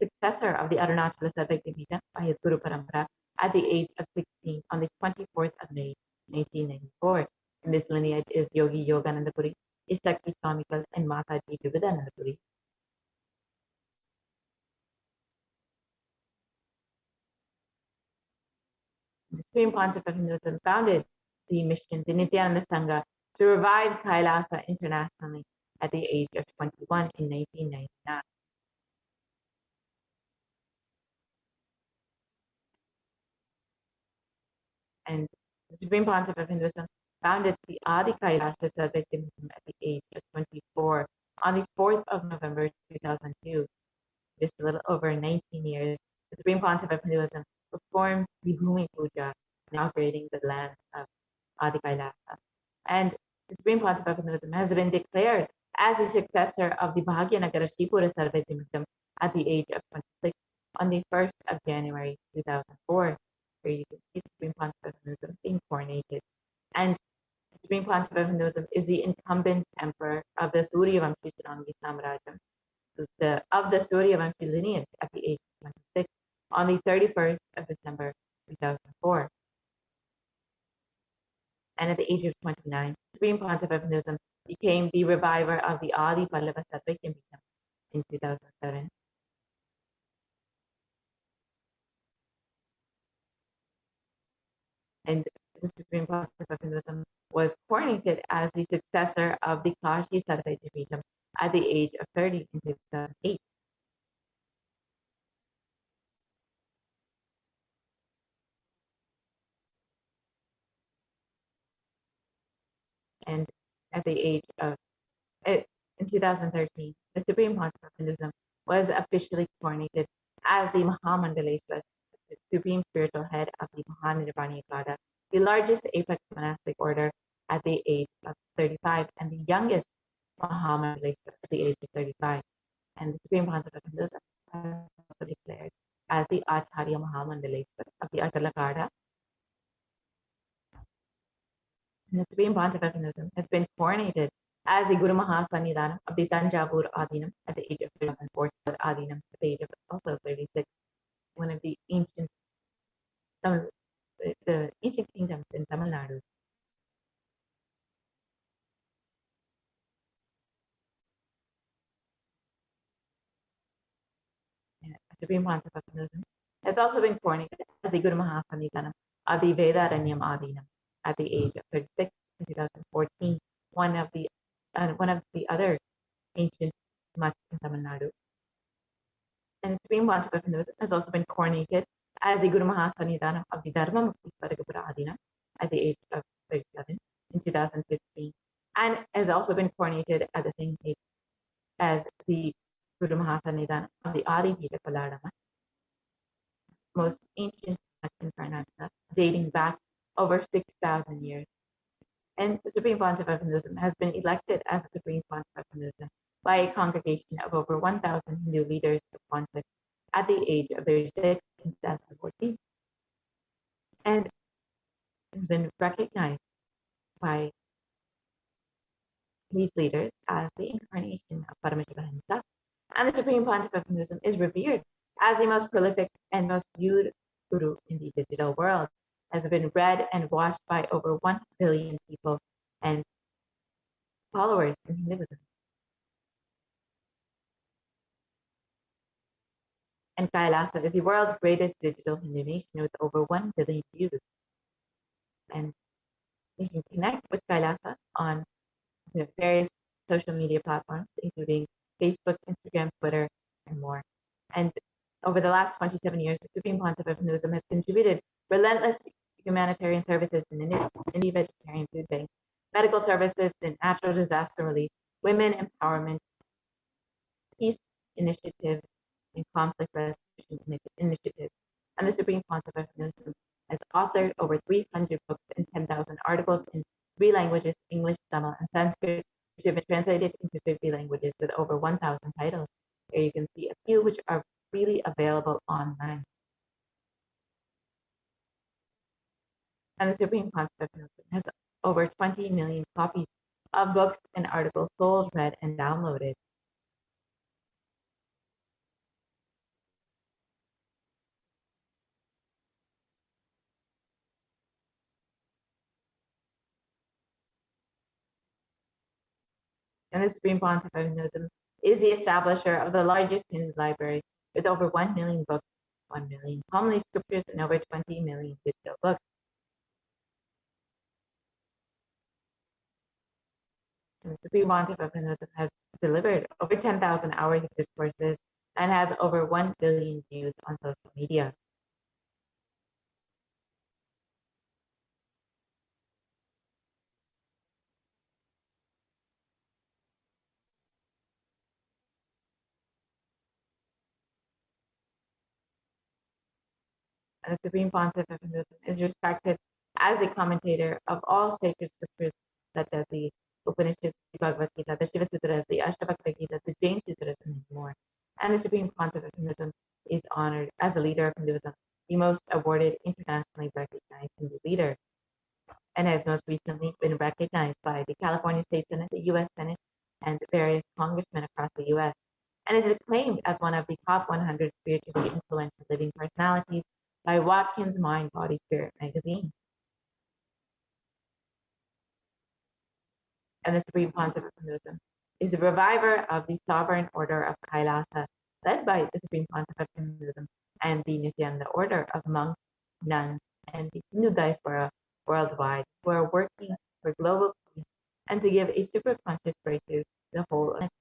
successor of the Arunachala Sarvajñapita by his Guru Parampara at the age of 16 on the 24th of May, 1894. In this lineage is Yogi Yogananda Puri, Ishakti Swamikal, and Mataji Vivekananda Puri. The Supreme Pontiff of Hinduism founded the mission, the Nithyananda Sangha, to revive Kailasa internationally at the age of 21 in 1999. And the Supreme Pontiff of Hinduism founded the Adi Kailasa Sarvajñapita at the age of 24 on the 4th of November 2002. Just a little over 19 years, the Supreme Pontiff of Hinduism performs the Bhumi Puja, inaugurating the land of Adi Kailasa. And the Supreme Pontiff of Hinduism has been declared as the successor of the Bhagyanagara Sripura Sarvajñapita at the age of 26 on the 1st of January 2004, where you can see the Supreme Pontiff of Hinduism being coronated. And the Supreme Pontiff of Hinduism is the incumbent emperor of the Suryavamshi Sarangi Samrajam, of the Suryavamshi lineage at the age of 26 on the 31st of December 2004. And at the age of 29, the Supreme Pontiff of Hinduism became the reviver of the Adi Pallava Sarvajñapita in 2007. And the Supreme Pontiff of Hinduism was coronated as the successor of the Kashi Sarvajñapita at the age of 30 in 2008. And at the age of, in 2013, the Supreme Pontiff of Hinduism was officially coronated as the Mahamandaleshwar, the supreme spiritual head of the Mahanirvani Pada, the largest apex monastic order at the age of 35, and the youngest Mahamandaleshwar at the age of 35. And the Supreme Pontiff of Hinduism was also declared as the Acharya Mahamandaleshwar of the Atalakada. And the Supreme Pontiff of Hinduism has been coronated as the Guru Mahasannidhanam of the Tanjavur Adinam at the age of 2004, Adinam at the age of also 36, one of the ancient kingdoms in Tamil Nadu. And the Supreme Pontiff of Hinduism has also been coronated as the Guru Mahasannidhanam of the Vedaranyam Adinam at the age of 36 in 2014, one of the other ancient mutts in Tamil Nadu. And the Supreme Pontiff of Hinduism has also been coronated as the Guru Mahasannidhanam of the Dharma Mukti Swargapura Adinam at the age of 37 in 2015, and has also been coronated at the same age as the Guru Mahasannidhanam of the Adi Pita Palladama, most ancient in Karnataka, dating back over 6,000 years. And the Supreme Pontiff of Hinduism has been elected as the Supreme Pontiff of Hinduism by a congregation of over 1,000 Hindu leaders of pontiff at the age of 36 in 2014. And has been recognized by these leaders as the incarnation of Paramashivoham. And the Supreme Pontiff of Hinduism is revered as the most prolific and most viewed guru in the digital world, has been read and watched by over 1 billion people and followers in Hinduism. And Kailasa is the world's greatest digital Hindu nation with over 1 billion views. And you can connect with Kailasa on the various social media platforms, including Facebook, Instagram, Twitter, and more. And over the last 27 years, the Supreme Pontiff of Hinduism has contributed relentless humanitarian services in India vegetarian food bank, medical services in natural disaster relief, women empowerment, peace initiative, and conflict resolution initiatives. And the Supreme Pontiff of Hinduism has authored over 300 books and 10,000 articles in 3 languages, English, Tamil, and Sanskrit, which have been translated into 50 languages with over 1,000 titles. Here you can see a few which are freely available online. And the Supreme Pontiff of Hinduism has over 20 million copies of books and articles sold, read, and downloaded. And the Supreme Pontiff of Hinduism is the establisher of the largest Hindu library with over 1 million books, 1 million palm leaf scriptures, and over 20 million digital books. And the Supreme Pontiff of Hinduism has delivered over 10,000 hours of discourses and has over 1 billion views on social media. And the Supreme Pontiff of Hinduism is respected as a commentator of all sacred scriptures such as the Upanishads, the Bhagavad Gita, the Shiva Sutras, the Ashtavakra Gita, the Jain Sutras, and more. And the Supreme Pontiff of Hinduism is honored as a leader of Hinduism, the most awarded internationally recognized Hindu leader, and has most recently been recognized by the California State Senate, the U.S. Senate, and various congressmen across the U.S., and is acclaimed as one of the top 100 spiritually influential living personalities by Watkins Mind, Body, Spirit magazine. And the Supreme Pontiff of Hinduism is the reviver of the Sovereign Order of Kailasa, led by the Supreme Pontiff of Hinduism and the Nithyananda Order of monks, nuns, and the Hindu diaspora worldwide, who are working for global peace and to give a super-conscious breakthrough to the whole planet.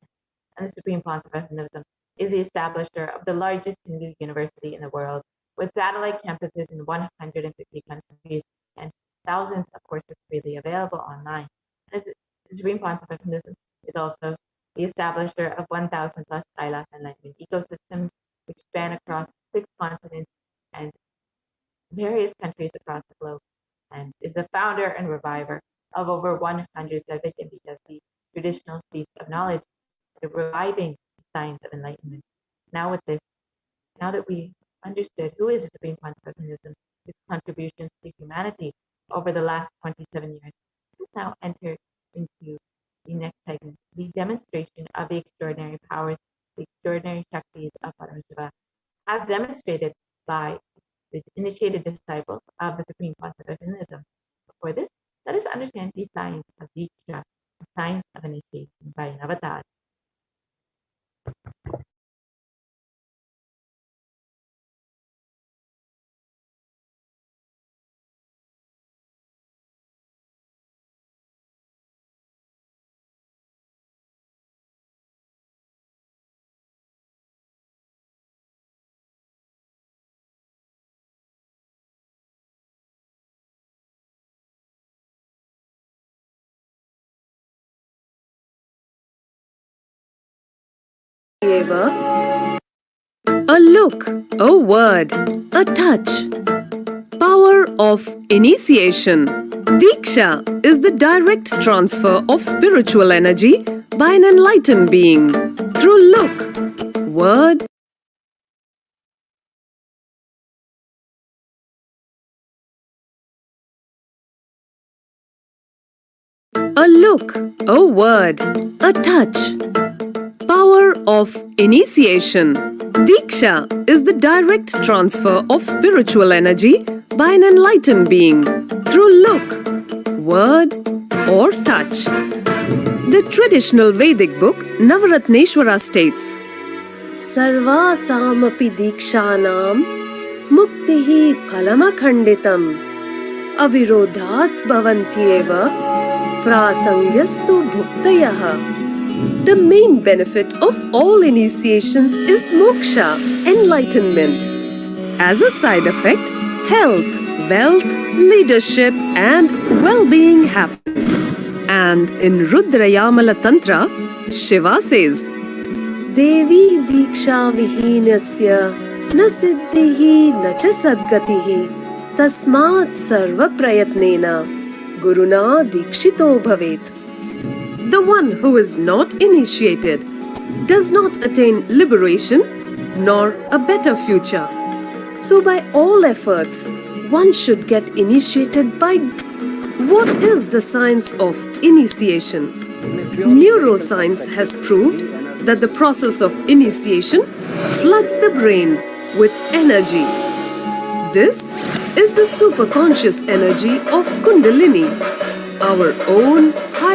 And the Supreme Pontiff of Hinduism is the establisher of the largest Hindu university in the world, with satellite campuses in 150 countries and thousands of courses freely available online. And the Supreme Pontiff of Hinduism is also the establisher of 1,000 plus Kailasa enlightenment ecosystems, which span across 6 continents and various countries across the globe, and is the founder and reviver of over 100 Satvik and Vijasi traditional seats of knowledge, reviving the science of enlightenment. Now that we understood who is the Supreme Pontiff of Hinduism, his contributions to humanity over the last 27 years, let's now enter into the next segment, the demonstration of the extraordinary powers, the extraordinary Shaktis of Paramashiva, as demonstrated by the initiated disciples of the Supreme Pontiff of Hinduism. For this, let us understand the science of Diksha, the science of initiation by an avatar. A look, a word, a touch. Power of initiation. Diksha is the direct transfer of spiritual energy by an enlightened being through look, word, a look, a word, a touch. Power of initiation. Diksha is the direct transfer of spiritual energy by an enlightened being through look, word, or touch. The traditional Vedic book Navaratneshwara states, Sarvasamapi dikshanam muktihi phalamakhanditam avirodhat bhavantyeva prasangyastu bhuktayaha. The main benefit of all initiations is moksha, enlightenment. As a side effect, health, wealth, leadership and well-being happen. And in Rudrayamala Tantra, Shiva says, Devi diksha vihinasya na siddhihi na cha sadgatihi tasmat sarva prayatnena guruna dikshito bhavet. The one who is not initiated does not attain liberation nor a better future. So by all efforts, one should get initiated by... What is the science of initiation? Neuroscience has proved that the process of initiation floods the brain with energy. This is the superconscious energy of Kundalini, our own higher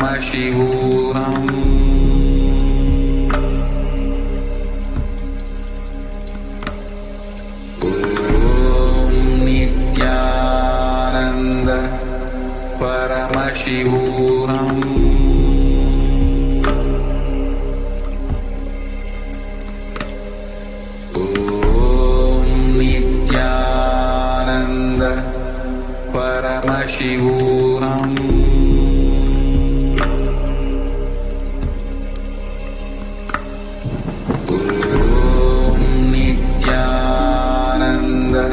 Paramashivoham. Om Nithyananda Paramashivoham. Paramashivoham. Om Nithyananda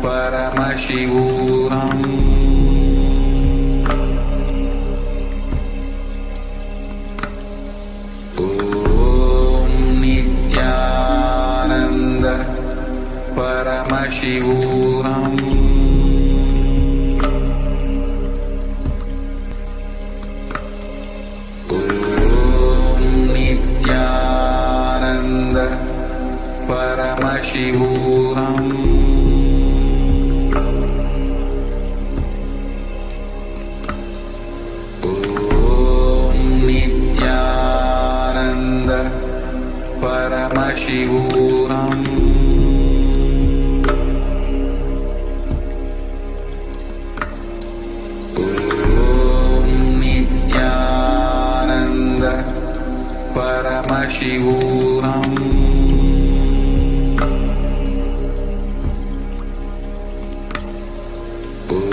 Paramashivoham. Om Nithyananda Paramashivoham. Paramashivoham. Om Nithyananda Paramashivoham. Om Nithyananda Paramashivoham. Paramashivoham.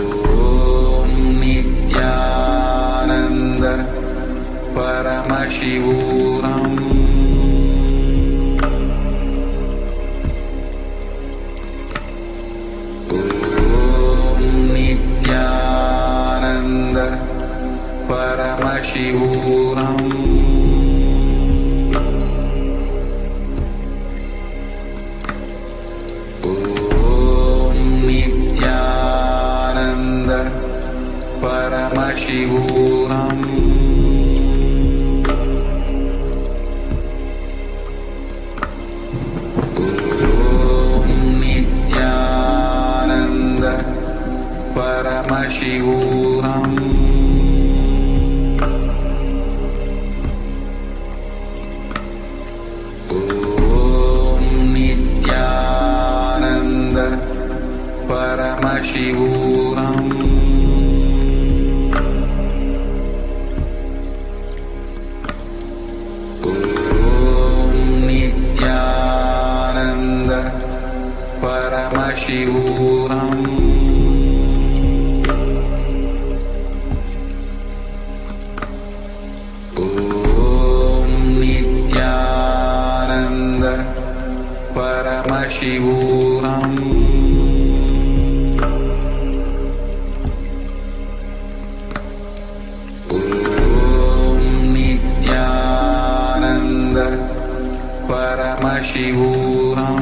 Om Nithyananda Paramashivoham. Om Nithyananda Paramashivoham. Paramashivoham. Om Nithyananda Paramashivoham. Om Nithyananda Paramashivoham. Paramashivoham. Om Nithyananda Paramashivoham. Om Nithyananda Paramashivoham.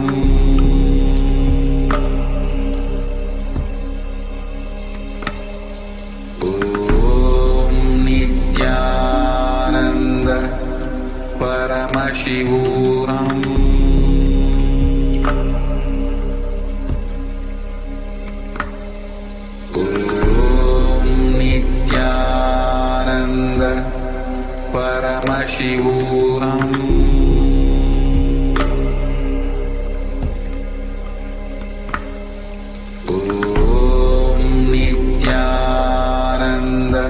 Paramashivoham. Om Nithyananda Paramashivoham. Om Nithyananda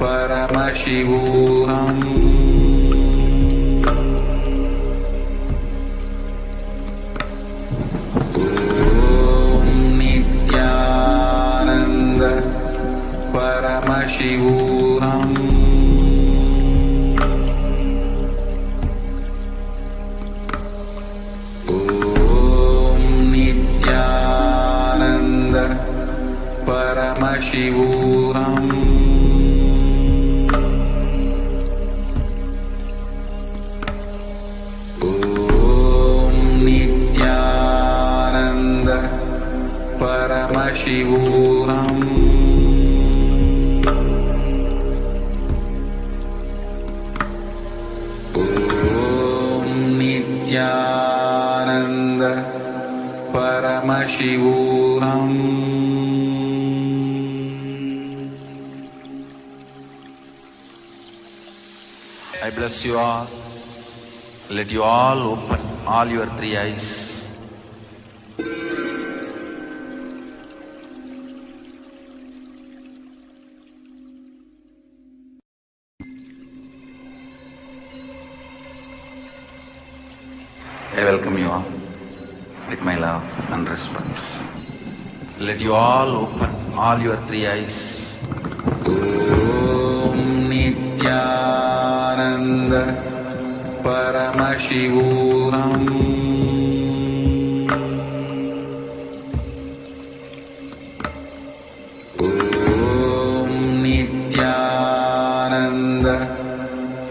Paramashivoham. Paramashivoham. Om Nithyananda Paramashivoham. Om Nithyananda Paramashivoham. bless you all. Let you all open all your three eyes. I welcome you all with my love and respect. Let you all open all your three eyes. Om Nithyananda Paramashivoham. Om Nithyananda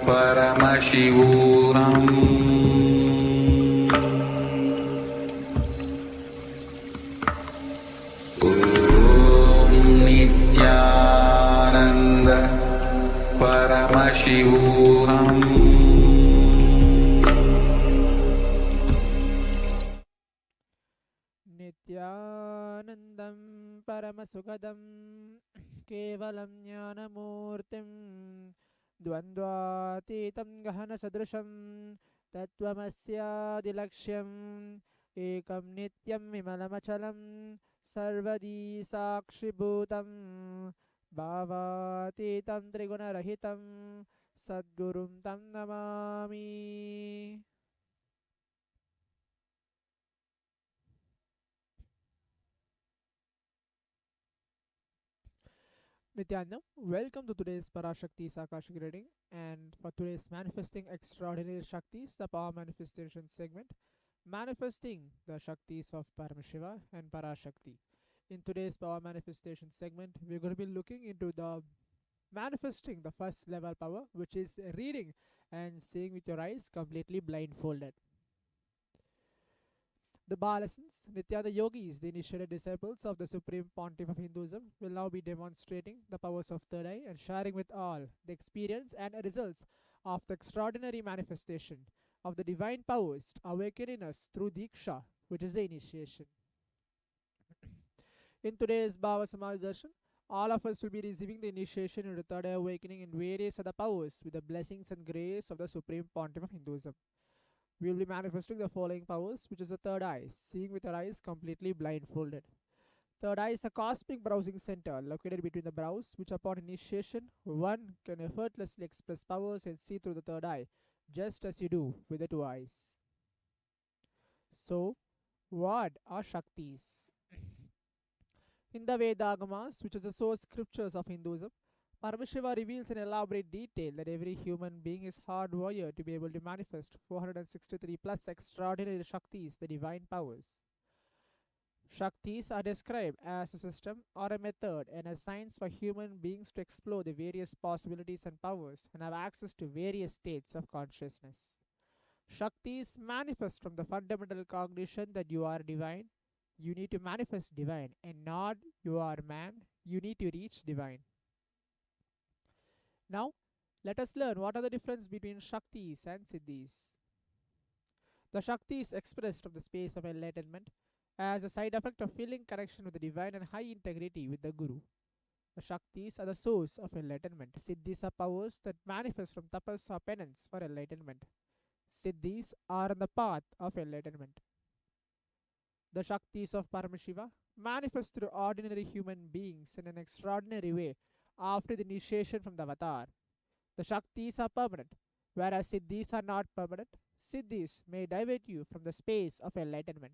Paramashivoham. Paramashivoham. Nithyanandam Paramasukadam Kevalam Jnanamurtim Dvandvatitam Gahana Sadrusham Tattvamasya Ekam Nityam Vimalamachalam Sarvadi Sakshibhutam Bhavatitam Trigunarahitam Sadgurum Tam Namami. Nithyanam, welcome to today's Parashakti's Akashic reading, and for today's Manifesting Extraordinary Shaktis, the Power Manifestation segment, manifesting the Shaktis of Paramashiva and Parashakti. In today's Power Manifestation segment, we're going to be looking into the manifesting the first level power, which is reading and seeing with your eyes completely blindfolded. The Balasans, Nityananda yogis, the initiated disciples of the Supreme Pontiff of Hinduism, will now be demonstrating the powers of third eye and sharing with all the experience and results of the extraordinary manifestation of the divine powers awakening us through Diksha, which is the initiation. In today's Bhava Samaj Darshan, all of us will be receiving the initiation into third eye awakening in various other powers with the blessings and grace of the Supreme Pontiff of Hinduism. We will be manifesting the following powers, which is the third eye, seeing with our eyes completely blindfolded. Third eye is a cosmic browsing center located between the brows, which upon initiation, one can effortlessly express powers and see through the third eye, just as you do with the two eyes. So, what are Shaktis? In the Vedagamas, which is the source scriptures of Hinduism, Paramashiva reveals in elaborate detail that every human being is hardwired to be able to manifest 463 plus extraordinary Shaktis, the divine powers. Shaktis are described as a system or a method and a science for human beings to explore the various possibilities and powers and have access to various states of consciousness. Shaktis manifest from the fundamental cognition that you are divine. You need to manifest divine, and not you are man. You need to reach divine. Now, let us learn what are the difference between Shaktis and Siddhis. The Shakti is expressed from the space of enlightenment as a side effect of feeling connection with the divine and high integrity with the Guru. The Shaktis are the source of enlightenment. Siddhis are powers that manifest from tapas or penance for enlightenment. Siddhis are on the path of enlightenment. The Shaktis of Paramashiva manifest through ordinary human beings in an extraordinary way after the initiation from the avatar. The Shaktis are permanent, whereas Siddhis are not permanent. Siddhis may divert you from the space of enlightenment.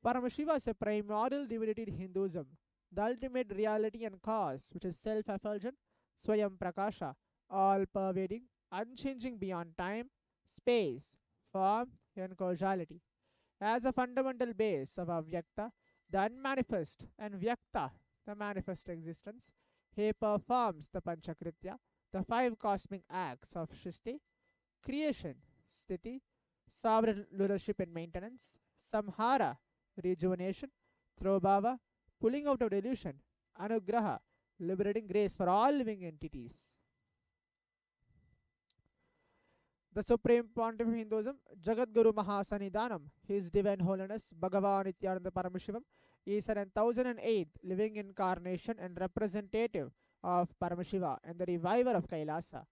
Paramashiva is a primordial divinity in Hinduism, the ultimate reality and cause, which is self-effulgent, Swayam Prakasha, all-pervading, unchanging beyond time, space, form, and causality. As a fundamental base of Avyakta, the unmanifest, and Vyakta, the manifest existence, he performs the Panchakritya, the five cosmic acts of Shristi, creation, Sthiti, sovereign rulership and maintenance, Samhara, rejuvenation, Throbhava, pulling out of delusion, Anugraha, liberating grace for all living entities. The Supreme Pontiff of Hinduism, Jagadguru Mahasannidhanam, His Divine Holiness Bhagavan Nithyananda Paramashivam, is an 1008th living incarnation and representative of Paramashiva and the reviver of Kailasa,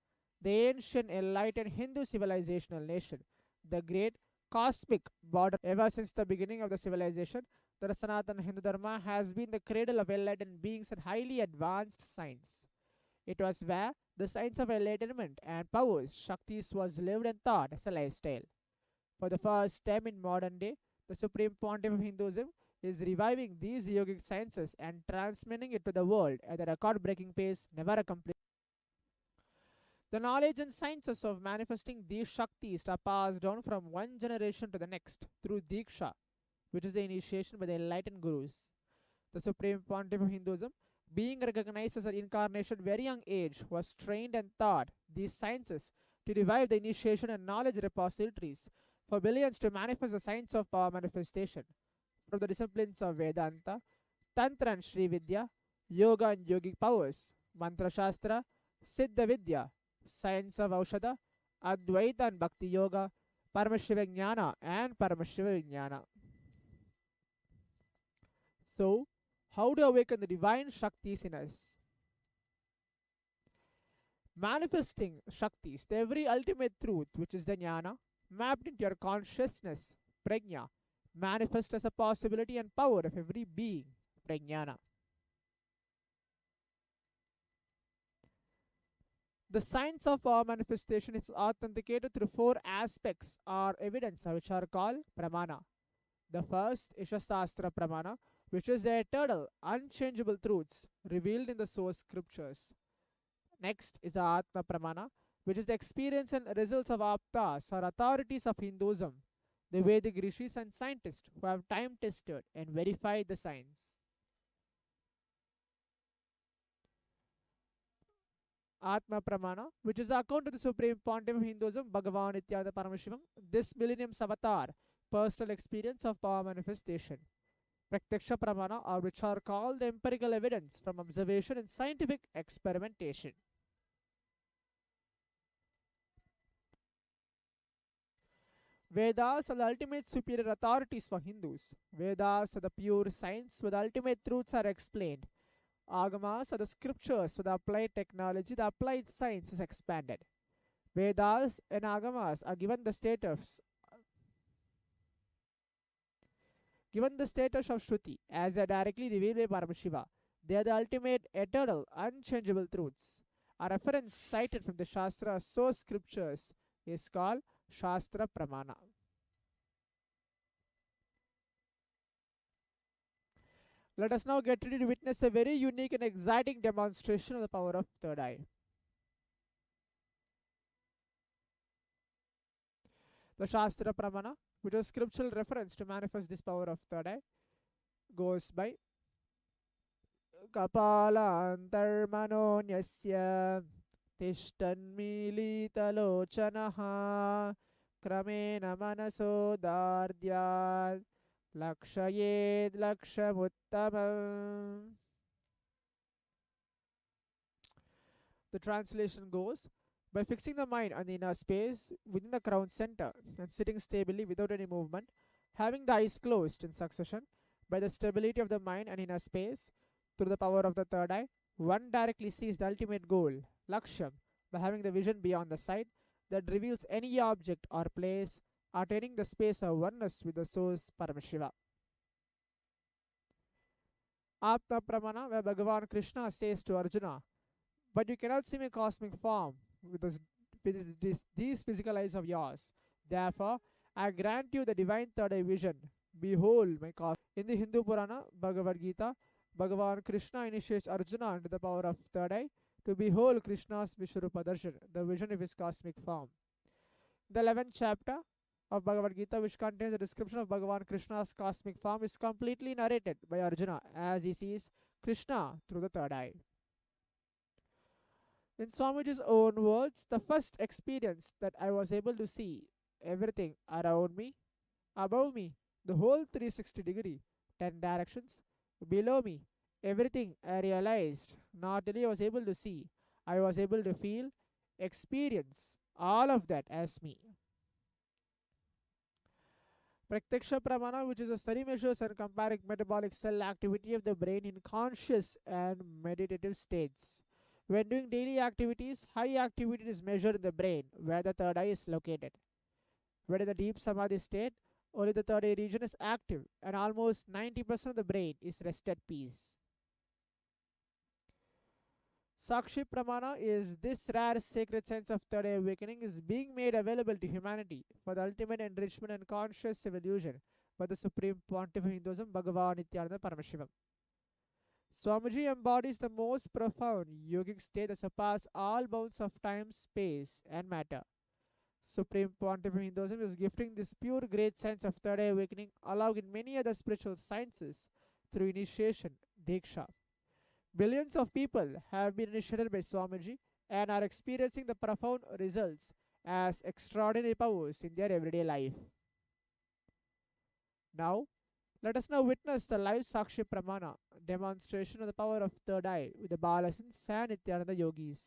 the ancient enlightened Hindu civilizational nation, the great cosmic border. Ever since the beginning of the civilization, the Sanatana Hindu Dharma has been the cradle of enlightened beings and highly advanced science. It was where the science of enlightenment and powers, Shaktis, was lived and taught as a lifestyle. For the first time in modern day, the Supreme Pontiff of Hinduism is reviving these yogic sciences and transmitting it to the world at a record breaking pace never accomplished. The knowledge and sciences of manifesting these Shaktis are passed down from one generation to the next through Diksha, which is the initiation by the enlightened gurus. The Supreme Pontiff of Hinduism, being recognized as an incarnation at very young age, was trained and taught these sciences to revive the initiation and knowledge repositories for billions to manifest the science of power manifestation from the disciplines of Vedanta, Tantra and Sri Vidya, Yoga and Yogic powers, Mantra Shastra, Siddha Vidya, Science of Aushadha, Advaita and Bhakti Yoga, Paramashiva Jnana and Paramashiva Jnana. So, how to awaken the divine Shaktis in us? Manifesting Shaktis, the every ultimate truth, which is the Jnana, mapped into your consciousness, Prajna, manifest as a possibility and power of every being, Prajnana. The science of power manifestation is authenticated through four aspects or evidence which are called Pramana. The first is Shastra Pramana, which is the eternal, unchangeable truths revealed in the source scriptures. Next is the Atma Pramana, which is the experience and results of Aptas or authorities of Hinduism, the Vedic rishis and scientists who have time tested and verified the science. Atma Pramana, which is the account of the Supreme Pontiff of Hinduism, Bhagavan Nithyananda Paramashivam, this millennium's avatar, personal experience of power manifestation. Pratyaksha Pramana, or which are called the empirical evidence from observation and scientific experimentation. Vedas are the ultimate superior authorities for Hindus. Vedas are the pure science where the ultimate truths are explained. Agamas are the scriptures where the applied technology, the applied science is expanded. Vedas and Agamas are given the status of Shruti as they are directly revealed by Paramashiva. They are the ultimate, eternal, unchangeable truths. A reference cited from the Shastra source scriptures is called Shastra Pramana. Let us now get ready to witness a very unique and exciting demonstration of the power of third eye. The Shastra Pramana, which is scriptural reference to manifest this power of third eye, goes by Kapalantarmanonyasya Tishtanmilitalochanaha Kramena Manaso Dardyad Lakshayed Lakshamuttamam. The translation goes, by fixing the mind on the inner space within the crown center and sitting stably without any movement, having the eyes closed in succession, by the stability of the mind and inner space, through the power of the third eye, one directly sees the ultimate goal, Laksham, by having the vision beyond the sight that reveals any object or place, attaining the space of oneness with the source Paramashiva. Atma Pramana, where Bhagavan Krishna says to Arjuna, but you cannot see my cosmic form with these physical eyes of yours. Therefore, I grant you the divine third eye vision. Behold my cosmic. In the Hindu Purana, Bhagavad Gita, Bhagavan Krishna initiates Arjuna into the power of third eye to behold Krishna's Vishwarupa Darshan, the vision of his cosmic form. The 11th chapter of Bhagavad Gita, which contains a description of Bhagavan Krishna's cosmic form, is completely narrated by Arjuna as he sees Krishna through the third eye. In Swamiji's own words, the first experience that I was able to see everything around me, above me, the whole 360 degree, 10 directions, below me, everything I realized, not only I was able to see, I was able to feel, experience all of that as me. Pratyaksha Pramana, which is a study measures and comparing metabolic cell activity of the brain in conscious and meditative states. When doing daily activities, high activity is measured in the brain, where the third eye is located. When in the deep samadhi state, only the third eye region is active, and almost 90% of the brain is rest at peace. Sakshi Pramana is this rare sacred sense of third eye awakening is being made available to humanity for the ultimate enrichment and conscious evolution by the Supreme Pontiff of Hinduism, Bhagavan Nithyananda Paramashivam. Swamiji embodies the most profound yogic state that surpasses all bounds of time, space, and matter. Supreme Pontiff of Hinduism is gifting this pure great sense of third eye awakening, allowed in many other spiritual sciences through initiation, Diksha. Billions of people have been initiated by Swamiji and are experiencing the profound results as extraordinary powers in their everyday life. Now, let us now witness the live Sakshi Pramana demonstration of the power of third eye with the Balasins and Nityananda yogis.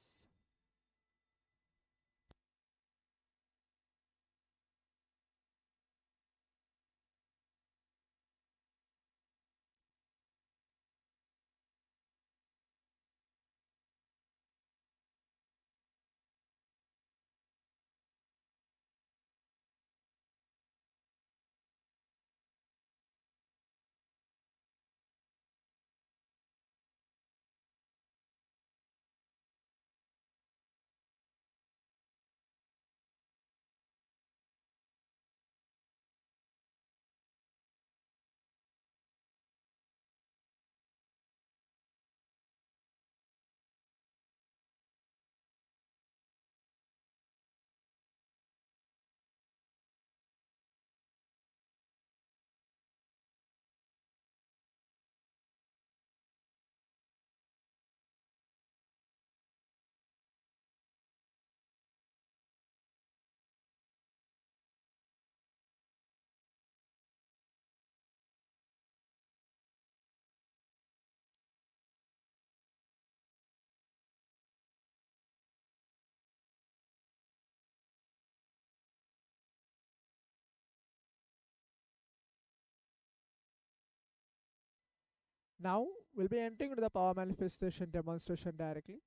Now, we'll be entering into the power manifestation demonstration directly.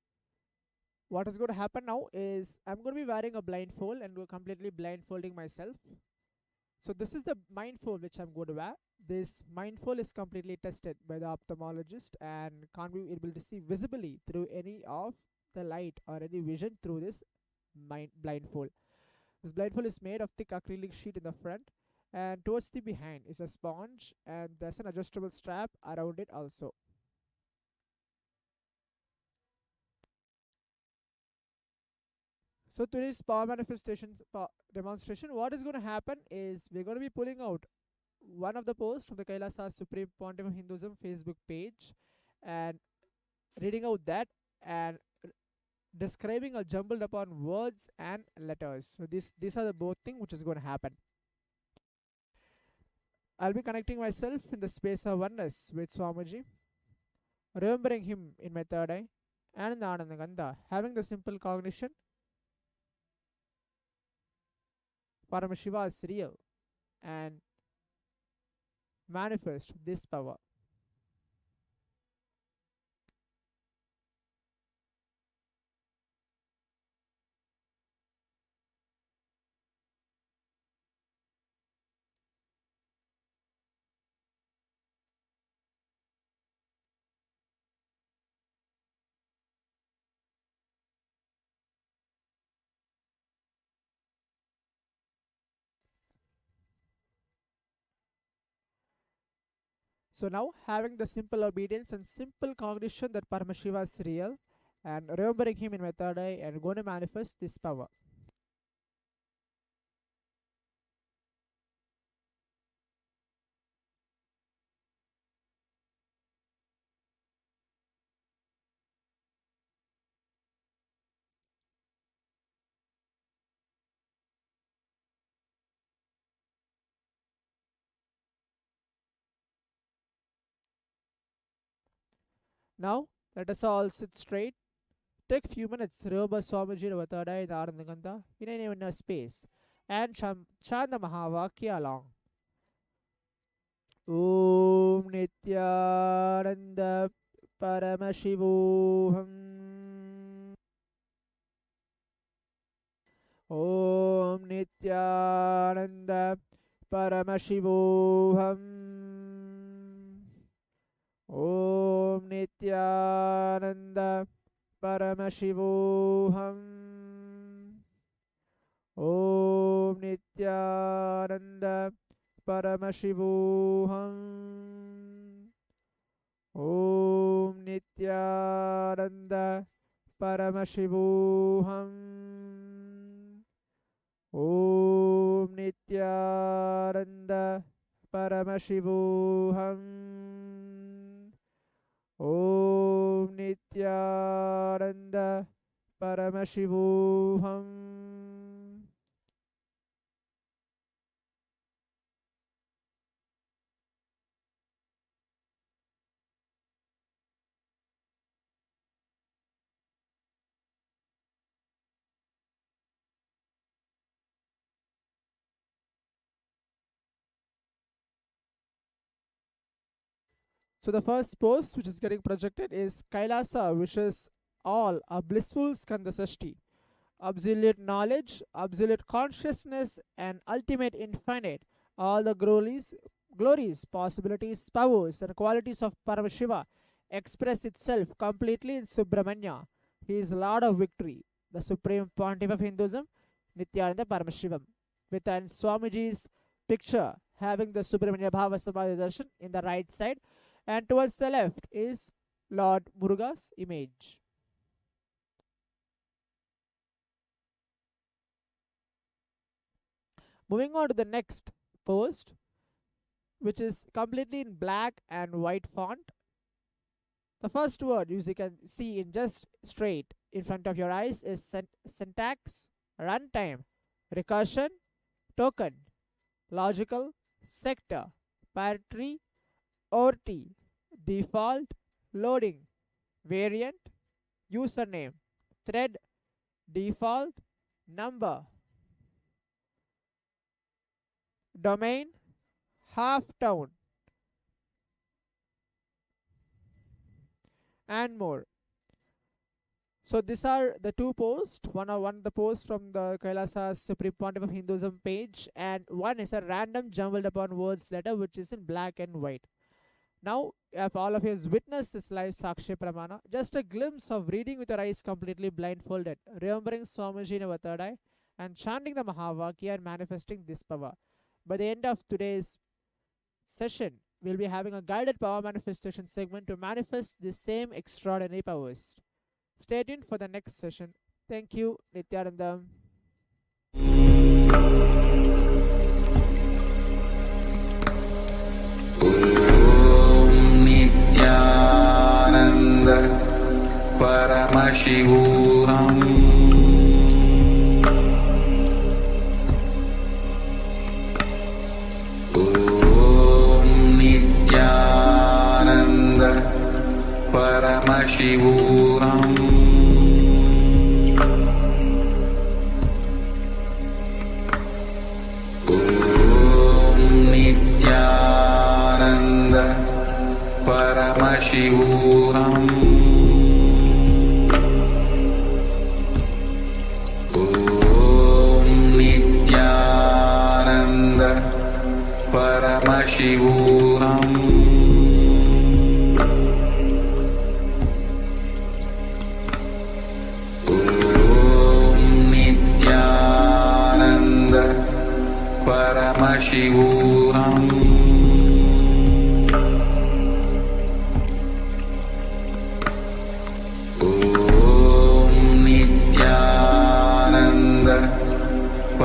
What is going to happen now is I'm going to be wearing a blindfold and completely blindfolding myself. So this is the mindfold which I'm going to wear. This mindfold is completely tested by the ophthalmologist and can't be able to see visibly through any of the light or any vision through this blindfold. This blindfold is made of thick acrylic sheet in the front, and towards the behind is a sponge, and there's an adjustable strap around it also. So today's power manifestation demonstration, what is going to happen is we're going to be pulling out one of the posts from the Kailasa Supreme Pontiff of Hinduism Facebook page and reading out that and describing a jumbled upon words and letters. So these are the both things which is going to happen. I'll be connecting myself in the space of oneness with Swamiji, remembering him in my third eye and in the Anandagandha, having the simple cognition Paramashiva is real and manifest this power. So now, having the simple obedience and simple cognition that Paramashiva is real and remembering him in my third eye and going to manifest this power. Now, let us all sit straight. Take few minutes, remember Swamiji in our third eye in the Anandagandha in any inner space and chant the Mahavakya along. Om Nithyananda Paramashivoham Om Nithyananda Paramashivoham. Om Nithyananda Paramashivoham. Om Nithyananda Paramashivoham. Om Nithyananda Paramashivoham. Om Nithyananda Paramashivoham. Om Nithyananda Paramashivoham. So the first post which is getting projected is Kailasa, which is all a blissful Skanda Sashti, absolute knowledge, absolute consciousness, and ultimate infinite. All the glories, possibilities, powers, and qualities of Paramashiva express itself completely in Subramanya. He is Lord of Victory, the Supreme Pontiff of Hinduism, Nithyananda Paramashivam. Within Swamiji's picture having the Subramanya Bhava Samadhi Darshan in the right side, and towards the left is Lord Muruga's image. Moving on to the next post, which is completely in black and white font. The first word, as you can see in just straight in front of your eyes, is syntax, runtime, recursion, token, logical, sector, parity, OT, default, loading, variant, username, thread, default, number, domain, half town, and more. So these are the two posts. One the post from the Kailasa Supreme Pontiff of Hinduism page, and one is a random jumbled upon words letter which is in black and white. Now, if all of you has witnessed this live Sakshi Pramana, just a glimpse of reading with your eyes completely blindfolded, remembering Swamiji in our third eye, and chanting the Mahavakya and manifesting this power. By the end of today's session, we'll be having a guided power manifestation segment to manifest the same extraordinary powers. Stay tuned for the next session. Thank you, Nithyananda. Nithyananda Paramashivoham. Om Nithyananda Paramashivoham. Paramashivoham. Om Nithyananda Paramashivoham. Om Nithyananda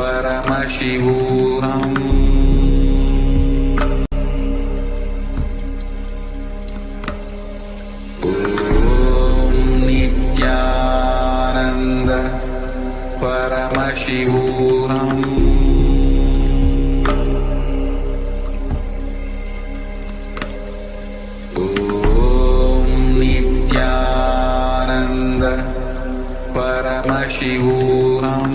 Paramashivoham. Paramashivoham. Om Nithyananda Paramashivoham. Om Nithyananda Paramashivoham.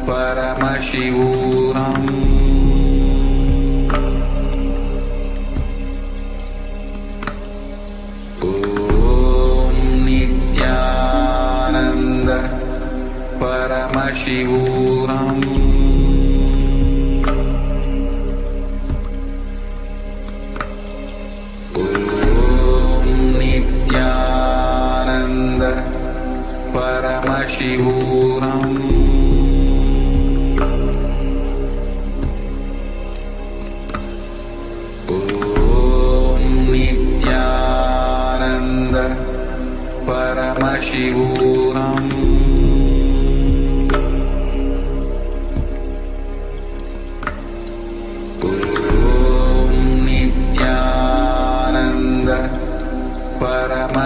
Paramashivoham. Paramashivoham. Om Nithyananda Paramashivoham. Om Nithyananda Paramashivoham.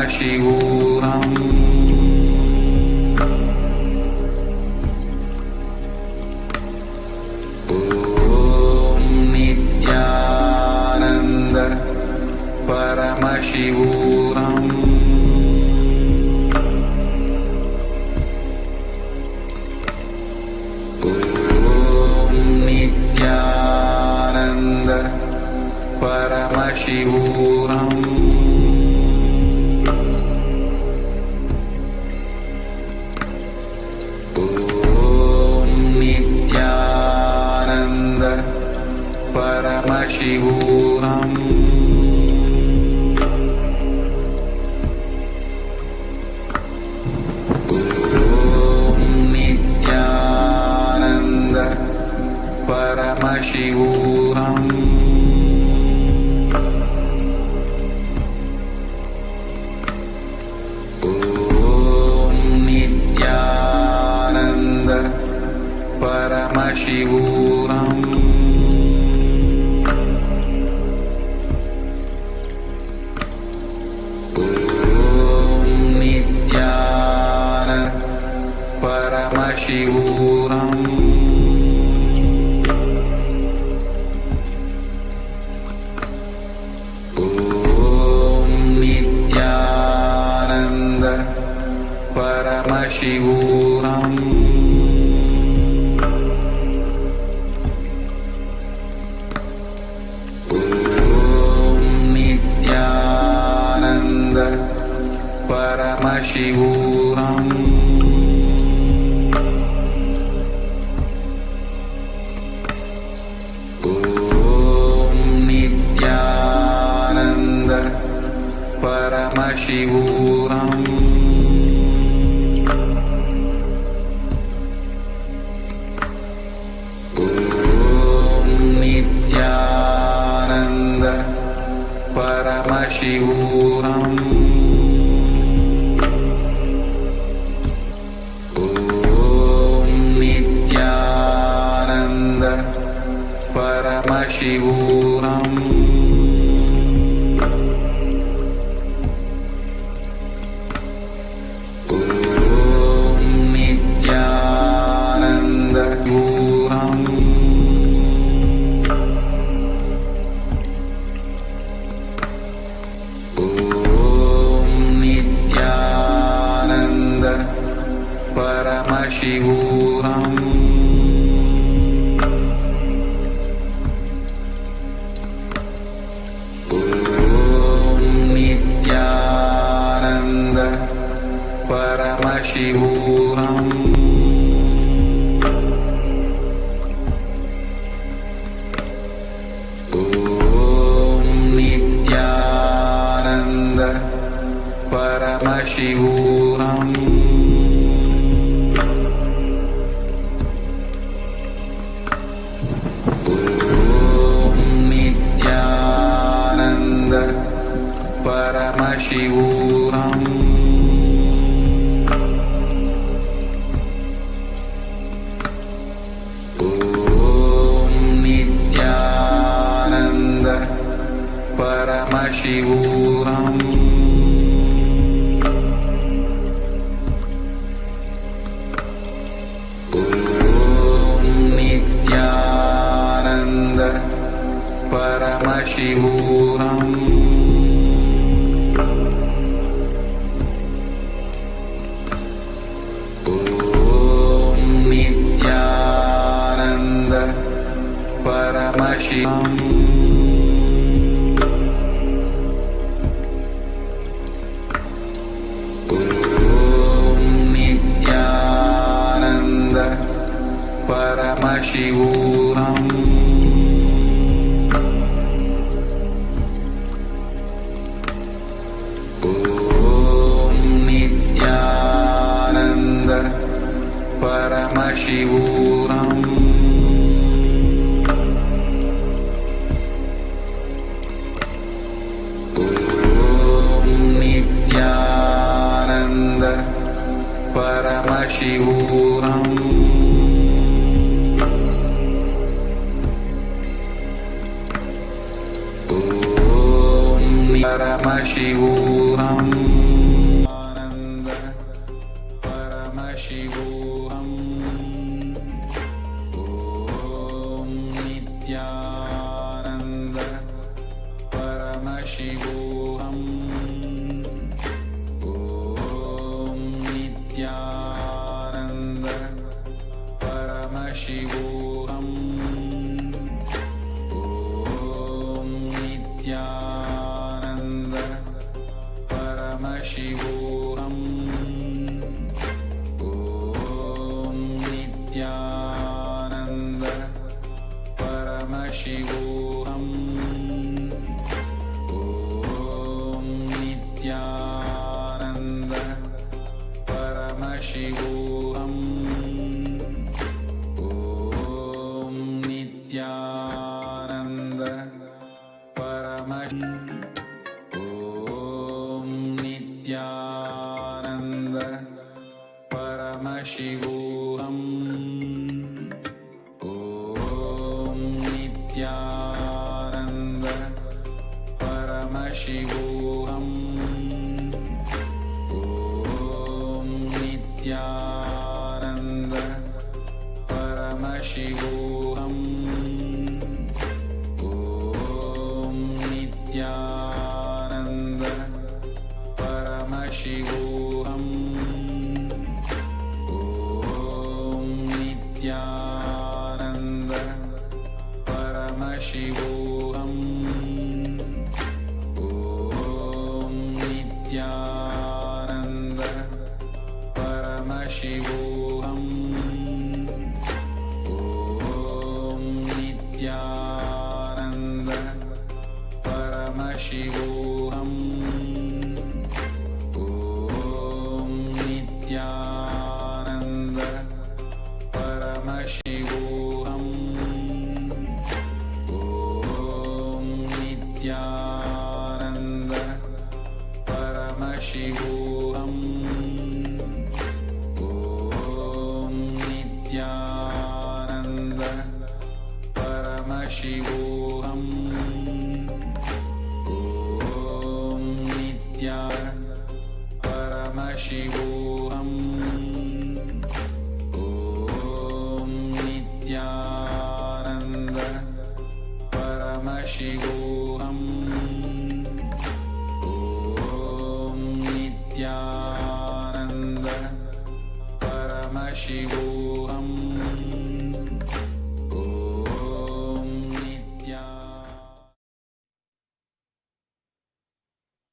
Paramashivoham. Om Nithyananda Paramashivoham. Om Nithyananda Paramashivoham. Paramashivoham. Om Nithyananda Paramashivoham. Om Nithyananda Paramashivoham. Paramashivoham. Om Nithyananda Paramashivoham. Om Nithyananda Paramashivoham. Paramashivoham. Om Nithyananda Paramashivoham. Om Nithyananda Paramashivoham. Paramashivoham. Om Nithyananda Paramashivoham. Om Nithyananda Paramashivoham. Paramashivoham. Om Nithyananda Paramashivoham. Om Nithyananda Paramashivoham. Paramashivoham. Om Nithyananda Paramashivoham. Om Nithyananda Paramashivoham. Nithyananda Paramashivoham. Om Paramashivoham. Ananda Paramashivoham. Om Nithyananda Paramashivoham. Nithyananda Paramashivoham. Om Nithyananda Paramashivoham. Om Nithyananda Paramashivoham. Om Nithyananda Paramashivoham. Om Nithyananda Paramashivoham. Om Nithyananda Paramashivoham. Om Nithyananda Paramashivoham. Om Nithyananda Paramashivoham. Om Nithyananda Paramashivoham. Om Nithyananda Paramashivoham. Om Nithyananda Paramashivoham. Om Nithyananda Paramashivoham. Om Nithyananda Paramashivoham. Om Nithyananda Paramashivoham. Om Nithyananda Paramashivoham. Om Nithyananda Paramashivoham. Om Nithyananda Paramashivoham. Om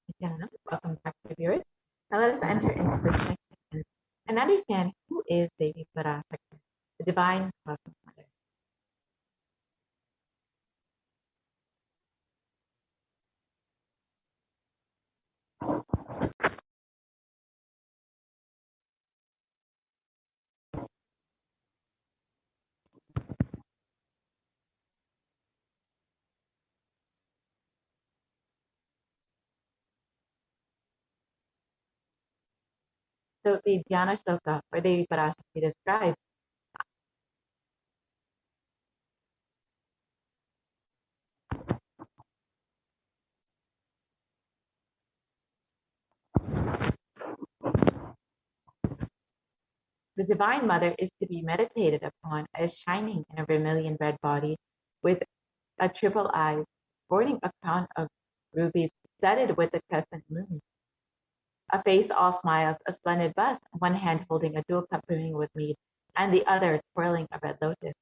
Nithyananda, welcome back to viewers. Now let us enter into this next section and understand who is Devi Parashakti, the divine cosmic mother. So the Dhyana Shloka where Devi Parashakti describes the Divine Mother is to be meditated upon as shining in a vermilion red body with a triple eye, sporting a crown of rubies studded with a crescent moon. A face all smiles, a splendid bust, one hand holding a dual cup brimming with mead, and the other twirling a red lotus.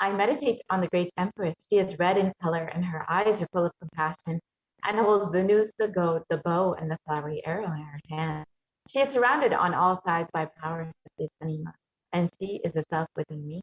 I meditate on the great empress. She is red in color and her eyes are full of compassion and holds the noose, the goat, the bow, and the flowery arrow in her hand. She is surrounded on all sides by power, and she is the self within me.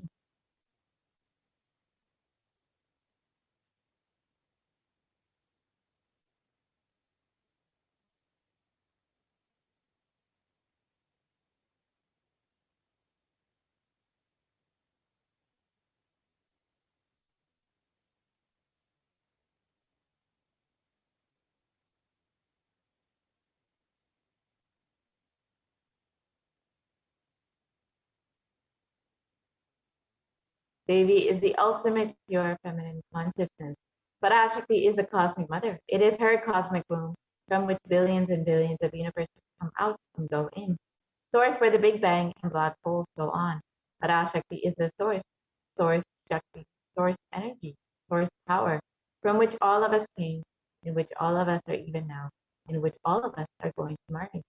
Devi is the ultimate pure feminine consciousness. Parashakti is the cosmic mother. It is her cosmic womb from which billions and billions of universes come out and go in. Source where the Big Bang and black holes go on. Parashakti is the source Shakti, source energy, source power, from which all of us came, in which all of us are even now, in which all of us are going to merge.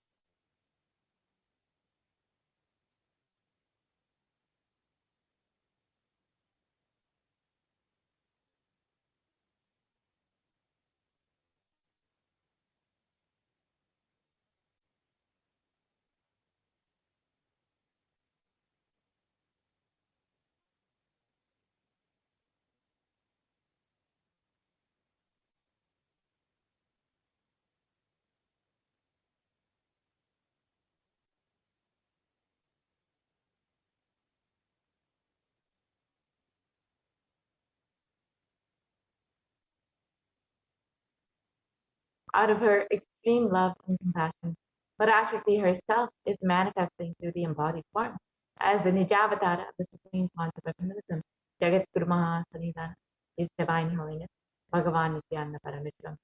Out of her extreme love and compassion, Parashakti herself is manifesting through the embodied form as the Nijavatara of the Supreme Concept of Hinduism, Jagat Guru Mahasanidana, His Divine Holiness, Bhagavan Nithyananda Paramashivam,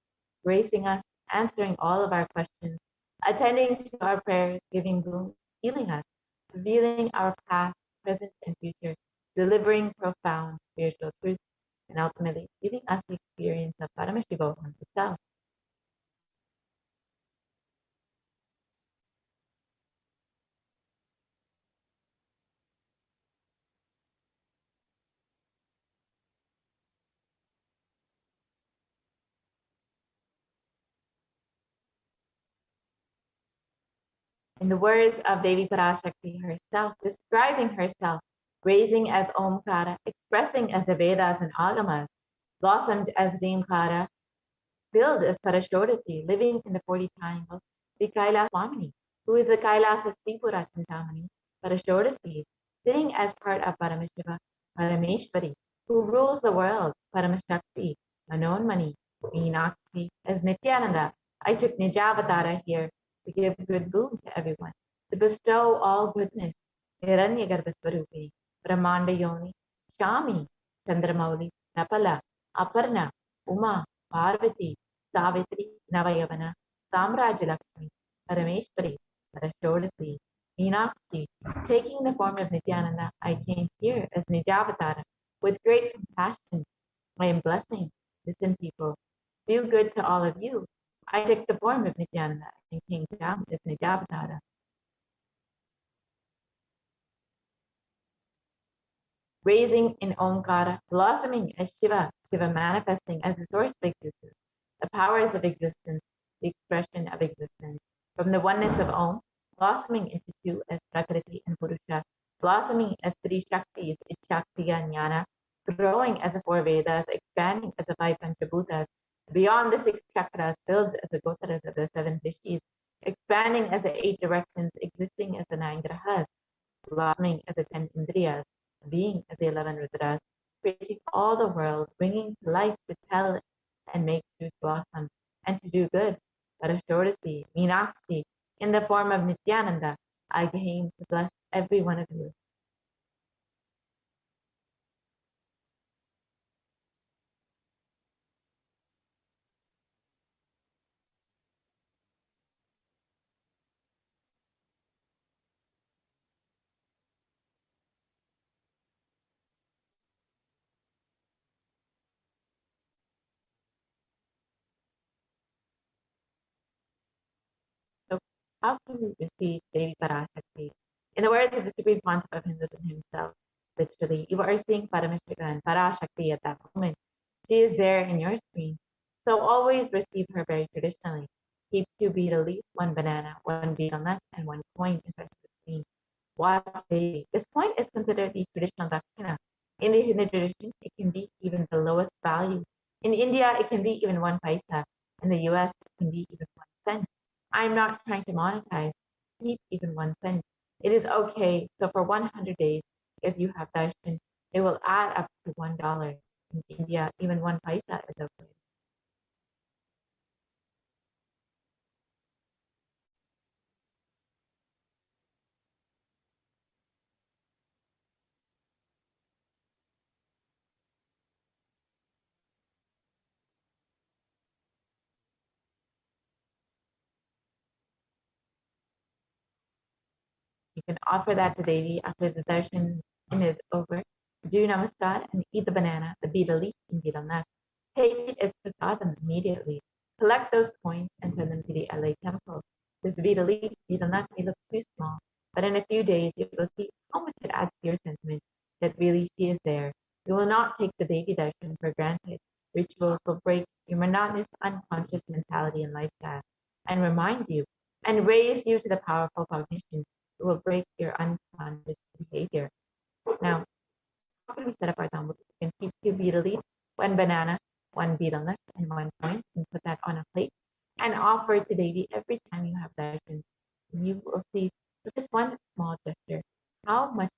gracing us, answering all of our questions, attending to our prayers, giving boon, healing us, revealing our past, present, and future, delivering profound spiritual truths, and ultimately giving us the experience of Paramashivoham itself. In the words of Devi Parashakti herself, describing herself, raising as Omkara, expressing as the Vedas and Agamas, blossomed as Reemkara, filled as Parashodasi, living in the 40 triangles, the Kailas Swamini, who is the Kailasa Tripura Chintamani, Parashodasi, sitting as part of Paramashiva, Parameshwari, who rules the world, Paramashakti, Manonmani, Meenakshi, as Nithyananda. I took Nijavatara here to give good boon to everyone, to bestow all goodness. Hiranyagarbhaswarupi, Brahmanda Yoni, Shami, Chandramauli, Napala, Aparna, Uma, Parvati, Savitri, Navayavana, Samrajalakshmi, Parameshwari, Parashodasi, Meenakshi. Taking the form of Nithyananda, I came here as Nijavatara with great compassion. I am blessing. Listen, people, do good to all of you. I took the form of Nithyananda and came down as Nijavatara. Raising in Omkara, blossoming as Shiva, Shiva manifesting as the source of existence, the powers of existence, the expression of existence. From the oneness of Om, blossoming into two as Prakriti and Purusha, blossoming as three Shaktis, Ichaktiya Jnana, growing as the four Vedas, expanding as the five Panchabhutas, beyond the six chakras, filled as the Gotaras of the seven Rishis, expanding as the eight directions, existing as the nine Grahas, blossoming as the 10 Indriyas, being as the 11 Rudras, creating all the world, bringing to life to tell and make truth blossom, and to do good. Parashodasi, Meenakshi, in the form of Nithyananda, I came to bless every one of you. So, how can we receive Devi Parashakti? In the words of the Supreme Concept of Hinduism himself, Literally, you are seeing Paramashiva and Parashakti at that moment. She is there in your screen. So always receive her very traditionally. Keep 2 betel leaf, 1 banana, 1 betel nut, and 1 coin in front of the screen. Watch daily. This coin is considered the traditional dakshina. In the Hindu tradition, it can be even the lowest value. In India, it can be even 1 paisa. In the US, it can be even 1 cent. I'm not trying to monetize. Keep even 1 cent. It is okay. So for 100 days, if you have darshan, it will add up to $1. In India, even 1 paisa is okay. You can offer that to Devi after the darshan is over. Do namaskar and eat the banana, the betel leaf, and betel nut. Take it as prasadam immediately. Collect those coins and send them to the LA temple. This betel leaf, betel nut may look too small, but in a few days you will see how much it adds to your sentiment that really she is there. You will not take the Devi darshan for granted. Rituals will break your monotonous, unconscious mentality and lifestyle and remind you and raise you to the powerful cognition. It will break your unconscious behavior. Now, how can we set up our Talmud? We can keep 2 betel leaf, 1 banana, 1 betel nut, and 1 coin, and put that on a plate and offer it to Devi every time you have darshan. You will see with this one small gesture how much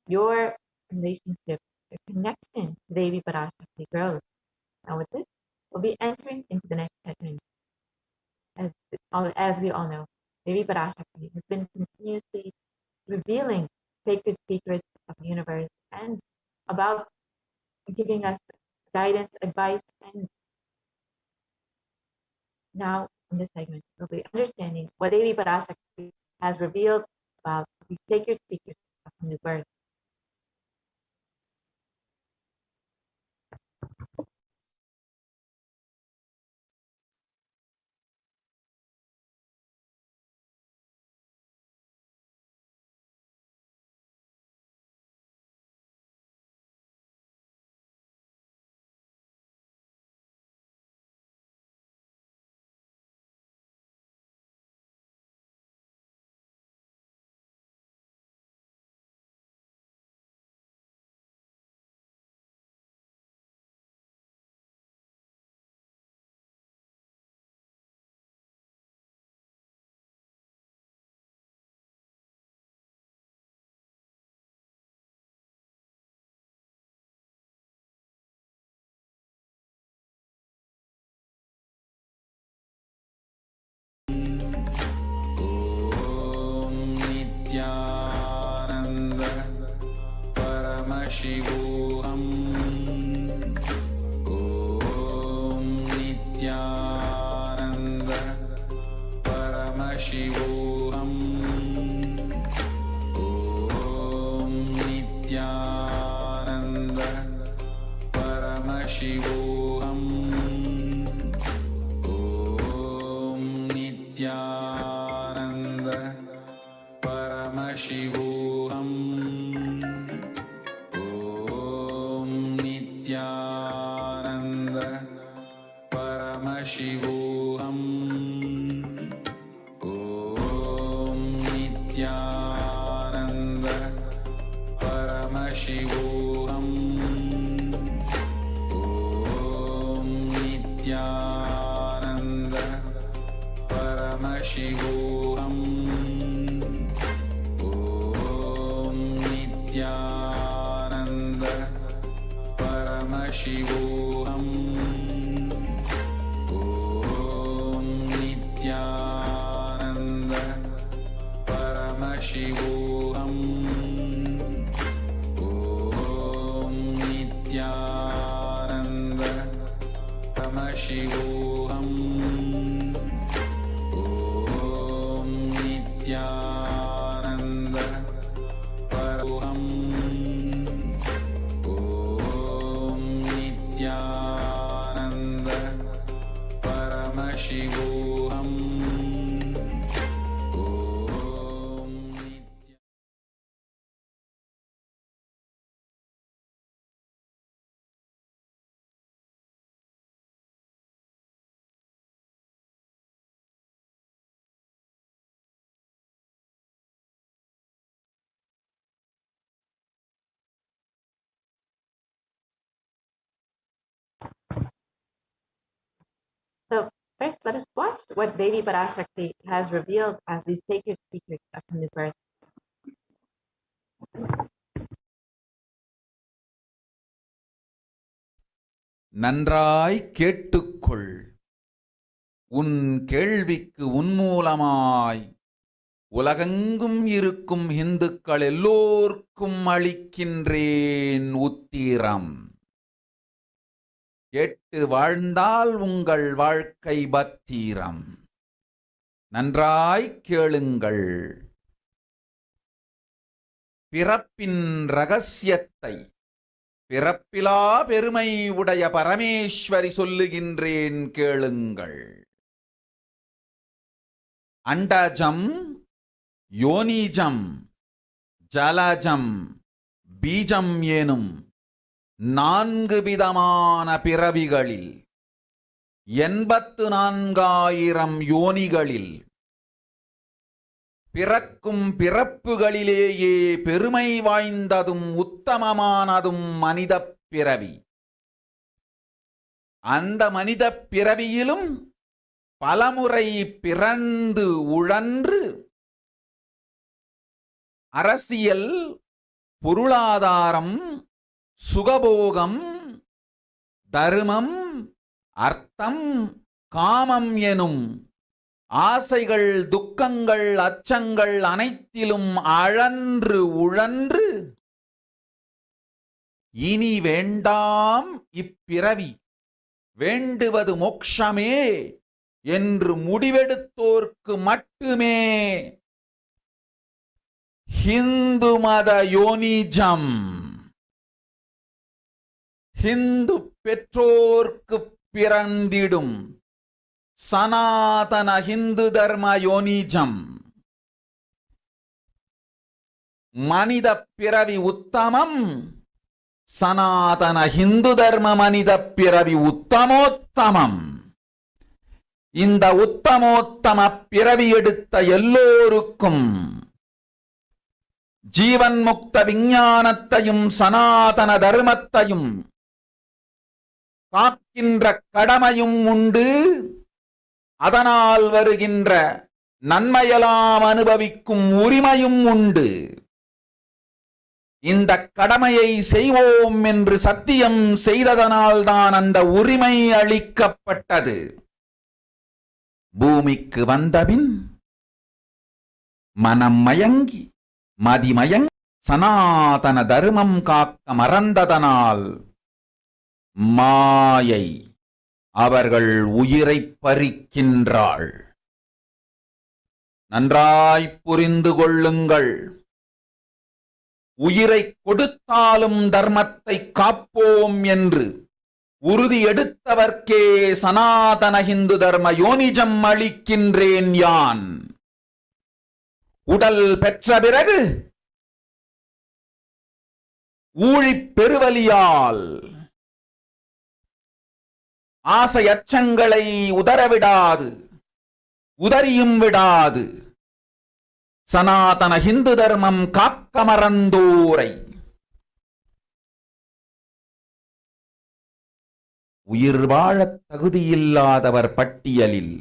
your relationship, your connection to Devi Parashakti grows. Now, with this, we'll be entering into the next segment. As we all know, Devi Parashakti has been continuously revealing sacred secrets of the universe and about giving us guidance, advice, and now in this segment, we'll be understanding what Devi Parashakti has revealed about the sacred secrets of new birth. Nithyananda Paramashivoham. Om Nithyananda Paramashivoham. Om Nithyananda Paramashivoham. Om Nithyananda Paramashivoham. Om Nithyananda Paramashivoham. Om Nithyananda Paramashivoham. Om Nithyananda Paramashivoham. Om Nithyananda Paramashivoham. Om Nithyananda Paramashivoham. Om Nithyananda Paramashivoham. Om Nithyananda Paramashivoham. Om Nithyananda Paramashivoham. what Devi Parashakti has revealed as these sacred secrets from the birth. நன்றாய் கேட்டுக்கொள். உன் கேள்விக்கு உன்மூலமாய் உலகெங்கும் இருக்கும் இந்துக்கள் எல்லோர்க்கும் அளிக்கின்றேன் உத்திரம். கேட்டு வாழ்ந்தால் உங்கள் வாழ்க்கை பத்திரம். நன்றாய் கேளுங்கள். பிறப்பின் ரகசியத்தை பிறப்பிலா பெருமை உடைய பரமேஸ்வரி சொல்லுகின்றேன் கேளுங்கள். அண்டஜம், யோனிஜம், ஜலஜம், பீஜம் எனும் 4 விதமான பிறவிகளில் 84,000 யோனிகளில் பிறக்கும் பிறப்புகளிலேயே பெருமை வாய்ந்ததும் உத்தமமானதும் மனிதப் பிறவி. அந்த மனிதப் பிறவியிலும் பலமுறை பிறந்து உழன்று அரசியல், பொருளாதாரம், சுகபோகம், தர்மம், அர்த்தம், காமம் எனும் ஆசைகள், துக்கங்கள், அச்சங்கள் அனைத்திலும் அழன்று உழன்று இனி வேண்டாம் இப்பிறவி, வேண்டுவது மோட்சமே என்று முடிவெடுத்தோர்க்கு மட்டுமே ஹிந்து மத யோனிஜம், ஹிந்து பெற்றோர்க்கு பிறந்திடும் சனாதன ஹிந்து தர்ம யோனிஜம். மனித பிறவி உத்தமம், சனாதன ஹிந்து தர்ம மனித பிறவி உத்தமோத்தமம். இந்த உத்தமோத்தம பிறவி எடுத்த எல்லோருக்கும் ஜீவன் முக்த விஞ்ஞானத்தையும் சனாதன தர்மத்தையும் காக்கின்ற கடமையும் உண்டு. அதனால் வருகின்ற நன்மையெல்லாம் அனுபவிக்கும் உரிமையும் உண்டு. இந்த கடமையை செய்வோம் என்று சத்தியம் செய்ததனால்தான் அந்த உரிமை அளிக்கப்பட்டது. பூமிக்கு வந்தபின் மனம் மயங்கி மதிமயங்கி சனாதன தர்மம் காக்க மறந்ததனால் மாயை அவர்கள் உயிரை பறிக்கின்றாள். நன்றாய் புரிந்து கொள்ளுங்கள். உயிரை கொடுத்தாலும் தர்மத்தை காப்போம் என்று உறுதி எடுத்தவர்க்கே சனாதன ஹிந்து தர்ம யோனிஜம் அளிக்கின்றேன் யான். உடல் பெற்ற பிறகு ஊழிப் பெருவலியால் ஆசை அச்சங்களை உதறவிடாது, உதறியும் விடாது சனாதன ஹிந்து தர்மம் காக்க மறந்தோரை உயிர் வாழத் தகுதியில்லாதவர் பட்டியலில்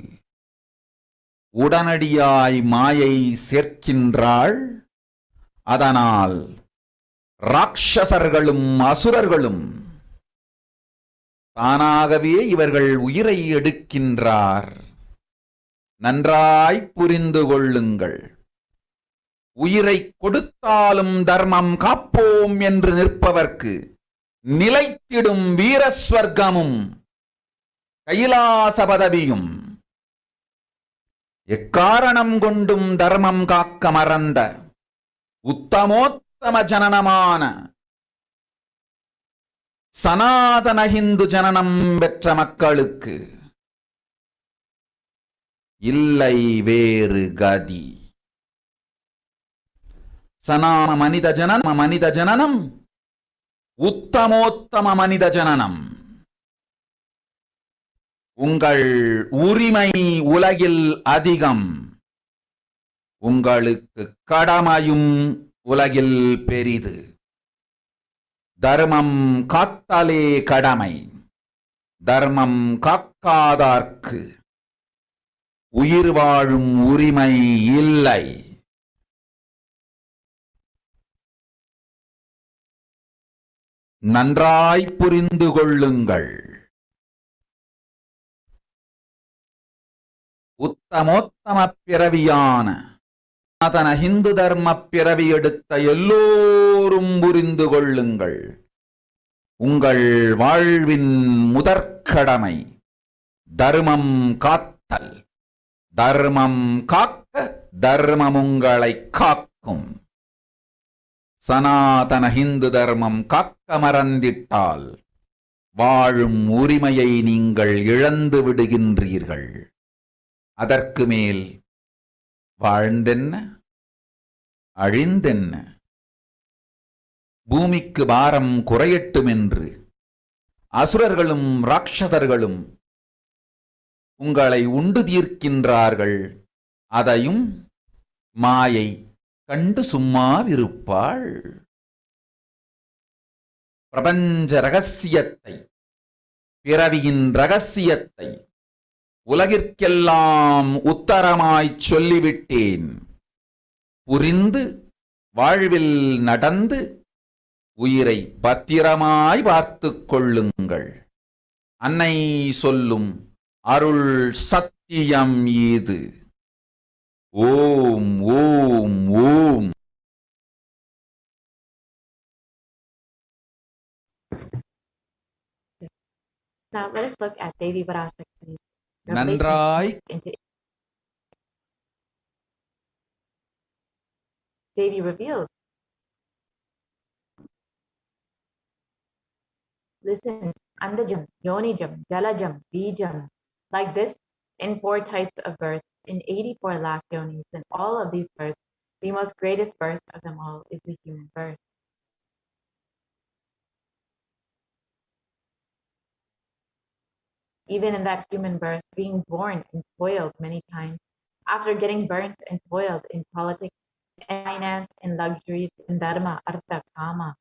உடனடியாய் மாயை சேர்க்கின்றாள். அதனால் ராட்சசர்களும் அசுரர்களும் தானாகவே இவர்கள் உயிரை எடுக்கின்றார். நன்றாய் புரிந்து கொள்ளுங்கள். உயிரை கொடுத்தாலும் தர்மம் காப்போம் என்று நிற்பவர்க்கு நிலைத்திடும் வீரஸ்வர்க்கமும் கைலாச பதவியும், எக்காரணம் கொண்டும் தர்மம் காக்க மறந்த உத்தமோத்தம ஜனனமான சனாதன ஹிந்து ஜனனம் பெற்ற மக்களுக்கு இல்லை வேறு கதி. சனாம மனித ஜனனம் உத்தமோத்தம மனித ஜனனம். உங்கள் உரிமை உலகில் அதிகம், உங்களுக்கு கடமையும் உலகில் பெரிது. தர்மம் காத்தாலே கடமை, தர்மம் காக்காதார்க்கு உயிர் வாழும் உரிமை இல்லை. நன்றாய் புரிந்து கொள்ளுங்கள். உத்தமோத்தம பிறவியான சனாதன ஹிந்து தர்ம பிறவி எடுத்த எல்லோரும் புரிந்து கொள்ளுங்கள். உங்கள் வாழ்வின் முதற்கடமை தர்மம் காத்தல். தர்மம் காக்க தர்மம் உங்களை காக்கும். சனாதன ஹிந்து தர்மம் காக்க மறந்திட்டால் வாழும் உரிமையை நீங்கள் இழந்து விடுகின்றீர்கள். அதற்கு மேல் வாழ்ந்தென்ன அழிந்தென்ன? பூமிக்கு பாரம் குறையட்டும் என்று அசுரர்களும் ராட்சதர்களும் உங்களை உண்டு தீர்க்கின்றார்கள். அதையும் மாயை கண்டு சும்மாவிருப்பாள். பிரபஞ்ச ரகசியத்தை, பிறவியின் ரகசியத்தை உலகிற்கெல்லாம் உத்தரமாய்ச் சொல்லிவிட்டேன். புரிந்து வாழ்வில் நடந்து உயிரை பத்திரமாய் பார்த்துக் கொள்ளுங்கள். அன்னை சொல்லும் அருள் சத்தியம் இது. ஓம் ஓம் ஓம். Now let us look at Devi Parashakti. நன்றாய் Devi revealed. Listen, Andajam, Yonijam, Jalajam, Bijam. Like this, in 4 types of birth, in 84 lakh yonis, in all of these births, the most greatest birth of them all is the human birth. Even in that human birth, being born and toiled many times, after getting burnt and toiled in politics, in finance, in luxuries, in dharma, artha, kama.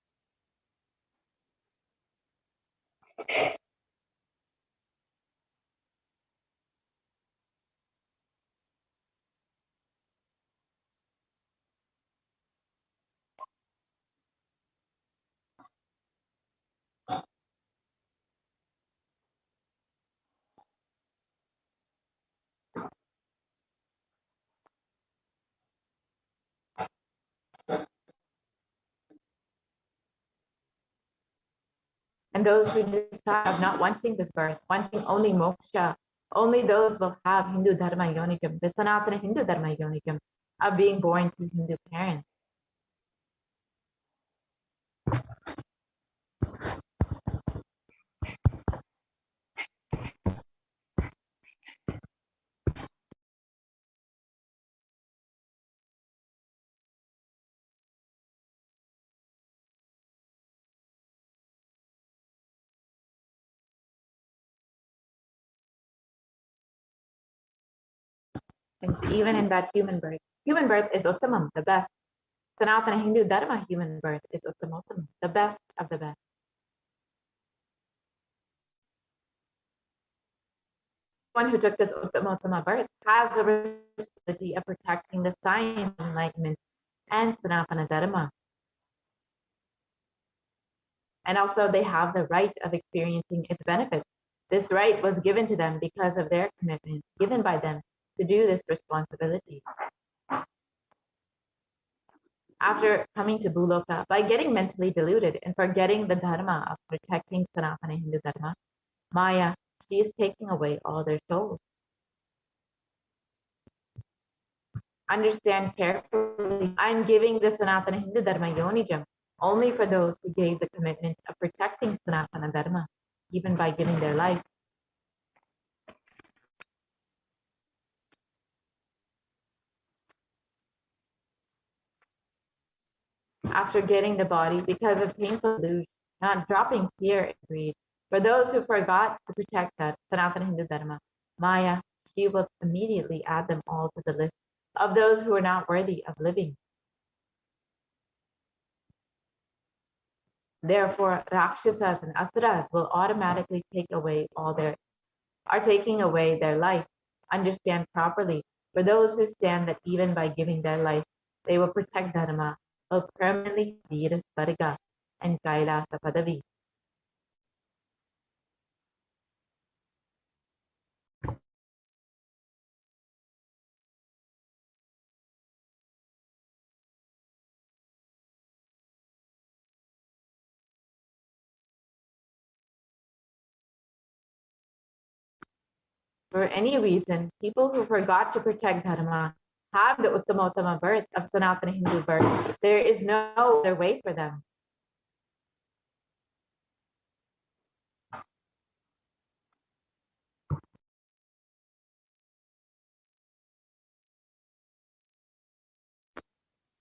And those who decide of not wanting this birth, wanting only moksha, only those will have Hindu Dharma Yonikam, the Sanatana Hindu Dharma Yonikam, of being born to Hindu parents. And even in that human birth is Uttamam, the best. Sanatana Hindu Dharma human birth is Uttamottama, the best of the best. One who took this Uttamottama birth has the responsibility of protecting the science, enlightenment, and Sanatana Dharma. And also they have the right of experiencing its benefits. This right was given to them because of their commitment given by them to do this responsibility. After coming to Bhuloka, by getting mentally deluded and forgetting the dharma of protecting Sanatana Hindu Dharma, Maya, she is taking away all their souls. Understand carefully, I'm giving the Sanatana Hindu Dharma Yonijam only for those who gave the commitment of protecting Sanatana Dharma, even by giving their life. After getting the body because of painful delusion, not dropping fear and greed. For those who forgot to protect that Sanatana Hindu Dharma, Maya, she will immediately add them all to the list of those who are not worthy of living. Therefore, Rakshasas and Asuras will automatically taking away their life understand properly. For those who stand that even by giving their life, they will protect Dharma, will permanently Veera Swarga and Kailasa Padavi. For any reason, people who forgot to protect Dharma have the Uttama birth of Sanatana Hindu birth. There is no other way for them.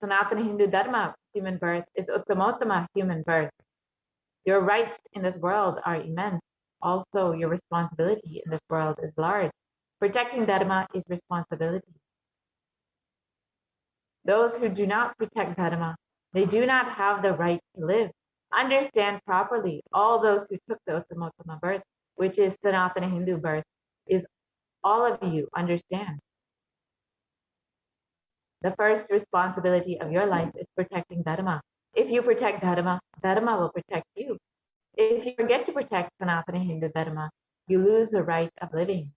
Sanatana Hindu Dharma, human birth, is Uttamottama, human birth. Your rights in this world are immense. Also, your responsibility in this world is large. Protecting Dharma is responsibility. Those who do not protect Dharma, they do not have the right to live. Understand properly, all those who took the Uttamottama birth, which is Sanatana Hindu birth, is all of you understand. The first responsibility of your life is protecting Dharma. If you protect Dharma, Dharma will protect you. If you forget to protect Sanatana Hindu Dharma, you lose the right of living.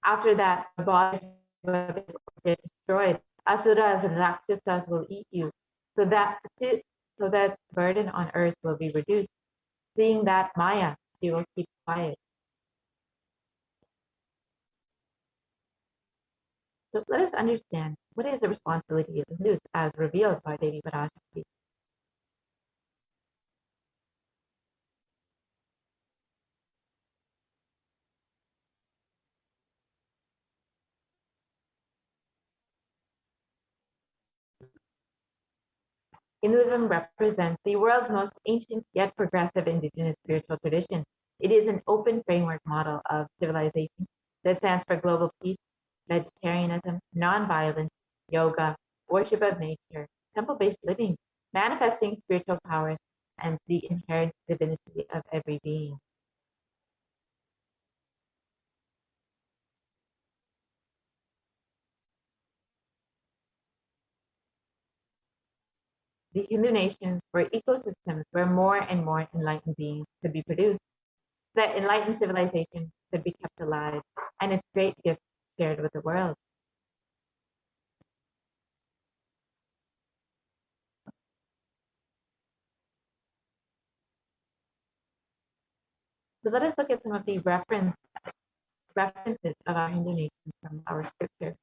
After that, the bodies will get destroyed. Asuras and Rakshasas will eat you, so that burden on earth will be reduced. Seeing that Maya, you will keep quiet. So let us understand what is the responsibility of the Hindus as revealed by Devi Parashakti. Hinduism represents the world's most ancient yet progressive indigenous spiritual tradition. It is an open framework model of civilization that stands for global peace, vegetarianism, non-violence, yoga, worship of nature, temple-based living, manifesting spiritual powers, and the inherent divinity of every being. The Hindu nations were ecosystems where more and more enlightened beings could be produced. That enlightened civilization could be kept alive, and its great gifts shared with the world. So let us look at some of the references of our Hindu nations from our scripture.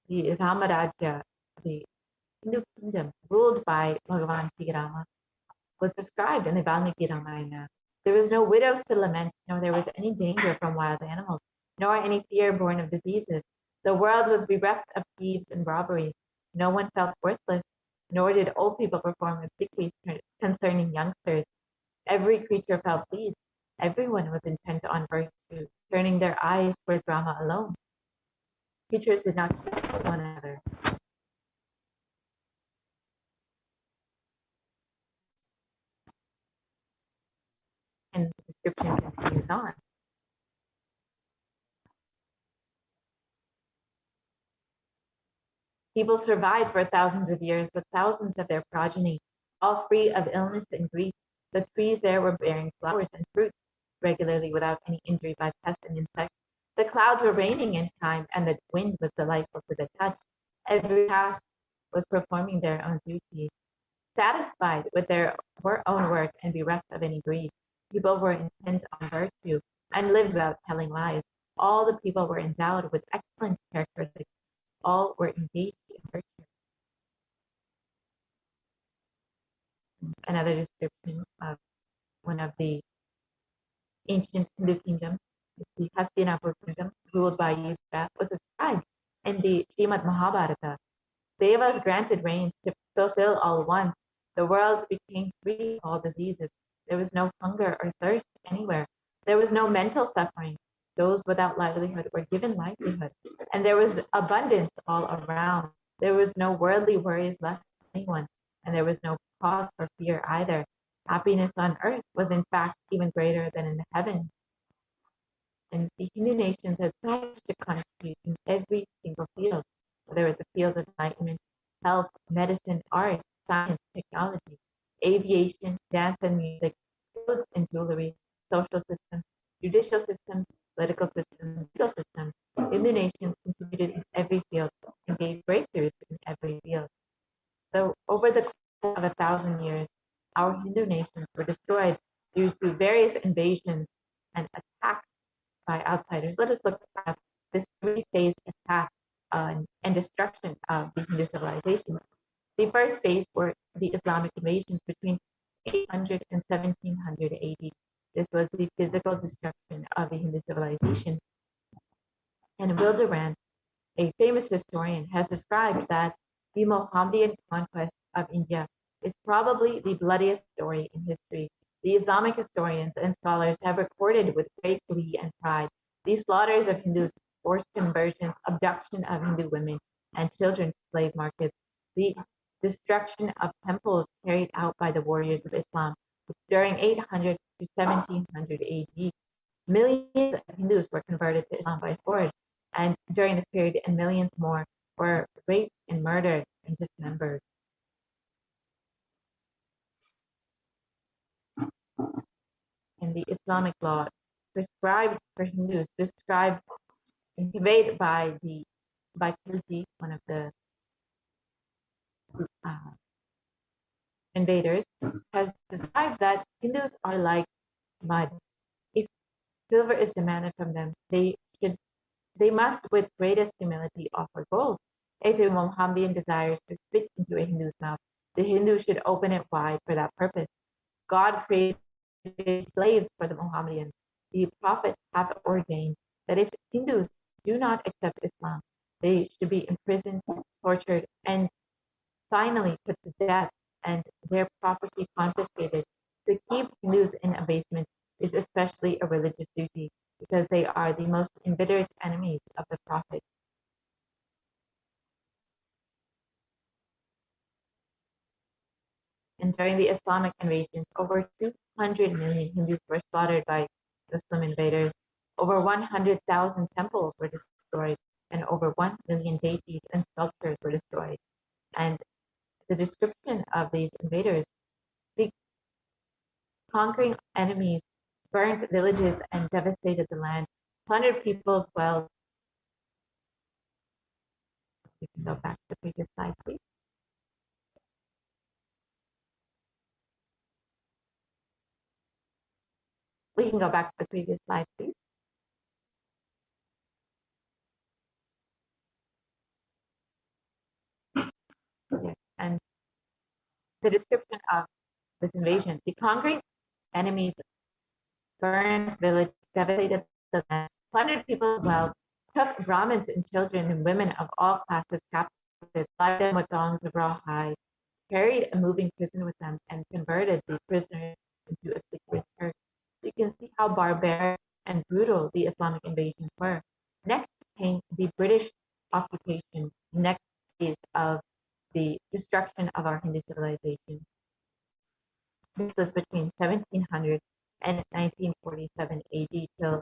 The Ramarajya, the Hindu kingdom ruled by Bhagavan Sri Rama, was described in the Valmiki Ramayana. There was no widows to lament, nor there was any danger from wild animals, nor any fear born of diseases. The world was bereft of thieves and robberies. No one felt worthless, nor did old people perform obsequies concerning youngsters. Every creature felt pleased. Everyone was intent on virtue, turning their eyes towards Rama alone. Creatures did not kill one another. And the description continues on. People survived for thousands of years with thousands of their progeny, all free of illness and grief. The trees there were bearing flowers and fruit regularly without any injury by pests and insects. The clouds were raining in time, and the wind was delightful to the touch. Every caste was performing their own duties. Satisfied with their own work and bereft of any greed, people were intent on virtue and lived without telling lies. All the people were endowed with excellent characteristics. All were engaged in virtue. Another description of one of the ancient Hindu kingdoms, the Hastinapur kingdom, ruled by Yudhishthira, was described in the Srimad Mahabharata. Devas granted rains to fulfill all wants. The world became free of all diseases. There was no hunger or thirst anywhere. There was no mental suffering. Those without livelihood were given livelihood, and there was abundance all around. There was no worldly worries left for anyone, and there was no cause for fear either. Happiness on earth was in fact even greater than in the heavens. And the Hindu nations had so much to contribute in every single field, whether it's the field of enlightenment, health, medicine, art, science, technology, aviation, dance and music, clothes and jewelry, social systems, judicial systems, political systems, legal systems. Hindu nations contributed in every field and gave breakthroughs in every field. So over the course of 1,000 years, our Hindu nations were destroyed due to various invasions and attacks by outsiders. Let us look at this three-phase attack and destruction of the Hindu civilization. The first phase were the Islamic invasions between 800 and 1700 AD. This was the physical destruction of the Hindu civilization. And Wilderand, a famous historian, has described that the Mohammedan conquest of India is probably the bloodiest story in history. The Islamic historians and scholars have recorded with great glee and pride the slaughters of Hindus, forced conversions, abduction of Hindu women and children to slave markets, the destruction of temples carried out by the warriors of Islam during 800 to 1700 AD. Millions of Hindus were converted to Islam by sword, and during this period, and millions more were raped and murdered and dismembered. And the Islamic law prescribed for Hindus, described and conveyed by Khilji, one of the invaders, has described that Hindus are like mud. If silver is demanded from them, they must with greatest humility offer gold. If a Mohammedan desires to spit into a Hindu's mouth, the Hindu should open it wide for that purpose. God created slaves for the Mohammedans. The Prophet hath ordained that if Hindus do not accept Islam, they should be imprisoned, tortured, and finally put to death, and their property confiscated. To keep Hindus in abasement is especially a religious duty, because they are the most embittered enemies of the Prophet. And during the Islamic invasions, over 200 million Hindus were slaughtered by Muslim invaders. Over 100,000 temples were destroyed, and over 1 million deities and sculptures were destroyed. And the description of these invaders, the conquering enemies burnt villages and devastated the land, plundered people's wealth. We can go back to the previous slide, please. We can go back to the previous slide, please. Yes. And the description of this invasion, the conquering enemies burned village, devastated the land, plundered people's wealth, took Brahmins and children and women of all classes captive, tied them with thongs of raw hide, carried a moving prison with them, and converted the prisoners into a sleeper's earth. You can see how barbaric and brutal the Islamic invasions were. Next came the British occupation, next phase of the destruction of our Hindu civilization. This was between 1700 and 1947 AD till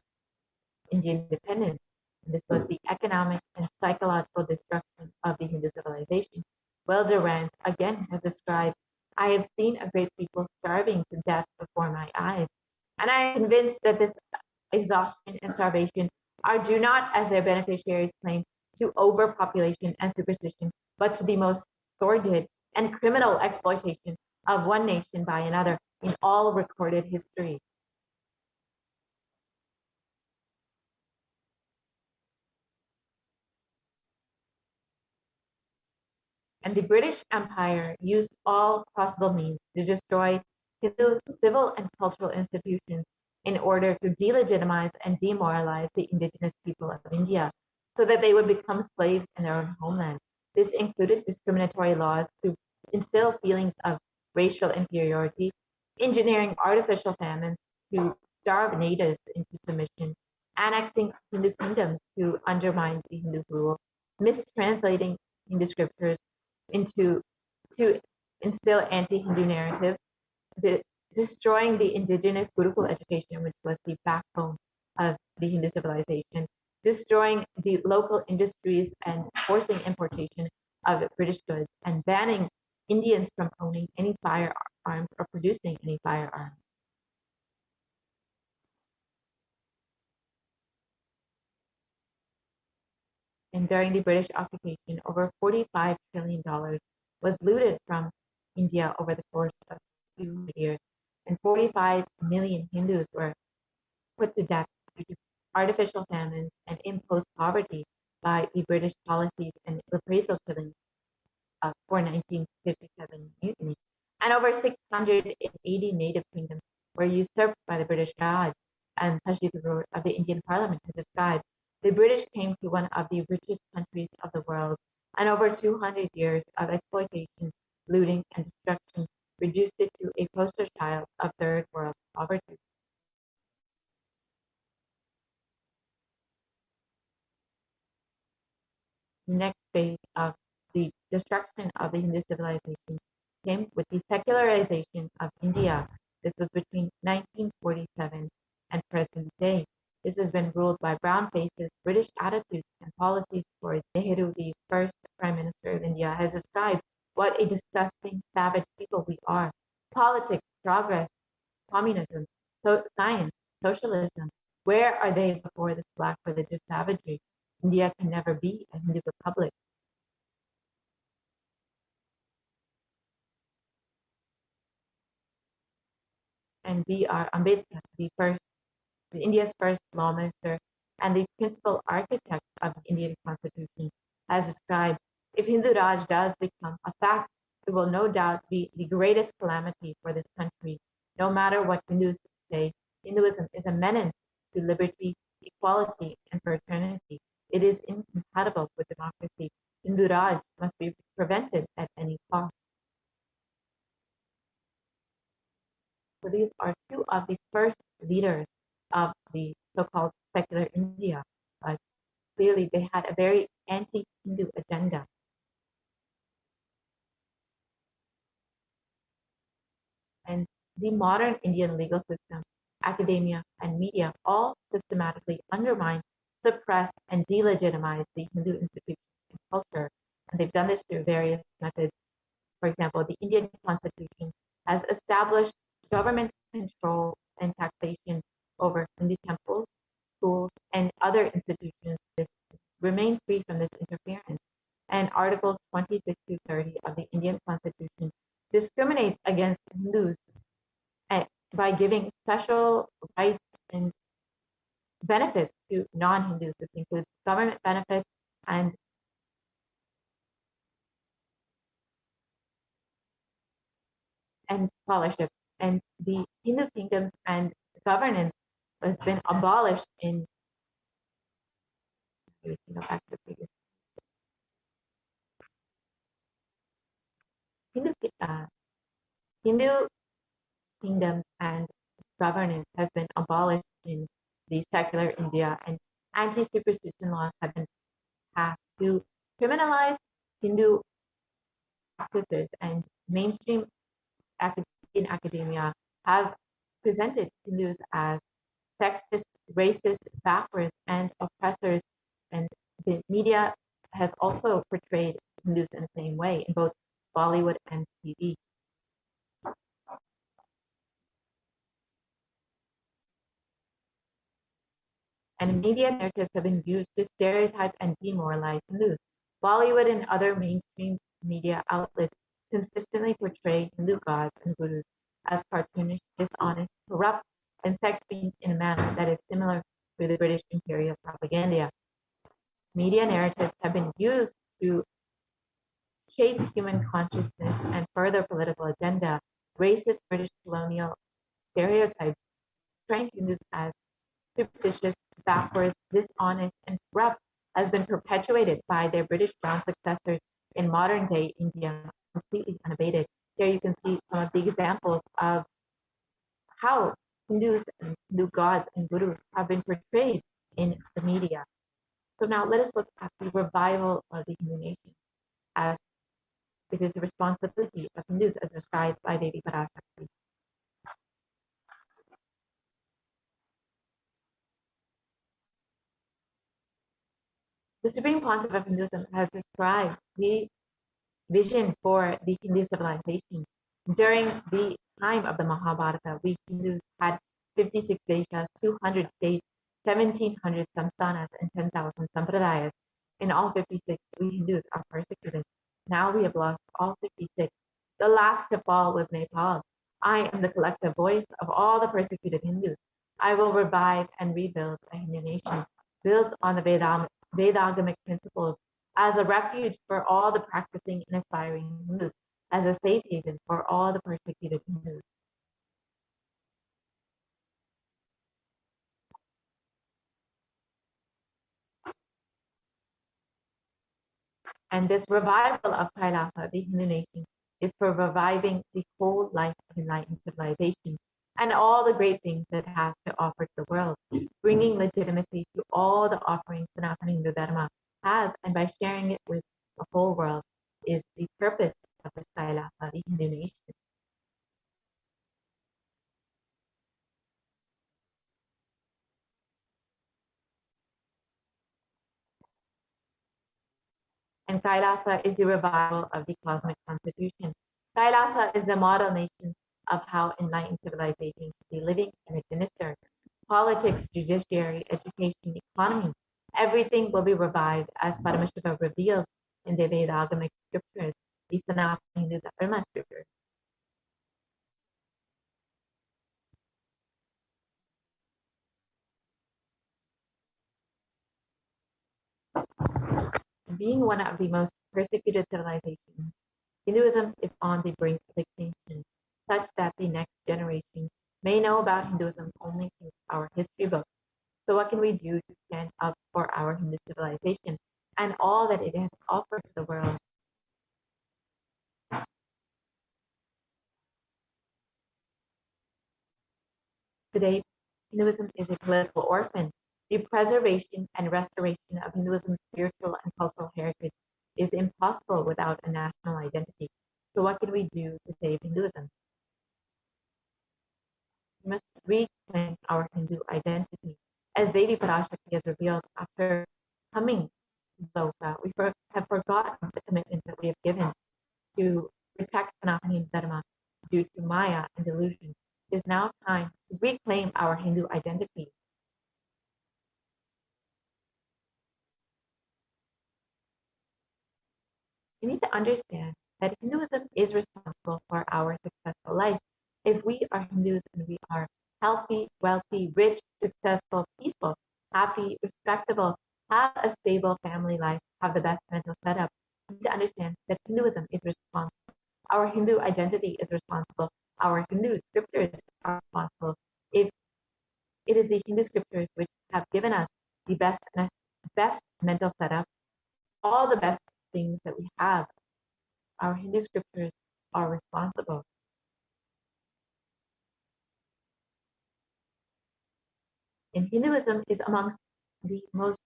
Indian independence. And this was the economic and psychological destruction of the Hindu civilization. Durant again has described, I have seen a great people starving to death before my eyes. And I am convinced that this exhaustion and starvation are due not, as their beneficiaries claim, to overpopulation and superstition, but to the most sordid and criminal exploitation of one nation by another in all recorded history. And the British Empire used all possible means to destroy Hindu civil and cultural institutions in order to delegitimize and demoralize the indigenous people of India so that they would become slaves in their own homeland. This included discriminatory laws to instill feelings of racial inferiority, engineering artificial famines to starve natives into submission, annexing Hindu kingdoms to undermine the Hindu rule, mistranslating Hindu scriptures to instill anti-Hindu narratives, destroying the indigenous Gurukul education, which was the backbone of the Hindu civilization, destroying the local industries and forcing importation of British goods, and banning Indians from owning any firearms or producing any firearms. And during the British occupation, over $45 trillion was looted from India over the course of 200 years, and 45 million Hindus were put to death due to artificial famines and imposed poverty by the British policies and reprisal killings for 1957 mutiny. And over 680 native kingdoms were usurped by the British Raj, and Tajik Road of the Indian Parliament has described. The British came to one of the richest countries of the world, and over 200 years of exploitation, looting, and destruction reduced it to a poster child of third world poverty. The next phase of the destruction of the Hindu civilization came with the secularization of India. This was between 1947 and present day. This has been ruled by brown faces, British attitudes and policies towards Nehru, the first Prime Minister of India, has described what a disgusting, savage people we are. Politics, progress, communism, science, socialism, where are they before this black religious savagery? India can never be a Hindu republic. And B.R. Ambedkar, India's first law minister and the principal architect of the Indian Constitution, has described, if Hindu Raj does become a fact, it will no doubt be the greatest calamity for this country. No matter what Hindus say, Hinduism is a menace to liberty, equality, and fraternity. It is incompatible with democracy. Hindu Raj must be prevented at any cost. So these are two of the first leaders of the so-called secular India. Clearly, they had a very anti-Hindu agenda. And the modern Indian legal system, academia, and media all systematically undermine, suppress, and delegitimize the Hindu institutions and culture. And they've done this through various methods. For example, the Indian Constitution has established government control and taxation over Hindu temples, schools, and other institutions that remain free from this interference. And Articles 26 to 30 of the Indian Constitution discriminates against Hindus by giving special rights and benefits to non-Hindus. This includes government benefits and scholarship. And the Hindu kingdoms and governance has been abolished in Hindu kingdoms and governance has been abolished in the secular India, and anti-superstition laws have been passed to criminalize Hindu practices, and mainstream in academia have presented Hindus as sexist, racist, backwards, and oppressors. And the media has also portrayed Hindus in the same way in both Bollywood and TV. And media narratives have been used to stereotype and demoralize Hindus. Bollywood and other mainstream media outlets consistently portray Hindu gods and gurus as cartoonish, dishonest, corrupt, and sex fiends in a manner that is similar to the British imperial propaganda. Media narratives have been used to shape human consciousness and further political agenda. Racist British colonial stereotypes portraying Hindus as superstitious, backwards, dishonest, and corrupt has been perpetuated by their British brown successors in modern day India, completely unabated. Here you can see some of the examples of how Hindus and Hindu gods and gurus have been portrayed in the media. So now let us look at the revival of the Hindu nation, as it is the responsibility of Hindus as described by Devi Parashakti. The Supreme Pontiff of Hinduism has described the vision for the Hindu civilization. During the time of the Mahabharata, we Hindus had 56 deshas, 200 states, 1700 samsthanas, and 10,000 sampradayas. In all 56, we Hindus are persecuted. Now we have lost all 56. The last to fall was Nepal. I am the collective voice of all the persecuted Hindus. I will revive and rebuild a Hindu nation built on the Vedagamic principles as a refuge for all the practicing and aspiring Hindus, as a safe haven for all the persecuted Hindus. And this revival of Kailasa, the Hindu nation, is for reviving the whole life of enlightened civilization and all the great things that it has to offer to the world, bringing legitimacy to all the offerings Sanatana Hindu Dharma has, and by sharing it with the whole world is the purpose of this Kailasa, the Hindu nation. And Kailasa is the revival of the cosmic constitution. Kailasa is the model nation of how enlightened civilization should be living and administered. Politics, judiciary, education, economy, everything will be revived as Paramashiva revealed in the Vedagamic scriptures, the Sanatana Hindu Dharma scriptures. Being one of the most persecuted civilizations, Hinduism is on the brink of extinction, such that the next generation may know about Hinduism only through our history books. So what can we do to stand up for our Hindu civilization and all that it has offered to the world? Today, Hinduism is a political orphan. The preservation and restoration of Hinduism's spiritual and cultural heritage is impossible without a national identity. So what can we do to save Hinduism? We must reclaim our Hindu identity. As Devi Parashakti has revealed after coming to Loka, we have forgotten the commitment that we have given to protect Sanatana Hindu Dharma due to Maya and delusion. It is now time to reclaim our Hindu identity. We need to understand that Hinduism is responsible for our successful life. If we are Hindus and we are healthy, wealthy, rich, successful, peaceful, happy, respectable, have a stable family life, have the best mental setup, we need to understand that Hinduism is responsible. Our Hindu identity is responsible. Our Hindu scriptures are responsible. If it is the Hindu scriptures which have given us the best mental setup, all the best things that we have, our Hindu scriptures are responsible. And Hinduism is amongst the most,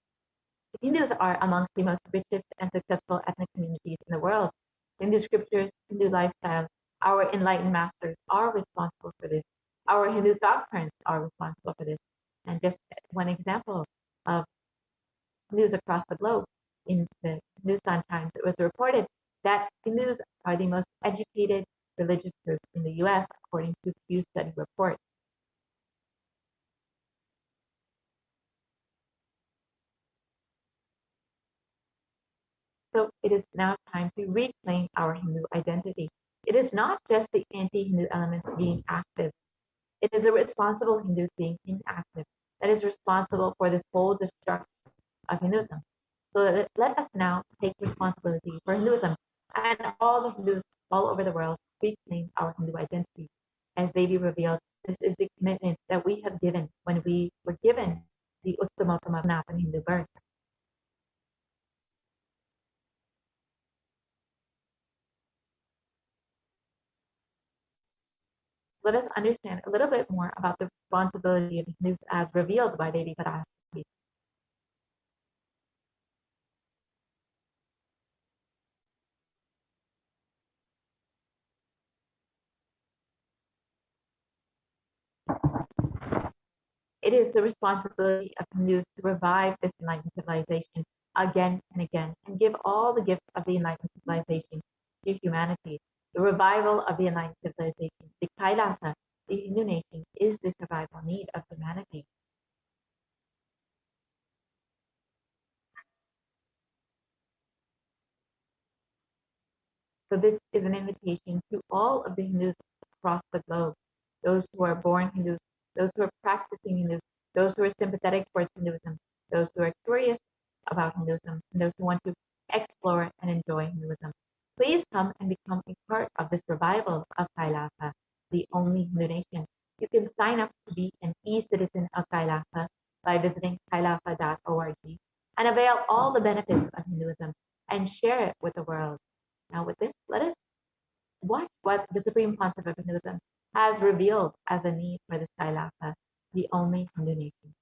Hindus are amongst the most richest and successful ethnic communities in the world. Hindu scriptures, Hindu lifestyle, our enlightened masters are responsible for this. Our Hindu thought currents are responsible for this. And just one example of Hindus across the globe, in the Hindustan Times, it was reported that Hindus are the most educated religious group in the US, according to the Pew Study report. So it is now time to reclaim our Hindu identity. It is not just the anti-Hindu elements being active. It is the responsible Hindus being inactive that is responsible for this whole destruction of Hinduism. So let us now take responsibility for Hinduism and all the Hindus all over the world reclaim our Hindu identity. As Devi revealed, this is the commitment that we have given when we were given the Uttamattama Sanatana Hindu birth. Let us understand a little bit more about the responsibility of Hindus as revealed by Devi Parashakti. It is the responsibility of Hindus to revive this enlightened civilization again and again, and give all the gifts of the enlightened civilization to humanity. The revival of the enlightened civilization, the Kailasa, the Hindu nation, is the survival need of humanity. So this is an invitation to all of the Hindus across the globe, those who are born Hindus, those who are practicing Hindus, those who are sympathetic towards Hinduism, those who are curious about Hinduism, and those who want to explore and enjoy Hinduism. Please come and become a part of the survival of Kailasa, the only Hindu nation. You can sign up to be an e-citizen of Kailasa by visiting kailasa.org and avail all the benefits of Hinduism and share it with the world. Now with this, let us watch what the Supreme Pontiff of Hinduism has revealed as a need for the Kailasa, the only Hindu nation.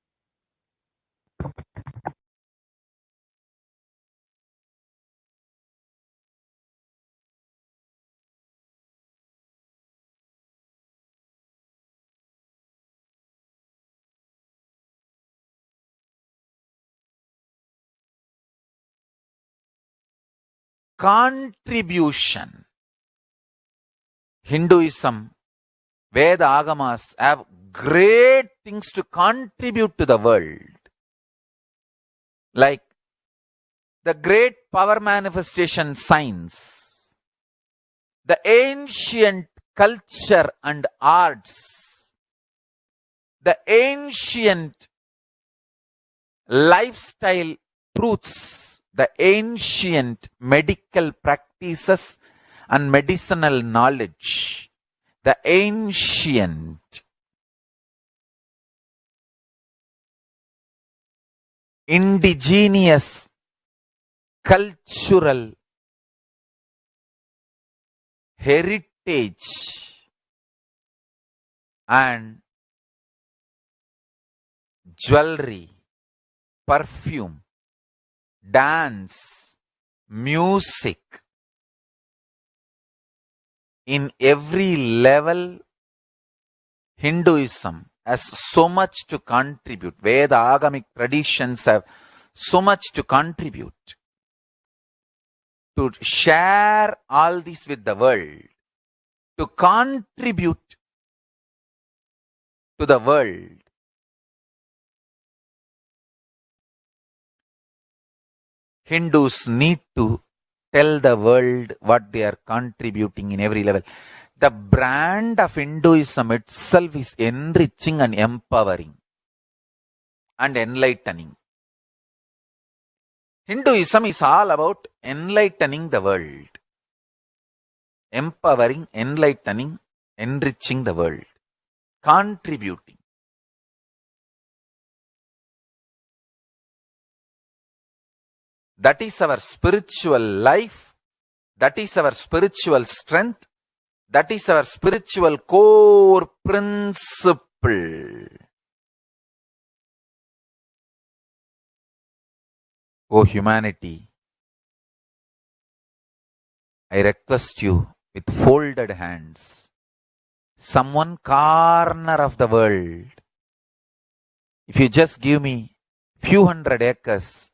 Contribution. Hinduism, Veda Agamas have great things to contribute to the world. Like the great power manifestation science, the ancient culture and arts, the ancient lifestyle truths, the ancient medical practices and medicinal knowledge, the ancient indigenous cultural heritage and jewelry, perfume, dance, music, in every level, Hinduism has so much to contribute. Veda Agamic traditions have so much to contribute. To share all this with the world, to contribute to the world. Hindus need to tell the world what they are contributing in every level. The brand of Hinduism itself is enriching and empowering and enlightening. Hinduism is all about enlightening the world. Empowering, enlightening, enriching the world. Contributing. That is our spiritual life. That is our spiritual strength. That is our spiritual core principle. O humanity, I request you with folded hands, some one corner of the world, if you just give me few hundred acres,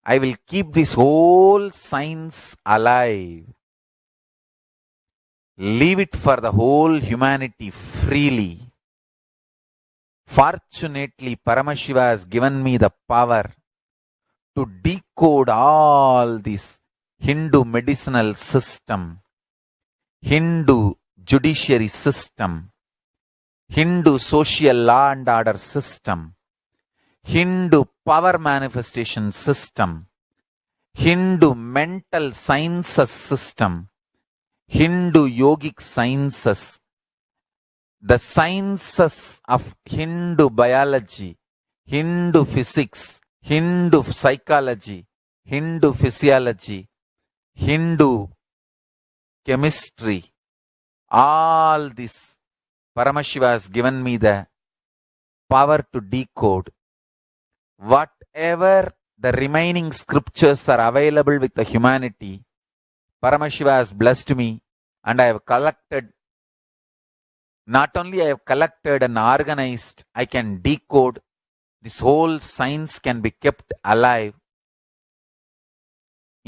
I will keep this whole science alive. Leave it for the whole humanity freely. Fortunately, Paramashiva has given me the power to decode all this Hindu medicinal system, Hindu judiciary system, Hindu social law and order system, Hindu power manifestation system, Hindu mental sciences system, Hindu yogic sciences, the sciences of Hindu biology, Hindu physics, Hindu psychology, Hindu physiology, Hindu chemistry, all this Paramashiva has given me the power to decode. Whatever the remaining scriptures are available with the humanity, Paramashiva has blessed me, and I have collected, not only I have collected and organized, I can decode. This whole science can be kept alive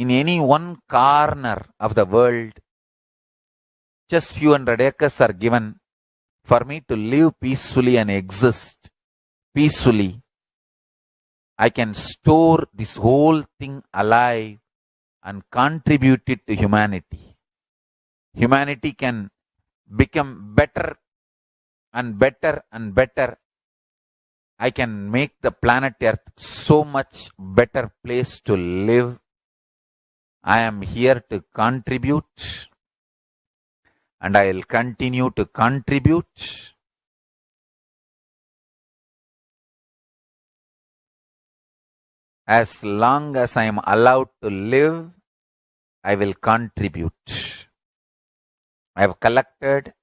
in any one corner of the world, just few hundred acres are given for me to live peacefully and exist peacefully, I can store this whole thing alive and contribute it to humanity. Humanity can become better and better and better. I can make the planet Earth so much better place to live. I am here to contribute, and I will continue to contribute. As long as I am allowed to live, I will contribute. I have collected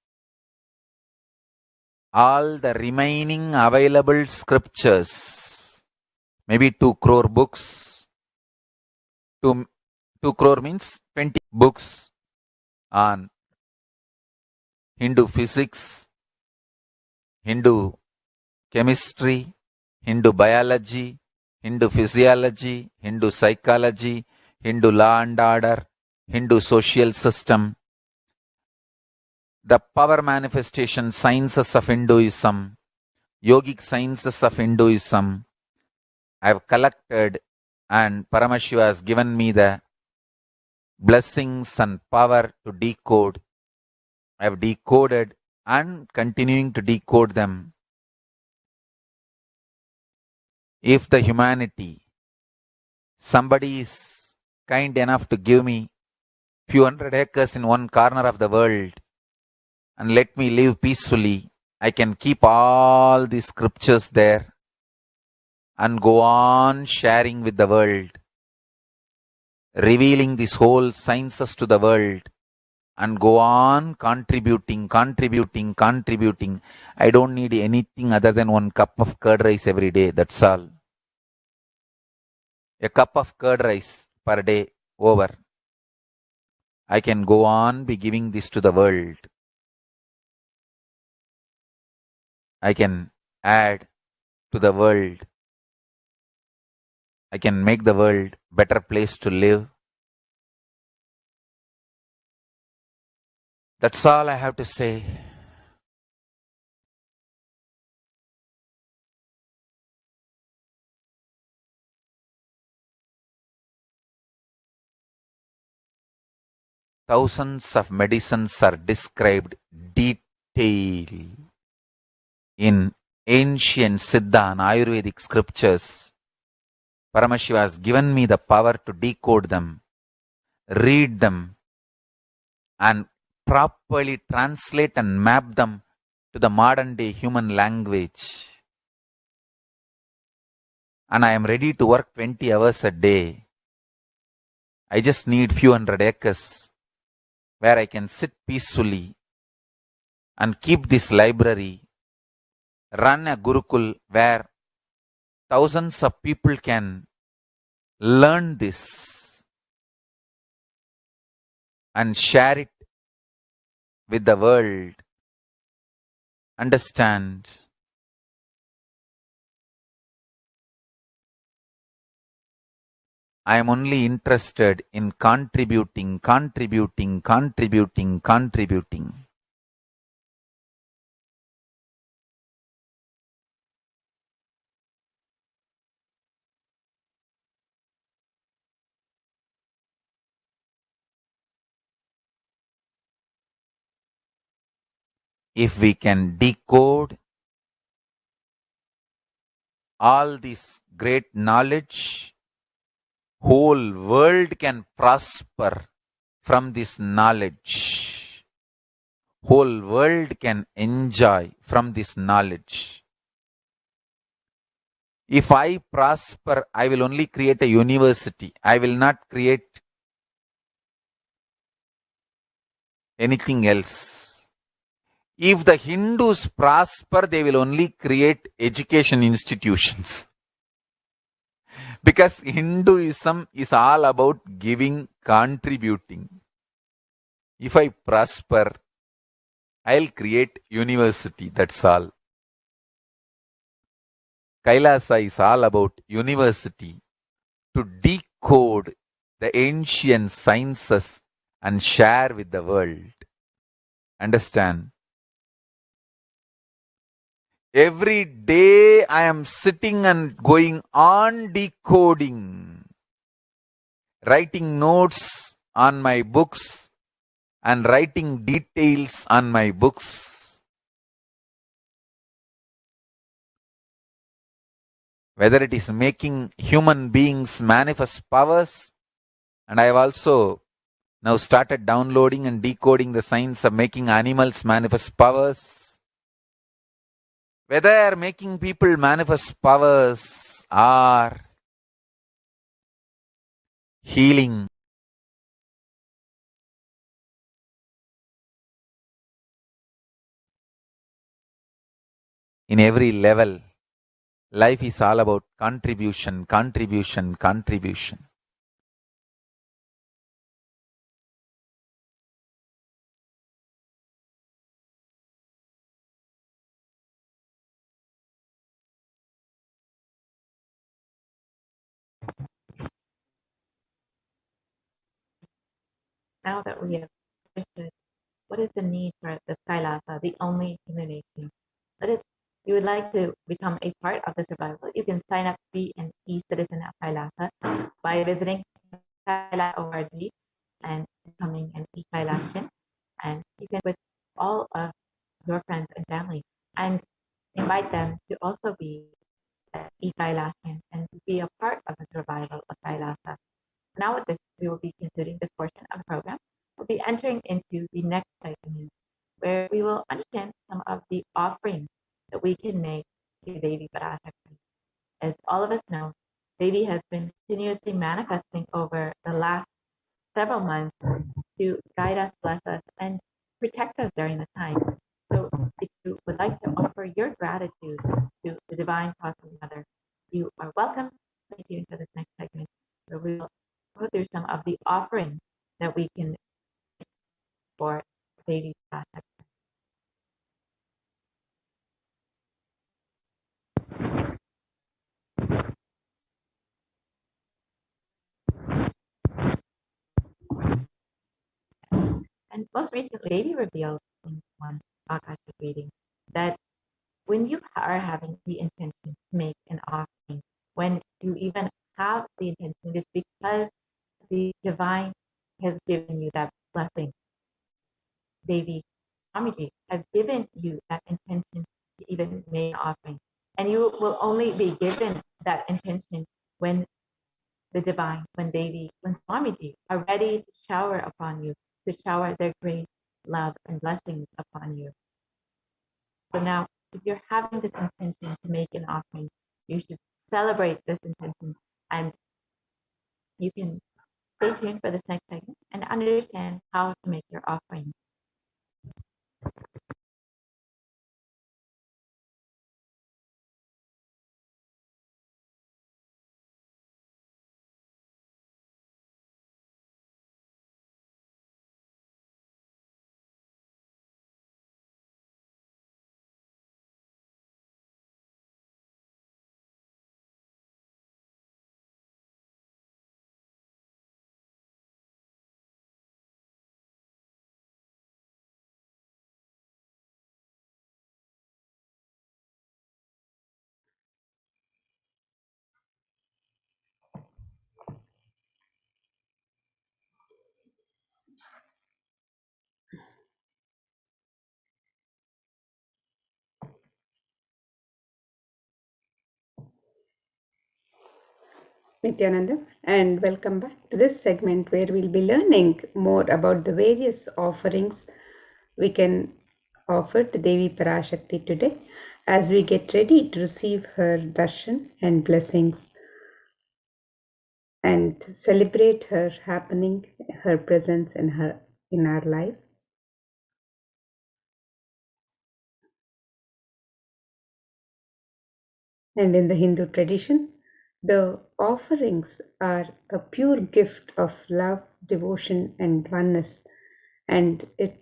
all the remaining available scriptures, maybe 2 crore books. 2 crore means 20 books on Hindu physics, Hindu chemistry, Hindu biology, Hindu physiology, Hindu psychology, Hindu law and order, Hindu social system, the power manifestation sciences of Hinduism, yogic sciences of Hinduism. I have collected, and Paramashiva has given me the blessings and power to decode. I have decoded and continuing to decode them. If the humanity, somebody is kind enough to give me few hundred acres in one corner of the world and let me live peacefully, I can keep all these scriptures there and go on sharing with the world, revealing these whole sciences to the world, and go on contributing. I don't need anything other than 1 cup of curd rice every day. That's all. A cup of curd rice per day over. I can go on be giving this to the world. I can add to the world. I can make the world better place to live. That's all I have to say. Thousands of medicines are described detail in ancient Siddha and Ayurvedic scriptures. Paramashiva has given me the power to decode them, read them, and properly translate and map them to the modern day human language. And I am ready to work 20 hours a day. I just need few hundred acres where I can sit peacefully and keep this library, run a Gurukul where thousands of people can learn this and share it with the world. Understand? I am only interested in contributing. If we can decode all this great knowledge, whole world can prosper from this knowledge. Whole world can enjoy from this knowledge. If I prosper, I will only create a university. I will not create anything else. If the Hindus prosper, they will only create education institutions. Because Hinduism is all about giving, contributing. If I prosper, I'll create university, that's all. Kailasa is all about university to decode the ancient sciences and share with the world. Understand? Every day I am sitting and going on decoding, writing notes on my books and writing details on my books. Whether it is making human beings manifest powers, and I have also now started downloading and decoding the science of making animals manifest powers. Whether making people manifest powers or healing, in every level, life is all about contribution, contribution, contribution. Now that we have understood what is the need for the Kailasa, the only illumination, that is, you would like to become a part of the survival, you can sign up to be an e-citizen of Kailasa by visiting Kailasa.org and becoming an e-Kailashian. And you can with all of your friends and family and invite them to also be an e-Kailashian and be a part of the survival of Kailasa. Now with this, we will be concluding this portion of the program. We'll be entering into the next segment where we will understand some of the offerings that we can make to Devi Parashakti. As all of us know, Devi has been continuously manifesting over the last several months to guide us, bless us, and protect us during the time. So if you would like to offer your gratitude to the Divine Cosmic Mother, you are welcome. Stay tuned for this next segment where we will go through some of the offerings that we can make for Devi Parashakti. And most recently, Devi revealed in one Akashic reading that when you are having the intention to make an offering, when you even have the intention, it is because the divine has given you that blessing. Devi Swamiji has given you that intention to even make an offering. And you will only be given that intention when the divine, when Devi, when Swamiji are ready to shower upon you, to shower their grace, love, and blessings upon you. So now, if you're having this intention to make an offering, you should celebrate this intention, and you can stay tuned for this next segment and understand how to make your offering. Nithyananda, and welcome back to this segment where we'll be learning more about the various offerings we can offer to Devi Parashakti today as we get ready to receive her darshan and blessings and celebrate her happening, her presence in our lives. And in the Hindu tradition, the offerings are a pure gift of love, devotion, and oneness, and it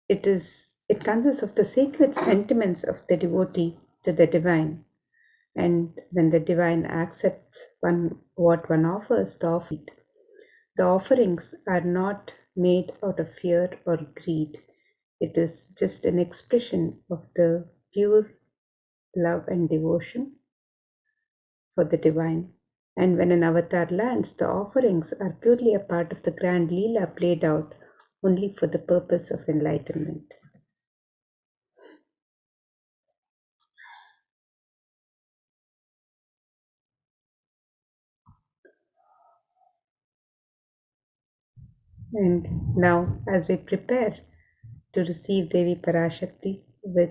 consists of the sacred sentiments of the devotee to the divine. And when the divine accepts what one offers, the offering, The offerings are not made out of fear or greed. It is just an expression of the pure love and devotion for the divine. And when an avatar lands, the offerings are purely a part of the grand Leela played out only for the purpose of enlightenment. And now, as we prepare to receive Devi Parashakti with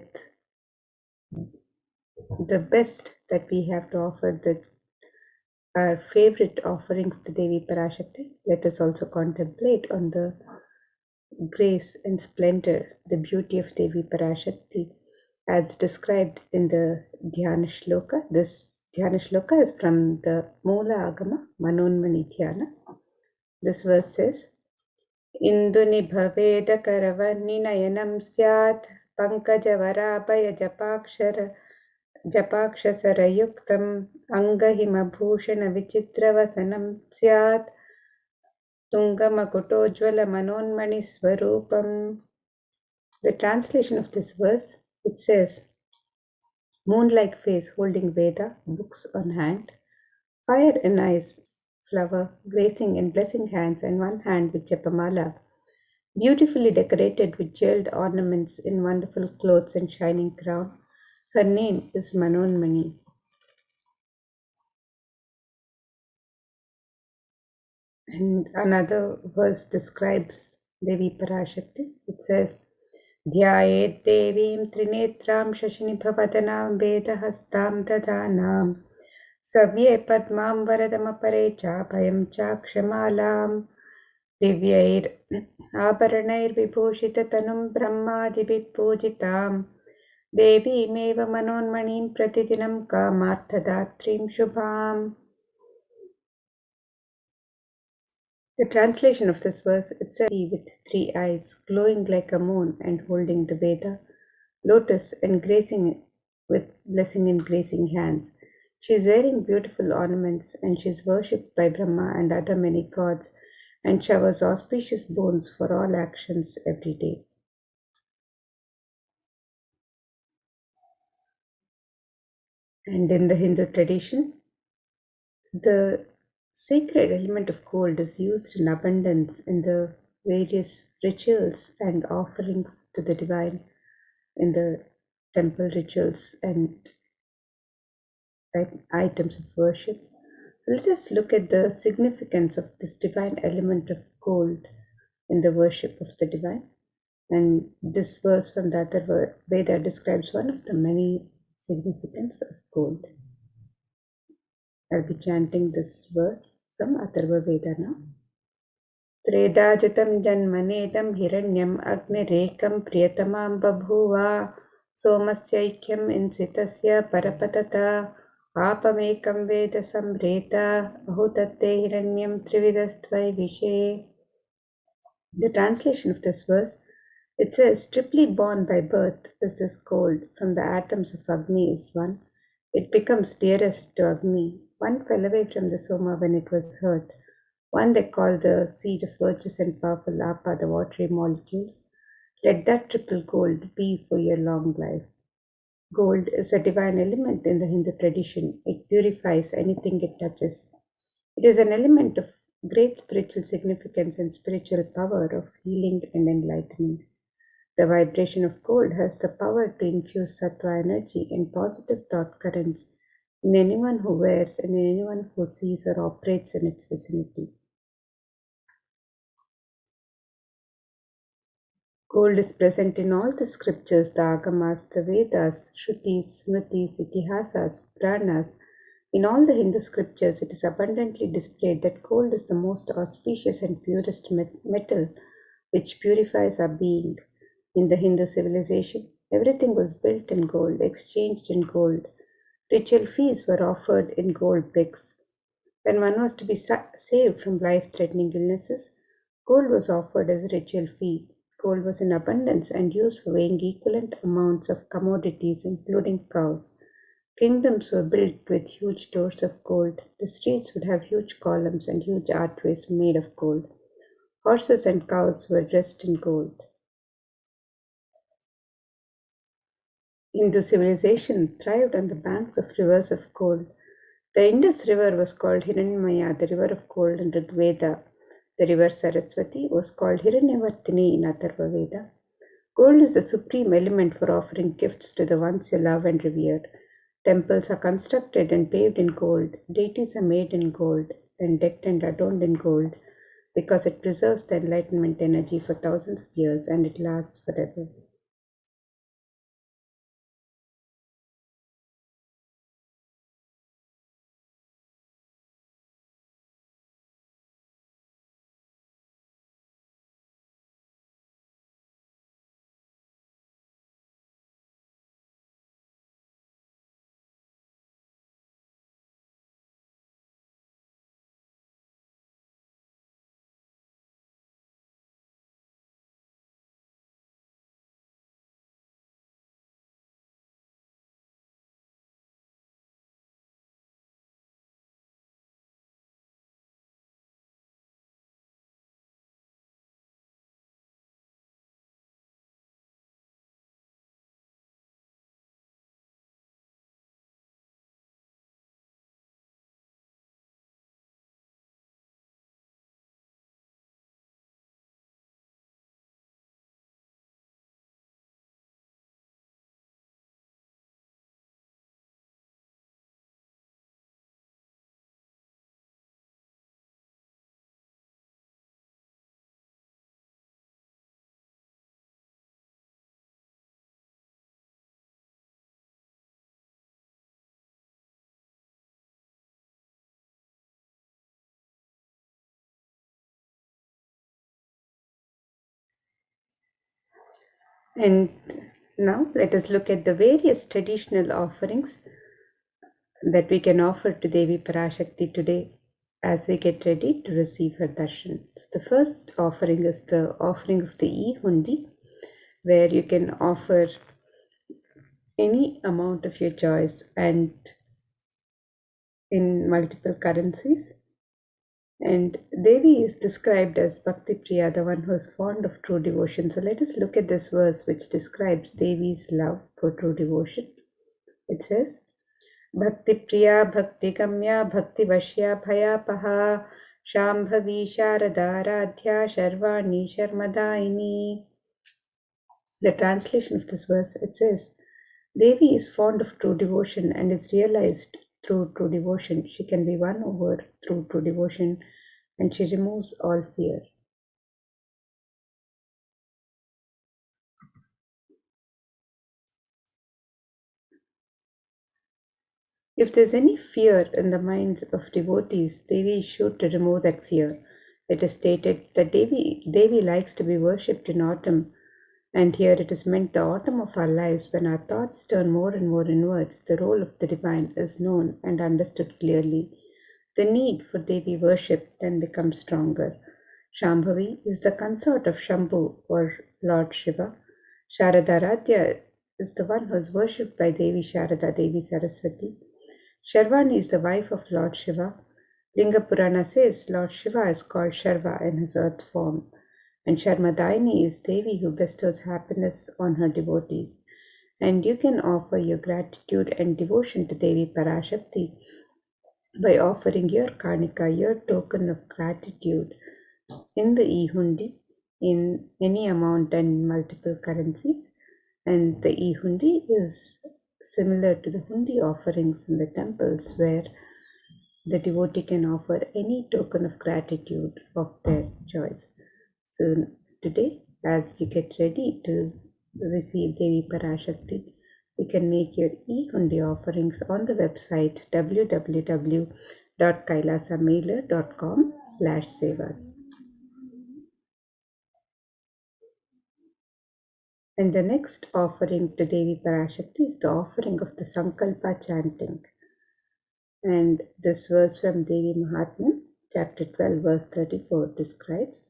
the best that we have to offer, our favorite offerings to Devi Parashakti, let us also contemplate on the grace and splendor, the beauty of Devi Parashakti as described in the Dhyana Shloka. This Dhyana Shloka is from the Moola Agama Manonmani Dhyana. This verse says, Induni bhaveda karavarninayanam syat pankajavaraabhaya japakshasarayuktam angahimabhushana vichitravasanam syat tungamakutojvala manonmani swarupam. The translation of this verse, it says, moon-like face holding Veda, books on hand, fire in eyes, flower, gracing and blessing hands, and one hand with Japamala, beautifully decorated with jeweled ornaments in wonderful clothes and shining crown. Her name is Manonmani. And another verse describes Devi Parashakti. It says, Dhyayet Devim Trinetram Shashinibhavadanaam Vedahastam Dadhanam Savye Padmam Varadamapare Chapayam Chakshamalam Divyair Abharanair Vibhushita Tanum Brahmadibit Pujitam Devi Meva Manonmanim Pratidinam Kamarthadatrim Shubham. The translation of this verse, it says, with 3 eyes, glowing like a moon and holding the Veda, lotus and gracing with blessing and gracing hands. She is wearing beautiful ornaments and she is worshipped by Brahma and other many gods and showers auspicious boons for all actions every day. And in the Hindu tradition, the sacred element of gold is used in abundance in the various rituals and offerings to the divine in the temple rituals and items of worship. So let us look at the significance of this divine element of gold in the worship of the divine. And this verse from the Atharva Veda describes one of the many significance of gold. I'll be chanting this verse from Atharva Veda now. Tredajatam janmanedam hiranyam agnirekam priyatamam babhuva somasyaikyam insitasya parapatata apamekam veda samreta ahutatte hiranyam trividastvai vishe. The translation of this verse, it says, triply born by birth is this gold. From the atoms of Agni is one. It becomes dearest to Agni. One fell away from the Soma when it was hurt. One they call the seed of virtuous and powerful Apa, the watery molecules. Let that triple gold be for your long life. Gold is a divine element in the Hindu tradition. It purifies anything it touches. It is an element of great spiritual significance and spiritual power of healing and enlightenment. The vibration of gold has the power to infuse sattva energy and positive thought currents in anyone who wears and in anyone who sees or operates in its vicinity. Gold is present in all the scriptures, the Agamas, the Vedas, Shrutis, Smritis, Itihasas, Puranas. In all the Hindu scriptures, it is abundantly displayed that gold is the most auspicious and purest metal which purifies our being. In the Hindu civilization, everything was built in gold, exchanged in gold. Ritual fees were offered in gold bricks. When one was to be saved from life-threatening illnesses, gold was offered as a ritual fee. Gold was in abundance and used for weighing equivalent amounts of commodities, including cows. Kingdoms were built with huge doors of gold. The streets would have huge columns and huge archways made of gold. Horses and cows were dressed in gold. Hindu civilization thrived on the banks of rivers of gold. The Indus River was called Hiranyamaya, the river of gold in Rigveda. The river Saraswati was called Hiranyavartini in Atharva Veda. Gold is the supreme element for offering gifts to the ones you love and revere. Temples are constructed and paved in gold. Deities are made in gold and decked and adorned in gold because it preserves the enlightenment energy for thousands of years and it lasts forever. And now let us look at the various traditional offerings that we can offer to Devi Parashakti today as we get ready to receive her darshan. So the first offering is the offering of the e-hundi, where you can offer any amount of your choice and in multiple currencies. And Devi is described as Bhakti Priya, the one who is fond of true devotion. So let us look at this verse which describes Devi's love for true devotion. It says, Bhakti Priya, Bhakti Gamya, Bhakti Vashya, Bhayapaha, Shambhavi, Sharada, Radhya, Sharvani, Sharmadaini. The translation of this verse, it says, Devi is fond of true devotion and is realized through true devotion. She can be won over through true devotion and she removes all fear. If there's any fear in the minds of devotees, Devi is sure to remove that fear. It is stated that Devi likes to be worshipped in autumn, and here it is meant the autumn of our lives when our thoughts turn more and more inwards. The role of the divine is known and understood clearly. The need for Devi worship then becomes stronger. Shambhavi is the consort of Shambhu or Lord Shiva. Sharadaradhya is the one who is worshipped by Devi Sharada, Devi Saraswati. Sharvani is the wife of Lord Shiva. Linga Purana says Lord Shiva is called Sharva in his earth form, and Sharmadaini is Devi who bestows happiness on her devotees. And you can offer your gratitude and devotion to Devi Parashakti by offering your kanika, your token of gratitude, in the e-hundi in any amount and multiple currencies. And the e-hundi is similar to the hundi offerings in the temples where the devotee can offer any token of gratitude of their choice. So today, as you get ready to receive Devi Parashakti, you can make your e-hundi offerings on the website www.kailasamailer.com/sevas. And the next offering to Devi Parashakti is the offering of the Sankalpa chanting. And this verse from Devi Mahatmya, chapter 12, verse 34 describes,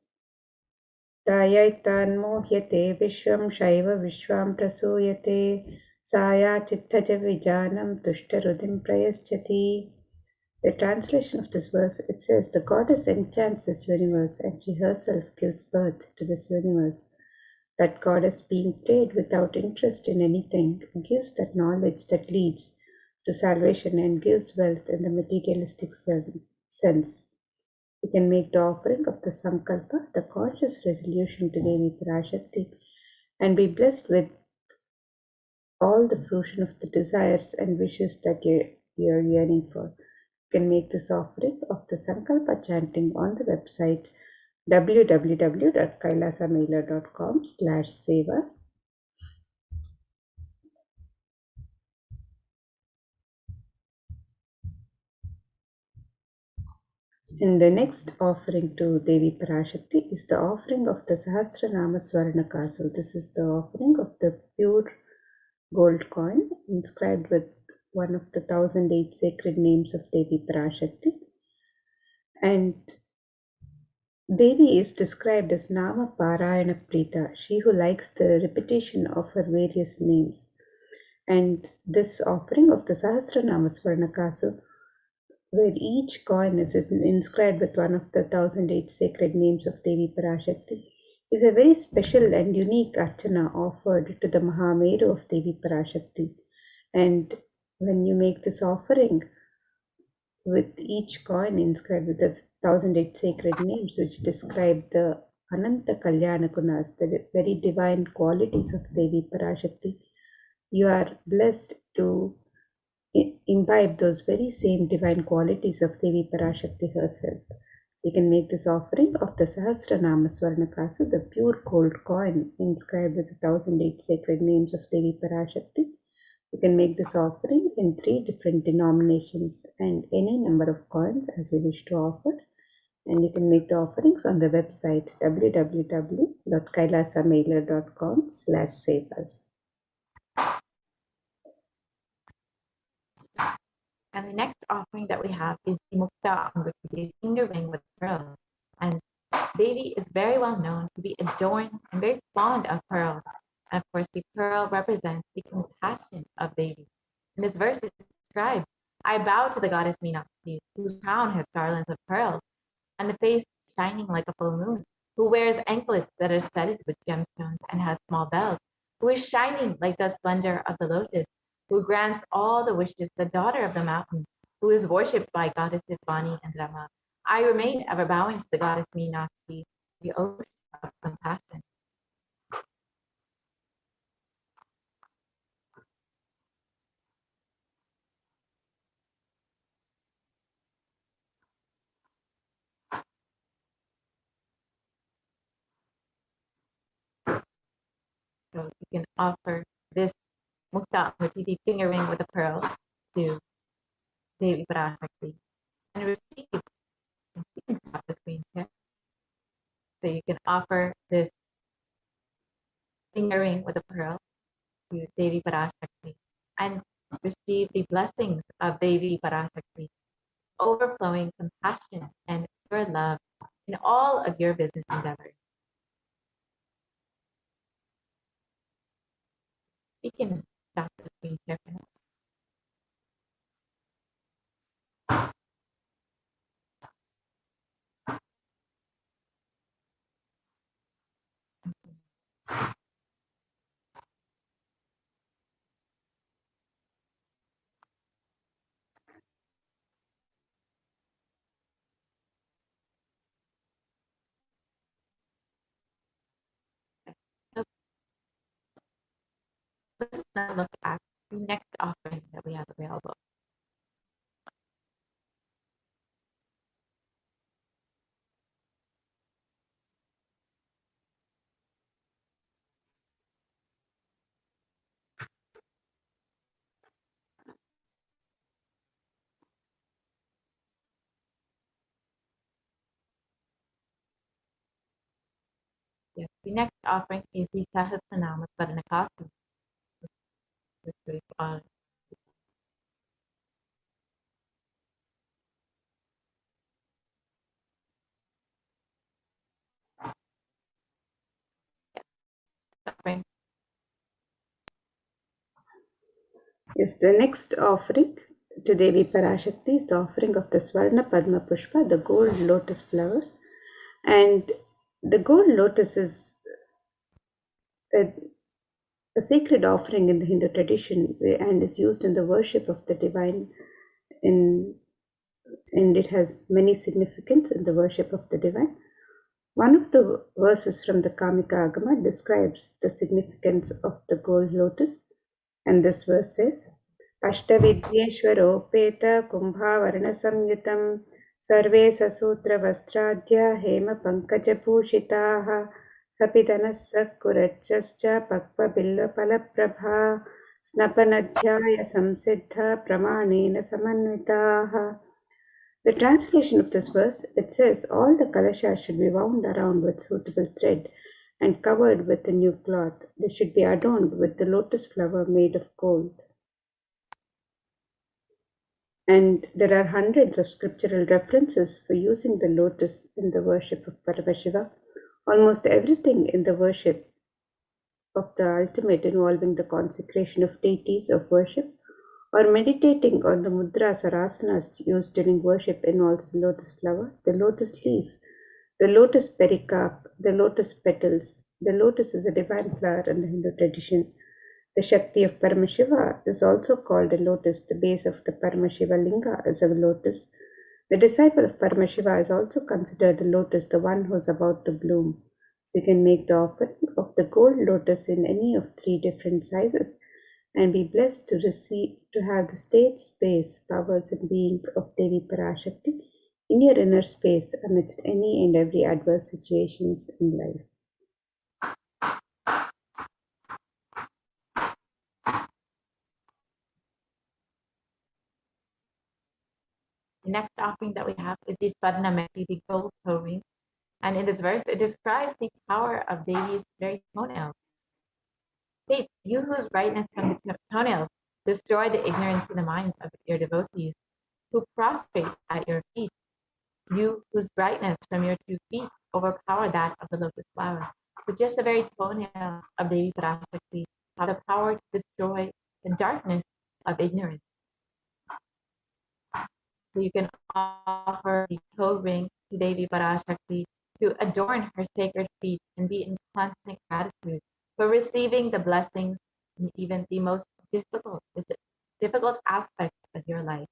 Tayaitan mohyate vishwam shaiva vishwam prasuyate Saya chittaja vijanam tushtarudim prayaschati. The translation of this verse, it says, the goddess enchants this universe and she herself gives birth to this universe. That goddess, being prayed without interest in anything, gives that knowledge that leads to salvation and gives wealth in the materialistic sense. We can make the offering of the Sankalpa, the conscious resolution to Devi Parashakti, and be blessed with all the fruition of the desires and wishes that you're yearning for. You can make this offering of the Sankalpa chanting on the website www.kailasamailer.com/sevas. And the next offering to Devi Parashakti is the offering of the Sahasranama Swarnaka. So this is the offering of the pure gold coin inscribed with one of the 1008 sacred names of Devi Parashakti. And Devi is described as Nama Parayana Prita, she who likes the repetition of her various names. And this offering of the Sahasranama Swarnakasu, where each coin is inscribed with one of the 1008 sacred names of Devi Parashakti, is a very special and unique archana offered to the Mahameru of Devi Parashakti. And when you make this offering with each coin inscribed with the 1008 sacred names, which describe the Ananta Kalyana Gunas, the very divine qualities of Devi Parashakti, you are blessed to imbibe those very same divine qualities of Devi Parashakti herself. So you can make this offering of the Sahasranama Swarnakasu, the pure gold coin inscribed with the 1008 sacred names of Devi Parashakti. You can make this offering in 3 different denominations and any number of coins as you wish to offer. And you can make the offerings on the website www.kailasamailer.com/sevas. And the next offering that we have is the Mukta Amriti finger ring with pearls. And Devi is very well known to be adorned and very fond of pearls. And of course, the pearl represents the compassion of Devi. In this verse, it describes, I bow to the goddess Meenakshi, whose crown has garlands of pearls, and the face shining like a full moon, who wears anklets that are studded with gemstones and has small bells, who is shining like the splendor of the lotus, who grants all the wishes, the daughter of the mountain, who is worshipped by goddesses Vani and Rama. I remain ever bowing to the goddess Meenakshi, the ocean of compassion. So you can offer this Mukta Murtiti finger ring with a pearl to Devi Parashakti and receive. You can stop the screen here. So you can offer this finger ring with a pearl to Devi Parashakti and receive the blessings of Devi Parashakti, overflowing compassion and pure love in all of your business endeavors. We can stop the screen here for now. So let's now look at the next offering that we have available. Yes, the next offering is the Sahasranama Paranakasu, which we call offering. Yes, the next offering to Devi Parashakti is the offering of the Swarna Padma Pushpa, the gold lotus flower. And the gold lotus is a sacred offering in the Hindu tradition and is used in the worship of the divine, and it has many significance in the worship of the divine. One of the verses from the Kamika Agama describes the significance of the gold lotus, and this verse says, Ashtavidyeshwaropeta kumbhavarana samyutam sarve sasutra vastraadya hema pankajabhushitaha sapitanassa kurachascha pakpa billa palaprabha snapanadhyaya samsiddha pramanena samanvitaha. The translation of this verse, it says, all the kalashas should be wound around with suitable thread and covered with a new cloth. They should be adorned with the lotus flower made of gold. And there are hundreds of scriptural references for using the lotus in the worship of Paramashiva. Almost everything in the worship of the ultimate involving the consecration of deities of worship or meditating on the mudras or asanas used during worship involves the lotus flower, the lotus leaf, the lotus pericarp, the lotus petals. The lotus is a divine flower in the Hindu tradition. The Shakti of Paramashiva is also called a lotus. The base of the Paramashiva linga is a lotus. The disciple of Paramashiva is also considered a lotus, the one who is about to bloom. So you can make the offering of the gold lotus in any of 3 different sizes and be blessed to have the state, space, powers and being of Devi Parashakti in your inner space amidst any and every adverse situations in life. The next offering that we have is the Swarnameti, the gold toe ring. And in this verse, it describes the power of Devi's very toenails. States, you whose brightness from the toenails destroy the ignorance in the minds of your devotees, who prostrate at your feet. You whose brightness from your 2 feet overpower that of the lotus flower. So just the very toenails of Devi Parashakti have the power to destroy the darkness of ignorance. So you can offer the toe ring to Devi Parashakti to adorn her sacred feet and be in constant gratitude for receiving the blessings in even the most difficult aspects of your life.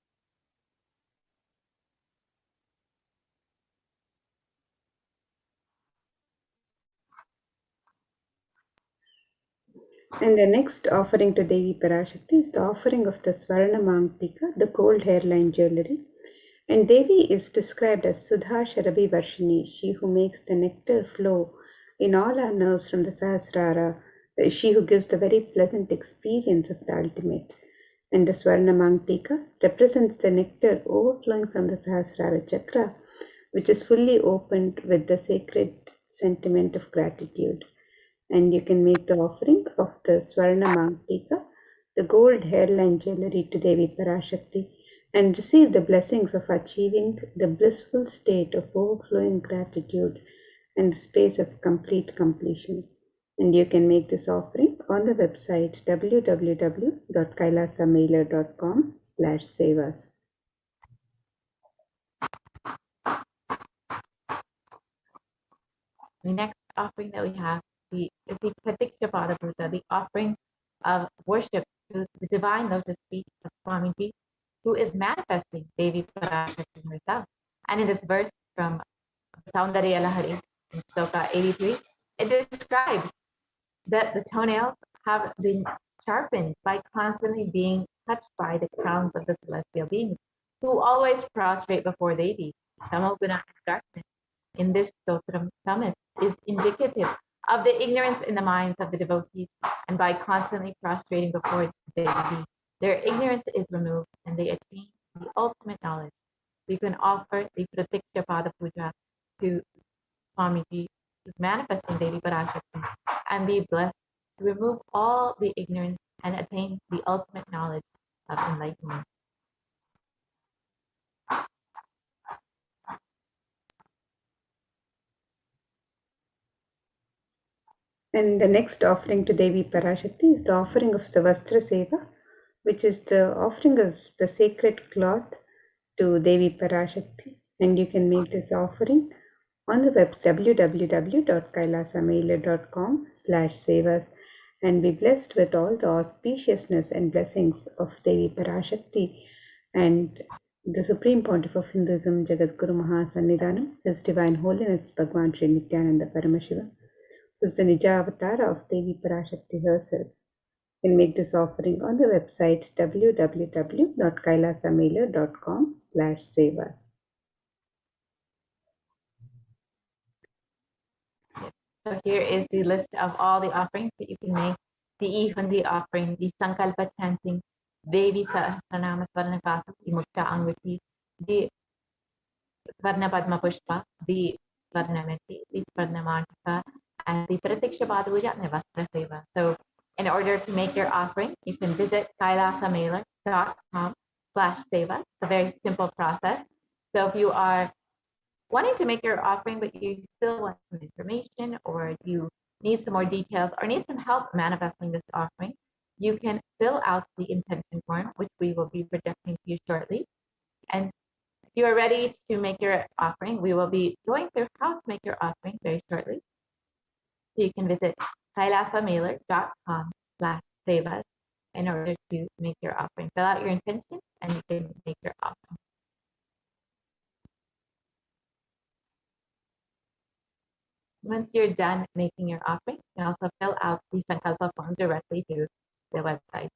And the next offering to Devi Parashakti is the offering of the Swarna Mangtika, the gold hairline jewelry. And Devi is described as Sudha Sharabi Varshini, she who makes the nectar flow in all our nerves from the Sahasrara, she who gives the very pleasant experience of the ultimate. And the Swarna Mangtika represents the nectar overflowing from the Sahasrara chakra, which is fully opened with the sacred sentiment of gratitude. And you can make the offering of the Swarna Mangtika, the gold hairline jewelry to Devi Parashakti, and receive the blessings of achieving the blissful state of overflowing gratitude and the space of complete completion. And you can make this offering on the website www.kailasamailer.com/savas. The next offering that we have is the Pratikshapada Puja, the offering of worship to the divine lotus feet of Swamiji, who is manifesting Devi Parashakti herself. And in this verse from Saundarya Lahari, in Shloka 83, it describes that the toenails have been sharpened by constantly being touched by the crowns of the celestial beings, who always prostrate before Devi. Tamoguna and darkness in this Stotram summit is indicative of the ignorance in the minds of the devotees, and by constantly prostrating before Devi, their ignorance is removed and they attain the ultimate knowledge. You can offer the Pratiksha Pada Puja to Swamiji, manifesting Devi Parashakti, and be blessed to remove all the ignorance and attain the ultimate knowledge of enlightenment. And the next offering to Devi Parashakti is the offering of the Vastra Seva, which is the offering of the sacred cloth to Devi Parashakti, and you can make this offering on the website www.kailasamailer.com/sevas and be blessed with all the auspiciousness and blessings of Devi Parashakti and the Supreme Pontiff of Hinduism, Jagadguru Mahasannidhanam, His Divine Holiness Bhagwan Sri Nithyananda Paramashivam, who is the Nija avatar of Devi Parashakti herself. You can make this offering on the website www.kailasamailer.com/sevas. So here is the list of all the offerings that you can make. The Ihundi offering, the Sankalpa chanting, Devi Sahasranama Swarnakasa, the Mukta Anguti, the Swarna Padma Pushpa, the Swarnameti, the Swarnamantika, and the Pratiksha Padapuja and the Vastra Seva. So in order to make your offering, you can visit kailasamailer.com/seva. It's a very simple process. So if you are wanting to make your offering, but you still want some information or you need some more details or need some help manifesting this offering, you can fill out the intention form, which we will be projecting to you shortly. And if you are ready to make your offering, we will be going through how to make your offering very shortly. So you can visit kailasamailer.com/sevas in order to make your offering. Fill out your intention and you can make your offering. Once you're done making your offering, you can also fill out the Sankalpa form directly through the website.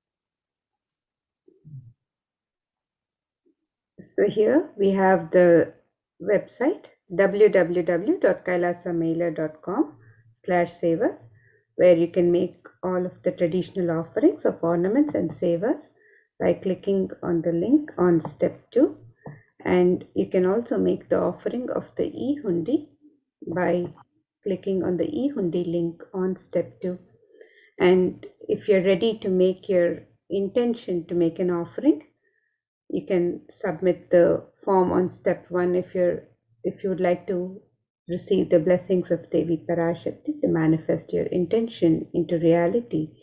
So here we have the website www.kailasamailer.com/sevas, where you can make all of the traditional offerings of ornaments and sevas by clicking on the link on step 2. And you can also make the offering of the e-hundi by clicking on the e-hundi link on step 2. And if you're ready to make your intention to make an offering, you can submit the form on step 1 if you would like to receive the blessings of Devi Parashakti to manifest your intention into reality.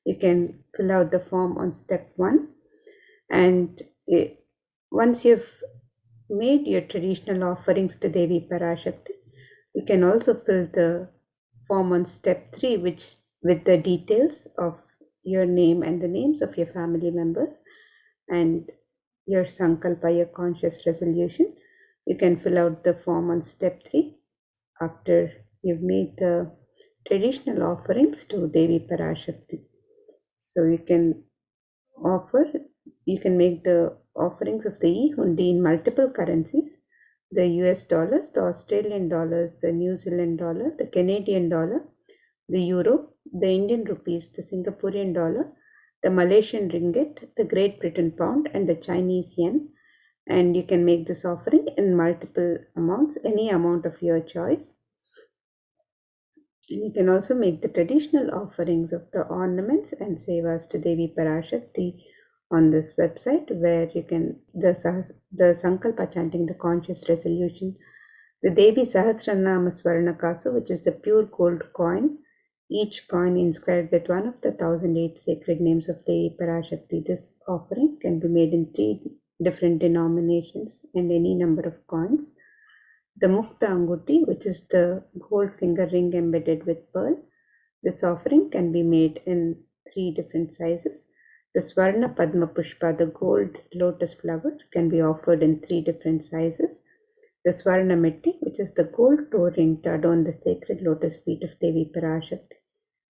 You can fill out the form on step 1, and once you've made your traditional offerings to Devi Parashakti, you can also fill the form on step 3, which with the details of your name and the names of your family members and your sankalpa, your conscious resolution. You can fill out the form on step 3 after you've made the traditional offerings to Devi Parashakti. So you can make the offerings of the e-hundi in multiple currencies: the US dollars, the Australian dollars, the New Zealand dollar, the Canadian dollar, the euro, the Indian rupees, the Singaporean dollar, the Malaysian ringgit, the Great Britain pound, and the Chinese yen. And you can make this offering in multiple amounts, any amount of your choice. And you can also make the traditional offerings of the ornaments and sevas to Devi Parashakti on this website, where you can the Sankalpa chanting, the conscious resolution, the Devi Sahasranama Swarnakasu, which is the pure gold coin, each coin inscribed with one of the 1008 sacred names of Devi Parashakti. This offering can be made in 3 different denominations and any number of coins. The Mukta Anguti, which is the gold finger ring embedded with pearl. This offering can be made in 3 different sizes. The Swarna Padma Pushpa, the gold lotus flower, can be offered in 3 different sizes. The Swarna Metti, which is the gold toe ring to adorn the sacred lotus feet of Devi Parashakti.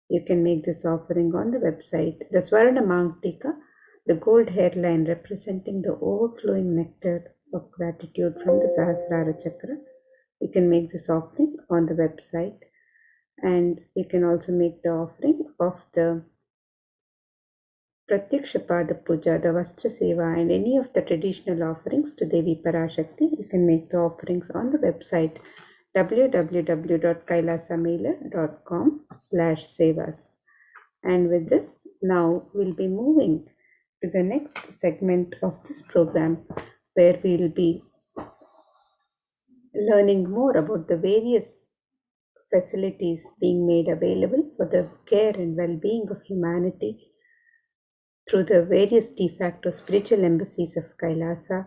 You can make this offering on the website. The Swarna Mangtika, the gold hairline representing the overflowing nectar of gratitude from the Sahasrara Chakra. You can make this offering on the website. And you can also make the offering of the Pratyaksha Pada Puja, the Vastra Seva, and any of the traditional offerings to Devi Parashakti. You can make the offerings on the website www.kailasamailer.com/sevas. And with this, now we'll be moving to the next segment of this program, where we'll be learning more about the various facilities being made available for the care and well-being of humanity through the various de facto spiritual embassies of Kailasa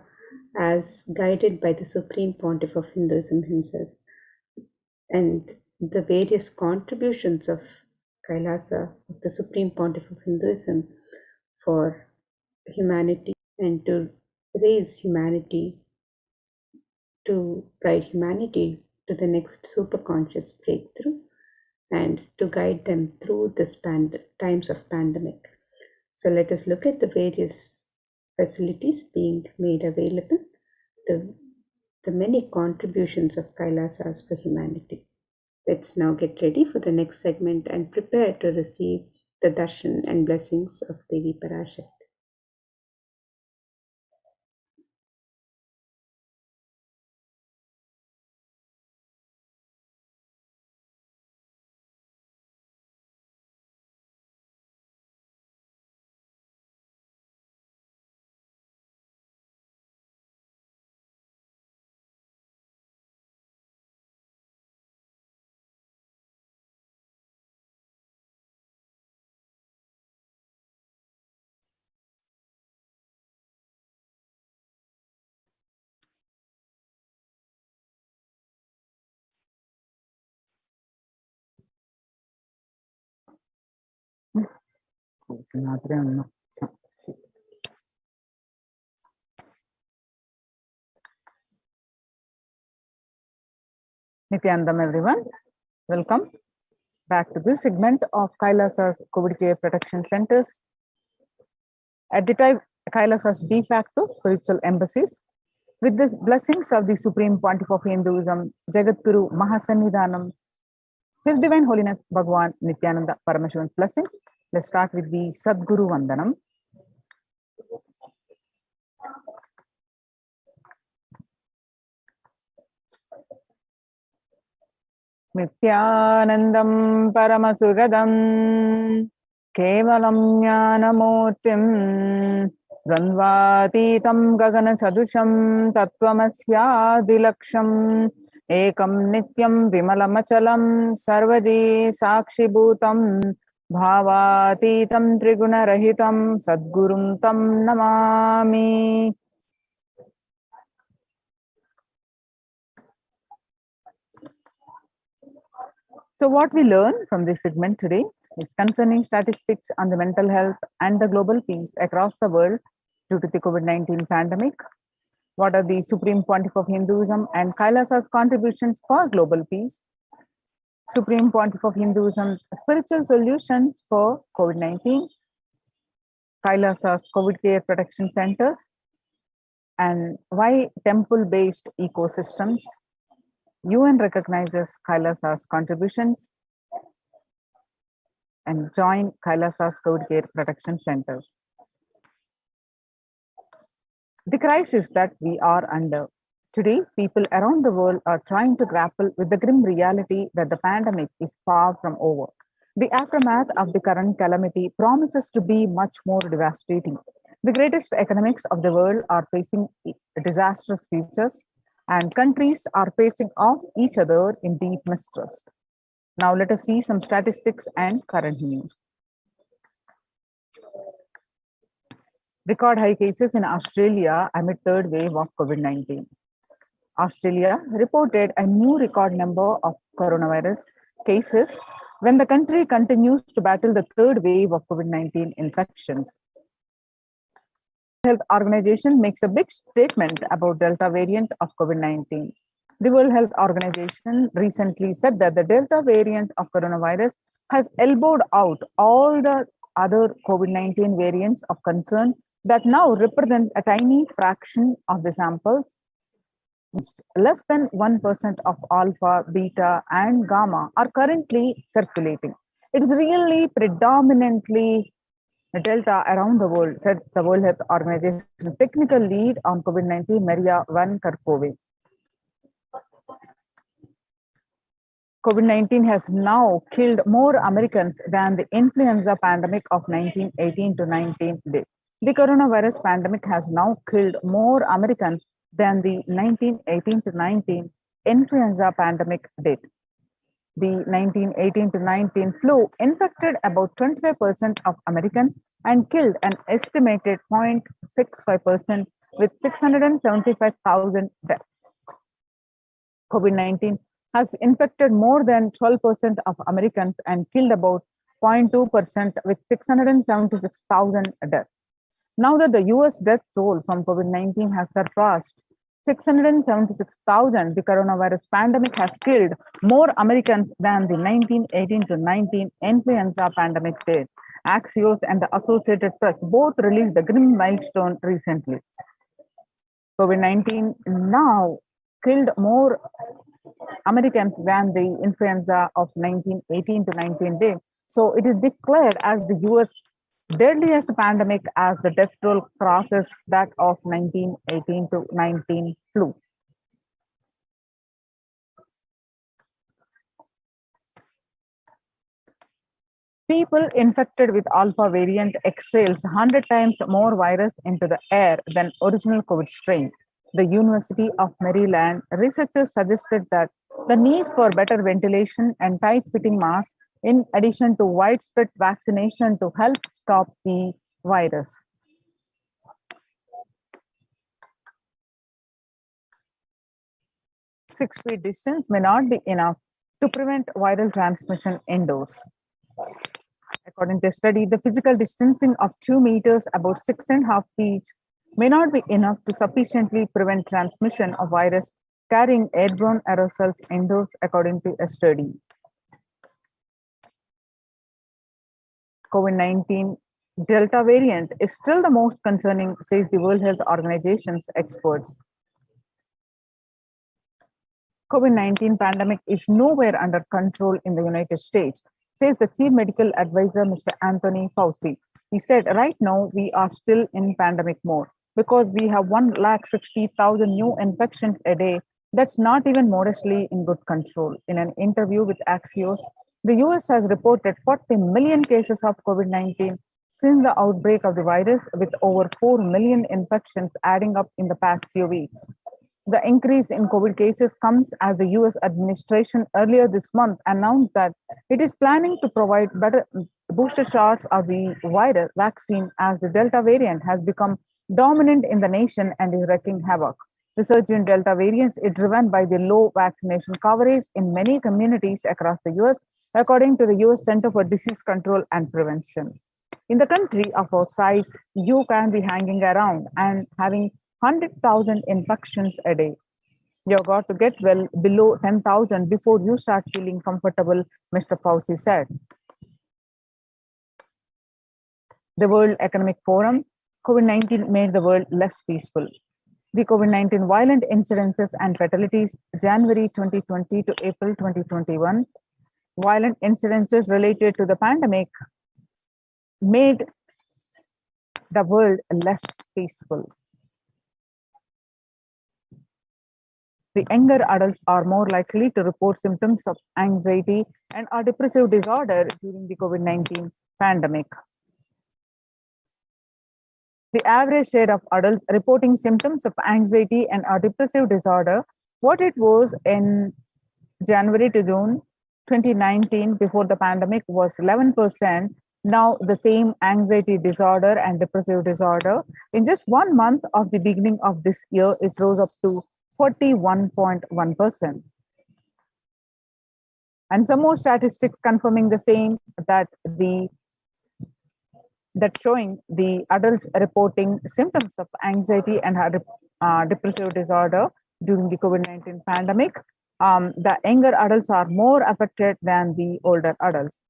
as guided by the Supreme Pontiff of Hinduism himself, and the various contributions of Kailasa, of the Supreme Pontiff of Hinduism, for humanity and to raise humanity, to guide humanity to the next superconscious breakthrough and to guide them through this times of pandemic. So let us look at the various facilities being made available, the many contributions of Kailasas for humanity. Let's now get ready for the next segment and prepare to receive the darshan and blessings of Devi Parashakti. Nithyanandam, everyone. Welcome back to this segment of Kailasa's COVID Care Protection Centers. At the time, Kailasa's de facto spiritual embassies, with the blessings of the Supreme Pontiff of Hinduism, Jagadguru Mahasannidhanam, His Divine Holiness Bhagwan Nithyananda Paramashivan's blessings. Let's start with the Sadguru Vandanam. Nithyanandam Paramasugadam Kevalam Jnanamurtim Dvandvatitam Gagana Chadusham Tattvamasya Ekam Nityam Vimalamachalam Sarvadi Sakshibhutam Bhavatitam Triguna Rahitam Sadgurum Tam Namami. So what we learn from this segment today is concerning statistics on the mental health and the global peace across the world due to the COVID-19 pandemic. What are the Supreme Pontiff of Hinduism and Kailasa's contributions for global peace? Supreme Pontiff of Hinduism's spiritual solutions for COVID-19, Kailasa's COVID Care Protection Centers, and why temple-based ecosystems. UN recognizes Kailasa's contributions and join Kailasa's COVID Care Protection Centers. The crisis that we are under. Today, people around the world are trying to grapple with the grim reality that the pandemic is far from over. The aftermath of the current calamity promises to be much more devastating. The greatest economics of the world are facing disastrous futures, and countries are facing off each other in deep mistrust. Now let us see some statistics and current news. Record high cases in Australia amid third wave of COVID-19. Australia reported a new record number of coronavirus cases when the country continues to battle the third wave of COVID-19 infections. Health Organization makes a big statement about Delta variant of COVID-19. The World Health Organization recently said that the Delta variant of coronavirus has elbowed out all the other COVID-19 variants of concern that now represent a tiny fraction of the samples. Less than 1% of alpha, beta, and gamma are currently circulating. It is really predominantly Delta around the world, said the World Health Organization technical lead on COVID-19, Maria Van Kerkhove. COVID-19 has now killed more Americans than the influenza pandemic of 1918 to 19 did. The coronavirus pandemic has now killed more Americans than the 1918 to 19 influenza pandemic did. The 1918 to 19 flu infected about 25% of Americans and killed an estimated 0.65% with 675,000 deaths. COVID-19 has infected more than 12% of Americans and killed about 0.2% with 676,000 deaths. Now that the US death toll from COVID-19 has surpassed 676,000, the coronavirus pandemic has killed more Americans than the 1918 to 19 influenza pandemic did. Axios and the Associated Press both released the grim milestone recently. COVID-19 now killed more Americans than the influenza of 1918 to 19 did. So it is declared as the US deadliest pandemic as the death toll crosses that of 1918 to 19 flu. People infected with alpha variant exhales 100 times more virus into the air than original COVID strain. The University of Maryland researchers suggested that the need for better ventilation and tight-fitting masks in addition to widespread vaccination to help stop the virus. Six-feet distance may not be enough to prevent viral transmission indoors. According to a study, the physical distancing of 2 meters, about 6.5 feet, may not be enough to sufficiently prevent transmission of virus carrying airborne aerosols indoors, according to a study. COVID-19 Delta variant is still the most concerning, says the World Health Organization's experts. COVID-19 pandemic is nowhere under control in the United States, says the Chief Medical Advisor, Mr. Anthony Fauci. He said, right now, we are still in pandemic mode because we have 160,000 new infections a day. That's not even modestly in good control. In an interview with Axios, the US has reported 40 million cases of COVID-19 since the outbreak of the virus, with over 4 million infections adding up in the past few weeks. The increase in COVID cases comes as the US administration earlier this month announced that it is planning to provide better booster shots of the virus vaccine as the Delta variant has become dominant in the nation and is wreaking havoc. The surge in Delta variants is driven by the low vaccination coverage in many communities across the US, according to the US Center for Disease Control and Prevention. In the country of our size, you can be hanging around and having 100,000 infections a day. You've got to get well below 10,000 before you start feeling comfortable, Mr. Fauci said. The World Economic Forum, COVID-19 made the world less peaceful. The COVID-19 violent incidences and fatalities, January 2020 to April 2021, violent incidences related to the pandemic made the world less peaceful. The younger adults are more likely to report symptoms of anxiety and or depressive disorder during the COVID-19 pandemic. The average share of adults reporting symptoms of anxiety and or depressive disorder, what it was in January to June 2019 before the pandemic was 11%. Now the same anxiety disorder and depressive disorder, in just 1 month of the beginning of this year, it rose up to 41.1%. And some more statistics confirming the same, that showing the adults reporting symptoms of anxiety and depressive disorder during the COVID-19 pandemic. The younger adults are more affected than the older adults.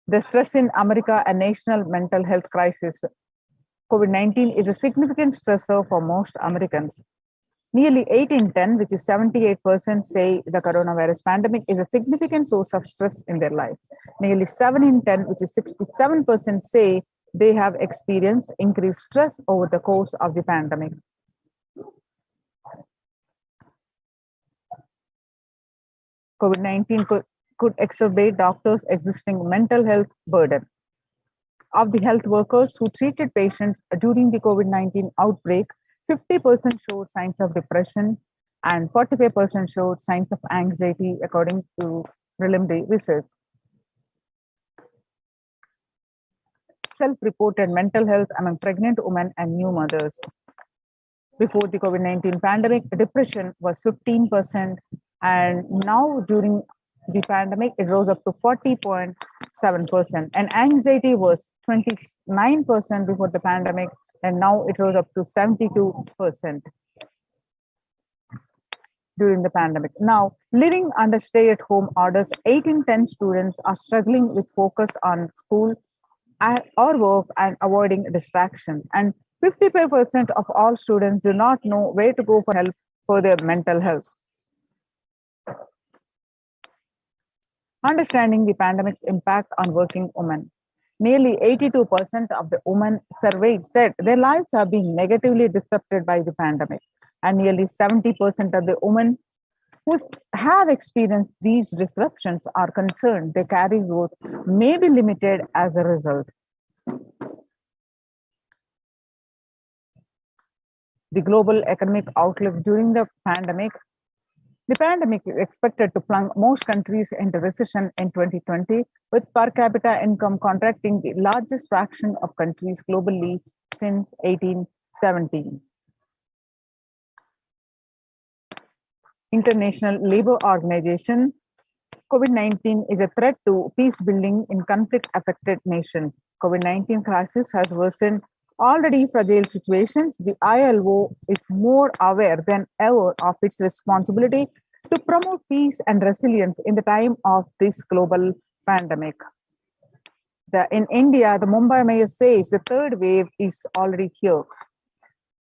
The stress in America, a national mental health crisis. COVID-19 is a significant stressor for most Americans. Nearly 8 in 10, which is 78%, say the coronavirus pandemic is a significant source of stress in their life. Nearly 7 in 10, which is 67%, say they have experienced increased stress over the course of the pandemic. COVID-19 could exacerbate doctors' existing mental health burden. Of the health workers who treated patients during the COVID-19 outbreak, 50% showed signs of depression and 45% showed signs of anxiety, according to preliminary research. self-reported mental health among pregnant women and new mothers. Before the COVID-19 pandemic, depression was 15%, and now during the pandemic, it rose up to 40.7%. And anxiety was 29% before the pandemic, and now it rose up to 72% during the pandemic. Now, living under stay-at-home orders, 8 in 10 students are struggling with focus on school or work and avoiding distractions. And 55% of all students do not know where to go for help for their mental health. Understanding the pandemic's impact on working women. Nearly 82% of the women surveyed said their lives are being negatively disrupted by the pandemic. And nearly 70% of the women who have experienced these disruptions are concerned their career growth may be limited as a result. The global economic outlook during the pandemic is expected to plunge most countries into recession in 2020, with per capita income contracting the largest fraction of countries globally since 1817. International Labour Organization, COVID-19 is a threat to peace building in conflict-affected nations. COVID-19 crisis has worsened already fragile situations. The ILO is more aware than ever of its responsibility to promote peace and resilience in the time of this global pandemic. In India, the Mumbai mayor says the third wave is already here.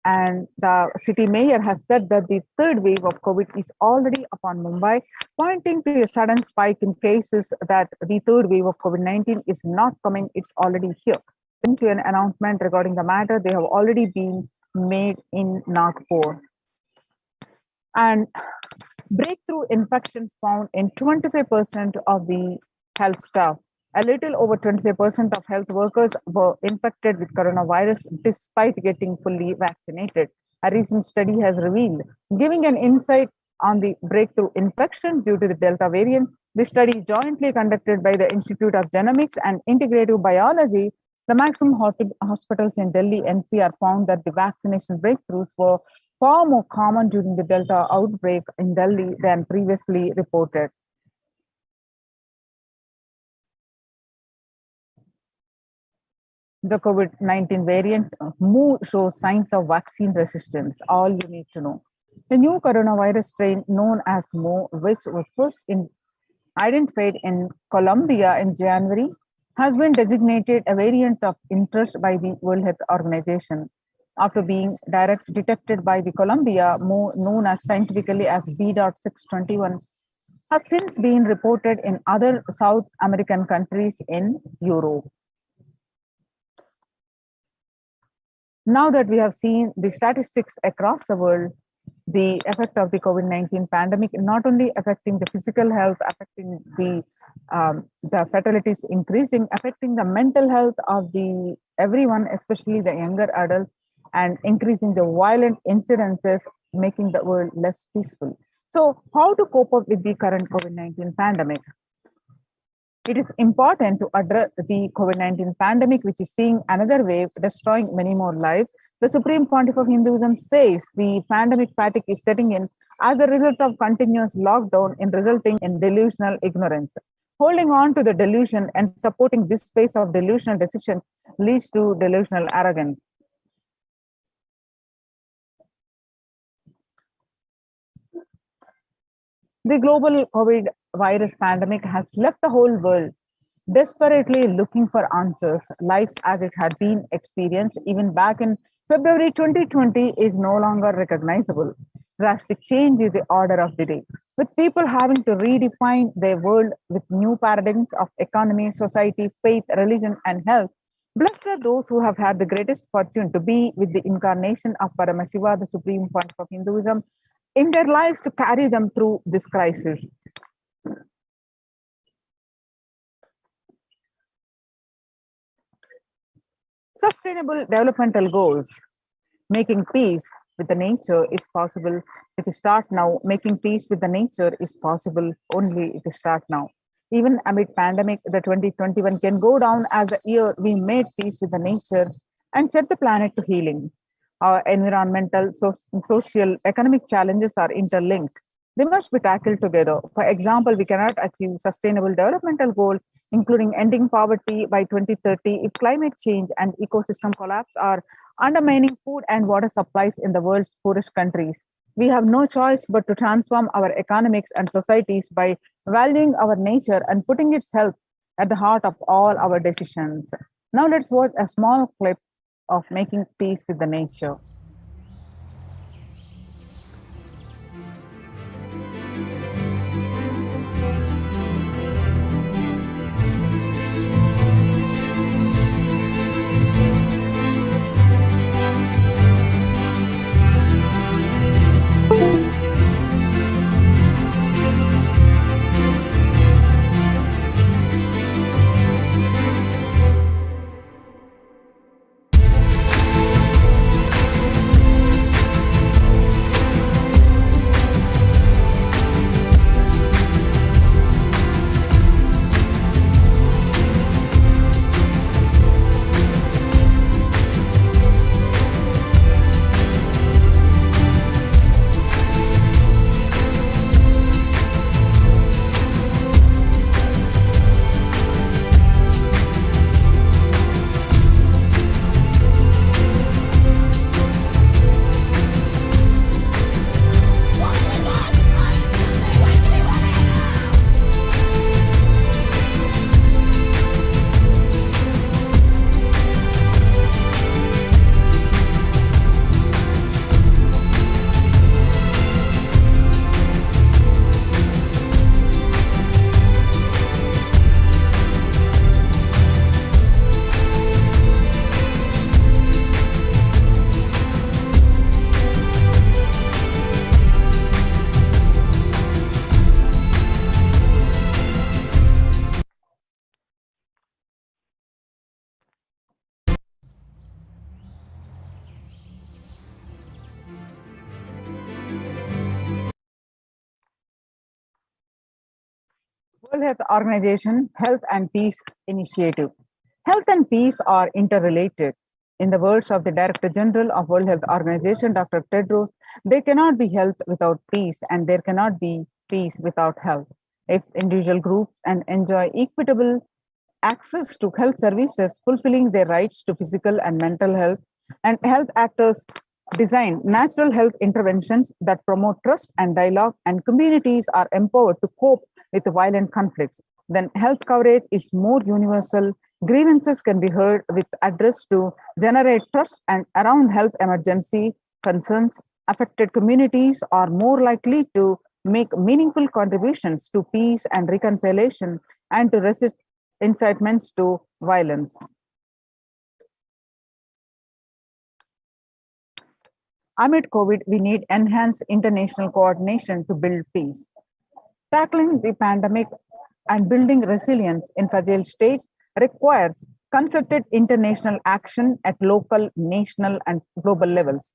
And the city mayor has said that the third wave of COVID is already upon Mumbai, pointing to a sudden spike in cases that the third wave of COVID-19 is not coming, it's already here. To an announcement regarding the matter, they have already been made in Nagpur. And breakthrough infections found in 25% of the health staff. A little over 25% of health workers were infected with coronavirus despite getting fully vaccinated. A recent study has revealed, giving an insight on the breakthrough infection due to the Delta variant. This study is jointly conducted by the Institute of Genomics and Integrative Biology. The maximum hospitals in Delhi NCR found that the vaccination breakthroughs were far more common during the Delta outbreak in Delhi than previously reported. The COVID-19 variant Mu shows signs of vaccine resistance. All you need to know. The new coronavirus strain known as Mu, which was first identified in Colombia in January, has been designated a variant of interest by the World Health Organization. After being detected by the Colombia, Mu, known as scientifically as B.621, has since been reported in other South American countries in Europe. Now that we have seen the statistics across the world, the effect of the COVID-19 pandemic not only affecting the physical health, affecting the fatalities increasing, affecting the mental health of the everyone, especially the younger adults, and increasing the violent incidences, making the world less peaceful. So, how to cope up with the current COVID-19 pandemic? It is important to address the COVID-19 pandemic, which is seeing another wave, destroying many more lives. The Supreme Pontiff of Hinduism says the pandemic fatigue is setting in as a result of continuous lockdown and resulting in delusional ignorance. Holding on to the delusion and supporting this space of delusional decision leads to delusional arrogance. The global COVID virus pandemic has left the whole world desperately looking for answers. Life as it had been experienced even back in February 2020 is no longer recognizable. Drastic change is the order of the day, with people having to redefine their world with new paradigms of economy, society, faith, religion, and health. Blessed are those who have had the greatest fortune to be with the incarnation of Paramashiva, the Supreme Pontiff of Hinduism, in their lives to carry them through this crisis. Sustainable developmental goals. Making peace with the nature is possible if you start now. Making peace with the nature is possible only if you start now. Even amid pandemic, the 2021 can go down as a year we made peace with the nature and set the planet to healing. Our environmental, social, economic challenges are interlinked. They must be tackled together. For example, we cannot achieve sustainable developmental goals, including ending poverty by 2030, if climate change and ecosystem collapse are undermining food and water supplies in the world's poorest countries. We have no choice but to transform our economics and societies by valuing our nature and putting its health at the heart of all our decisions. Now let's watch a small clip of making peace with the nature. World Health Organization Health and Peace Initiative. Health and peace are interrelated. In the words of the Director General of World Health Organization, Dr. Tedros, there cannot be health without peace, and there cannot be peace without health. If individual groups and enjoy equitable access to health services, fulfilling their rights to physical and mental health, and health actors design natural health interventions that promote trust and dialogue, and communities are empowered to cope with violent conflicts, then health coverage is more universal. Grievances can be heard with address to generate trust, and around health emergency concerns, affected communities are more likely to make meaningful contributions to peace and reconciliation and to resist incitements to violence. Amid COVID, we need enhanced international coordination to build peace. Tackling the pandemic and building resilience in fragile states requires concerted international action at local, national, and global levels.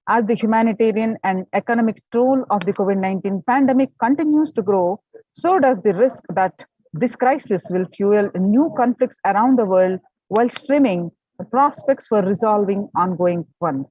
As the humanitarian and economic toll of the COVID-19 pandemic continues to grow, so does the risk that this crisis will fuel new conflicts around the world while trimming the prospects for resolving ongoing ones.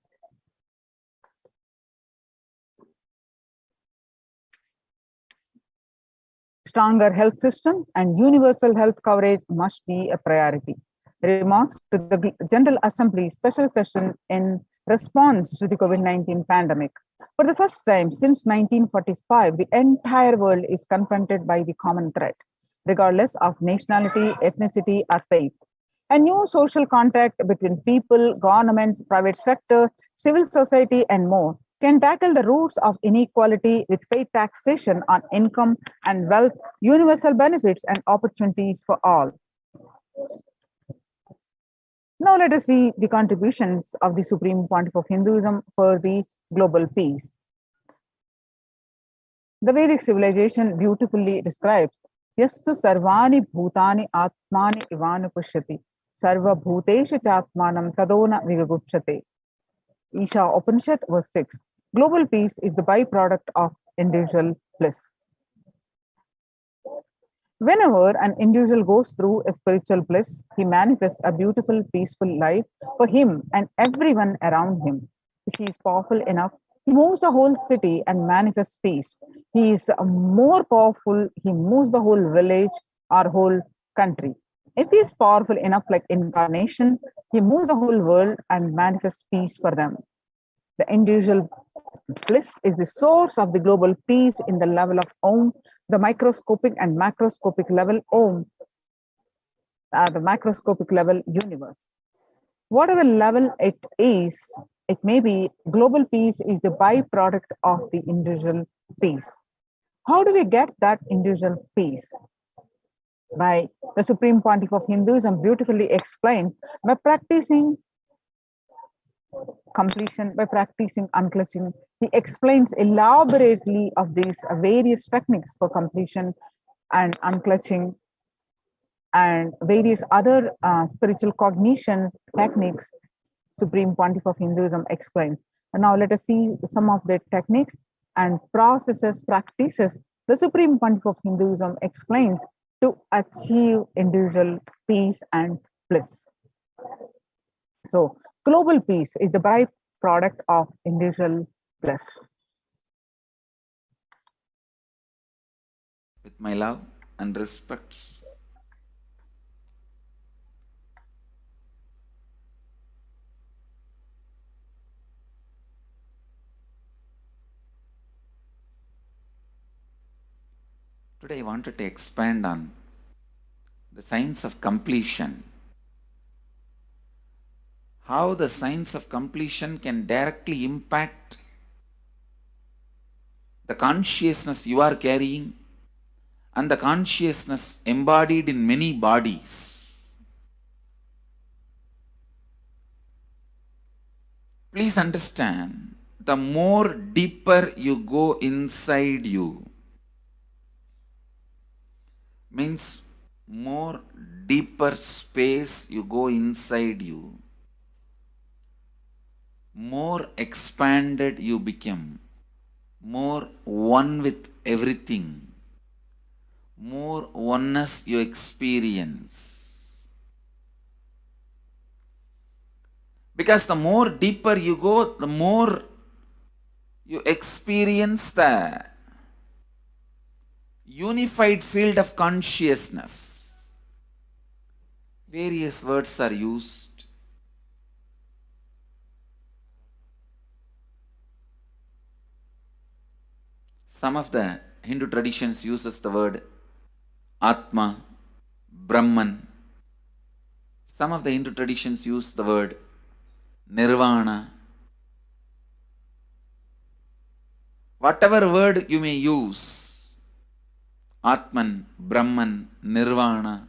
Stronger health systems and universal health coverage must be a priority. Remarks to the General Assembly special session in response to the COVID-19 pandemic. For the first time since 1945, the entire world is confronted by the common threat, regardless of nationality, ethnicity, or faith. A new social contract between people, governments, private sector, civil society, and more can tackle the roots of inequality with fair taxation on income and wealth, universal benefits, and opportunities for all. Now let us see the contributions of the Supreme Pontiff of Hinduism for the global peace. The Vedic civilization beautifully describes Yastu sarvani bhutani atmani ivanu pushyati sarva bhutesha chatmanam tadona vigagupshate. Isha Upanishad verse 6. Global peace is the byproduct of individual bliss. Whenever an individual goes through a spiritual bliss, he manifests a beautiful, peaceful life for him and everyone around him. If he is powerful enough, he moves the whole city and manifests peace. He is more powerful, he moves the whole village or whole country. If he is powerful enough, like incarnation, he moves the whole world and manifests peace for them. The individual bliss is the source of the global peace in the level of Om, the microscopic and macroscopic level Om, the macroscopic level universe. Whatever level it is, it may be, global peace is the byproduct of the individual peace. How do we get that individual peace? By the Supreme Pontiff of Hinduism beautifully explains, by practicing completion, by practicing unclutching. He explains elaborately of these various techniques for completion and unclutching and various other spiritual cognitions techniques. Supreme Pontiff of Hinduism explains. And now let us see some of the techniques and processes, practices the Supreme Pontiff of Hinduism explains to achieve individual peace and bliss. So global peace is the byproduct of individual bliss. With my love and respects, today I wanted to expand on the science of completion. How the science of completion can directly impact the consciousness you are carrying and the consciousness embodied in many bodies. Please understand, the more deeper you go inside you, means more deeper space you go inside you, more expanded you become, more one with everything, more oneness you experience. Because the more deeper you go, the more you experience the unified field of consciousness. Various words are used. Some of the Hindu traditions uses the word Atma, Brahman. Some of the Hindu traditions use the word Nirvana. Whatever word you may use, Atman, Brahman, Nirvana,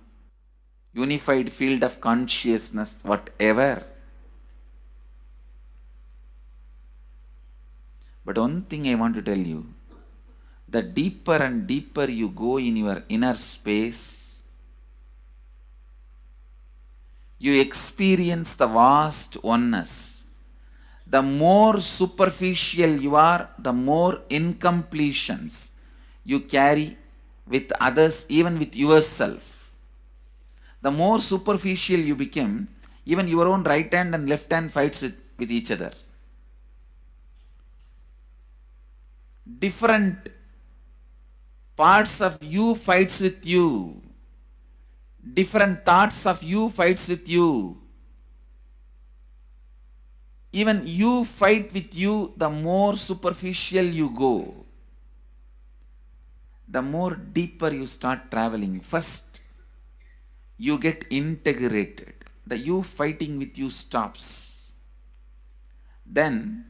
unified field of consciousness, whatever. But one thing I want to tell you, the deeper and deeper you go in your inner space, you experience the vast oneness. The more superficial you are, the more incompletions you carry with others, even with yourself. The more superficial you become, even your own right hand and left hand fights with each other. Different parts of you fights with you. Different thoughts of you fights with you. Even you fight with you, the more superficial you go, the more deeper you start traveling. First, you get integrated. The you fighting with you stops. Then,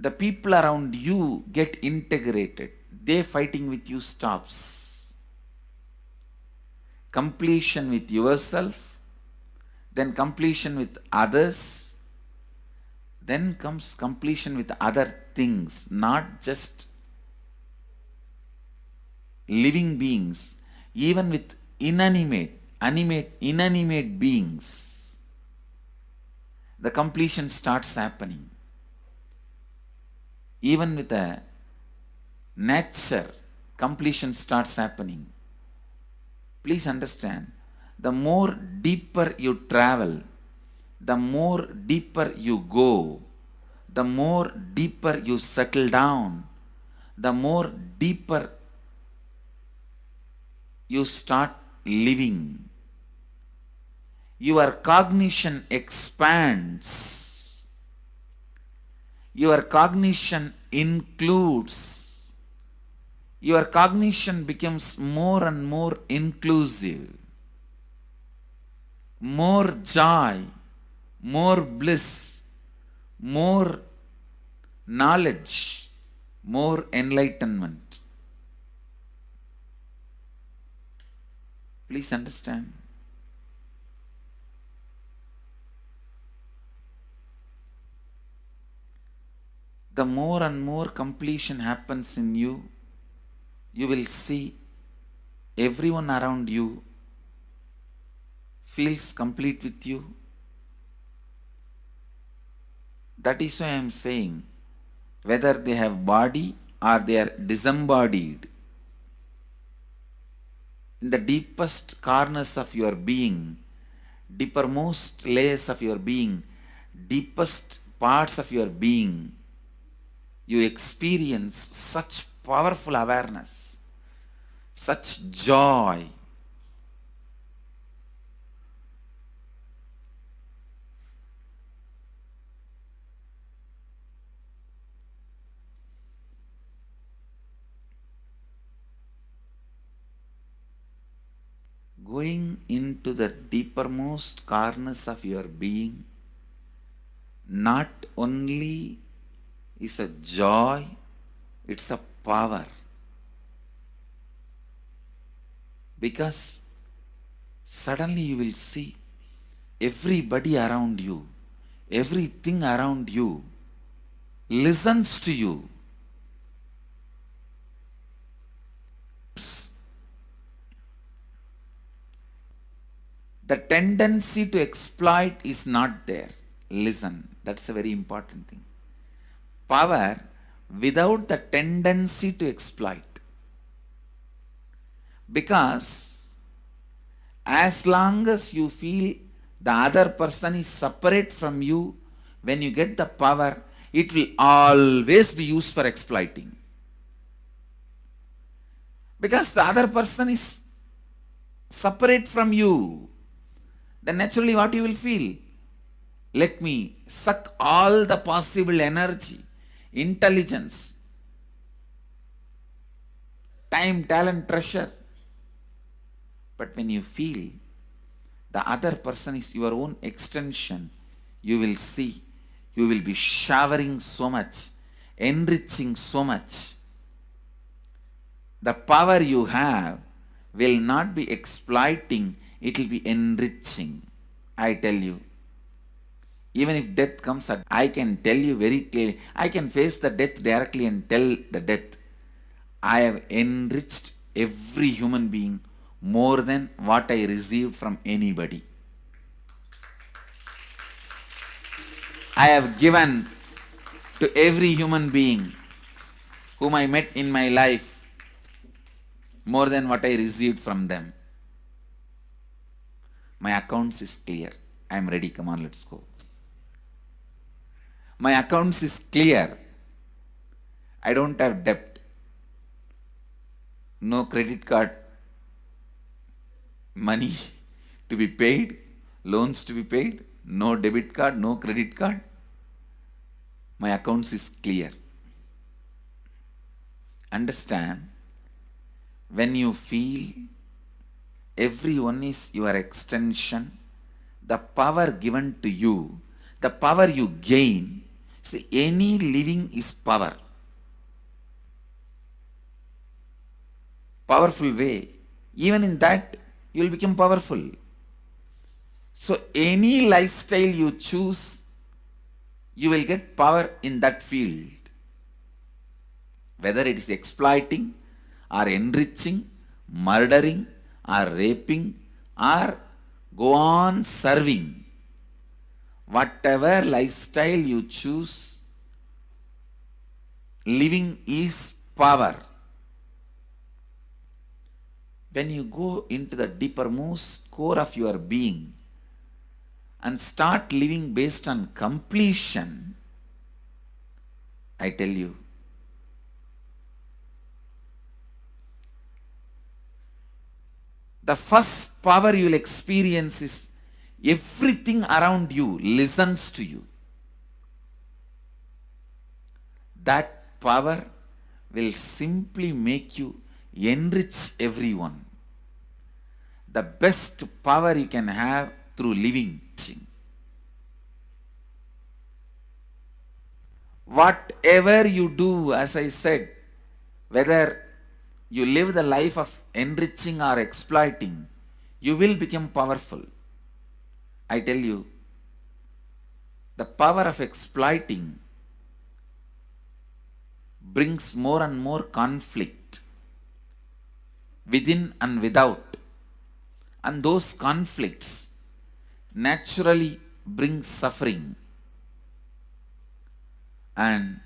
the people around you get integrated. They fighting with you stops. Completion with yourself, then completion with others, then comes completion with other things, not just living beings, even with inanimate beings. The completion starts happening. Even with the nature, completion starts happening. Please understand, the more deeper you travel, the more deeper you go, the more deeper you settle down, the more deeper you start living. Your cognition expands. Your cognition includes. Your cognition becomes more and more inclusive. More joy, more bliss, more knowledge, more enlightenment. Please understand. The more and more completion happens in you, you will see everyone around you feels complete with you. That is why I am saying, whether they have body or they are disembodied, in the deepest corners of your being, deepermost layers of your being, deepest parts of your being, you experience such powerful awareness, such joy. Going into the deepermost corners of your being not only is a joy, it's a power. Because suddenly you will see everybody around you, everything around you listens to you. The tendency to exploit is not there. Listen, that's a very important thing. Power without the tendency to exploit. Because as long as you feel the other person is separate from you, when you get the power, it will always be used for exploiting. Because the other person is separate from you, then naturally what you will feel? Let me suck all the possible energy, intelligence, time, talent, treasure. But when you feel the other person is your own extension, you will see, you will be showering so much, enriching so much. The power you have will not be exploiting, it will be enriching. I tell you. Even if death comes, I can tell you very clearly, I can face the death directly and tell the death, I have enriched every human being more than what I received from anybody. I have given to every human being whom I met in my life more than what I received from them. My accounts is clear. I am ready. Come on, let's go. My accounts is clear. I don't have debt. No credit card money to be paid, loans to be paid, no debit card, no credit card. My accounts is clear. Understand, when you feel everyone is your extension, the power given to you, the power you gain, see, any living is power. Powerful way. Even in that, you will become powerful. So any lifestyle you choose, you will get power in that field. Whether it is exploiting or enriching, murdering or raping or go on serving. Whatever lifestyle you choose, living is power. when you go into the deepermost core of your being and start living based on completion, I tell you, the first power you'll experience is everything around you listens to you. That power will simply make you enrich everyone. The best power you can have through living. Whatever you do, as I said, whether you live the life of enriching or exploiting, you will become powerful. I tell you, the power of exploiting brings more and more conflict within and without. And those conflicts naturally bring suffering. And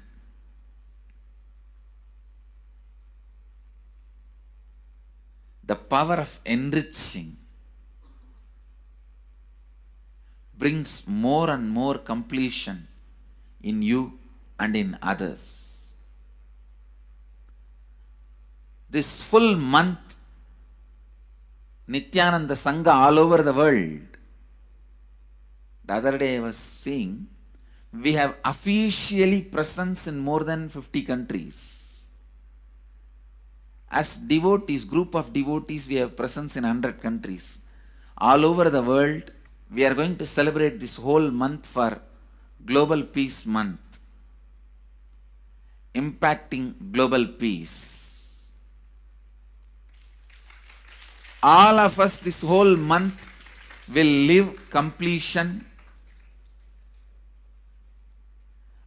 the power of enriching brings more and more completion in you and in others. This full month, Nithyananda Sangha all over the world. The other day I was seeing, we have officially presence in more than 50 countries. As devotees, group of devotees, we have presence in 100 countries. All over the world, we are going to celebrate this whole month for Global Peace Month, impacting global peace. All of us this whole month will live completion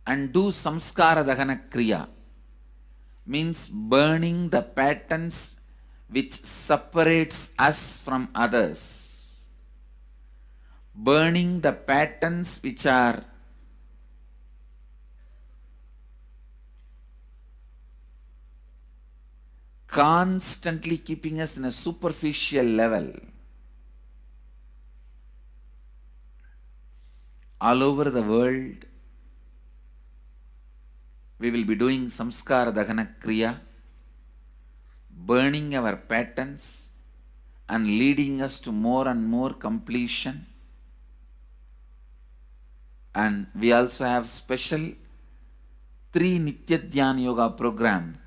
and do samskara dahana kriya, means burning the patterns which separates us from others, burning the patterns which are constantly keeping us in a superficial level. All over the world, we will be doing samskara dahana kriya, burning our patterns and leading us to more and more completion. And we also have special 3 Nitya Dhyana Yoga program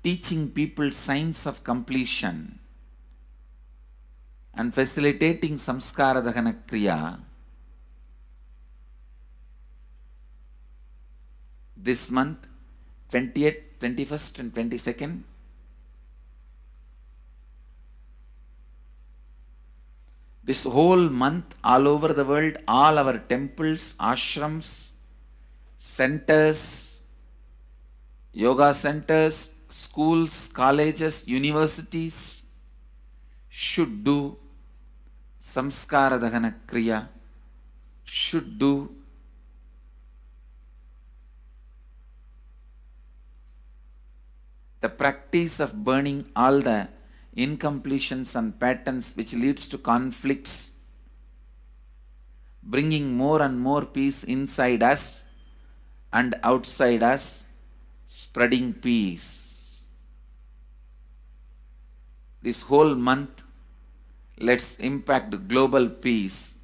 teaching people science of completion and facilitating samskara dahana kriya. This month, 20th, 21st and 22nd, this whole month, all over the world, all our temples, ashrams, centers, yoga centers, schools, colleges, universities should do samskara dahana kriya, should do the practice of burning all the incompletions and patterns which leads to conflicts, bringing more and more peace inside us and outside us, spreading peace. This whole month, let's impact global peace.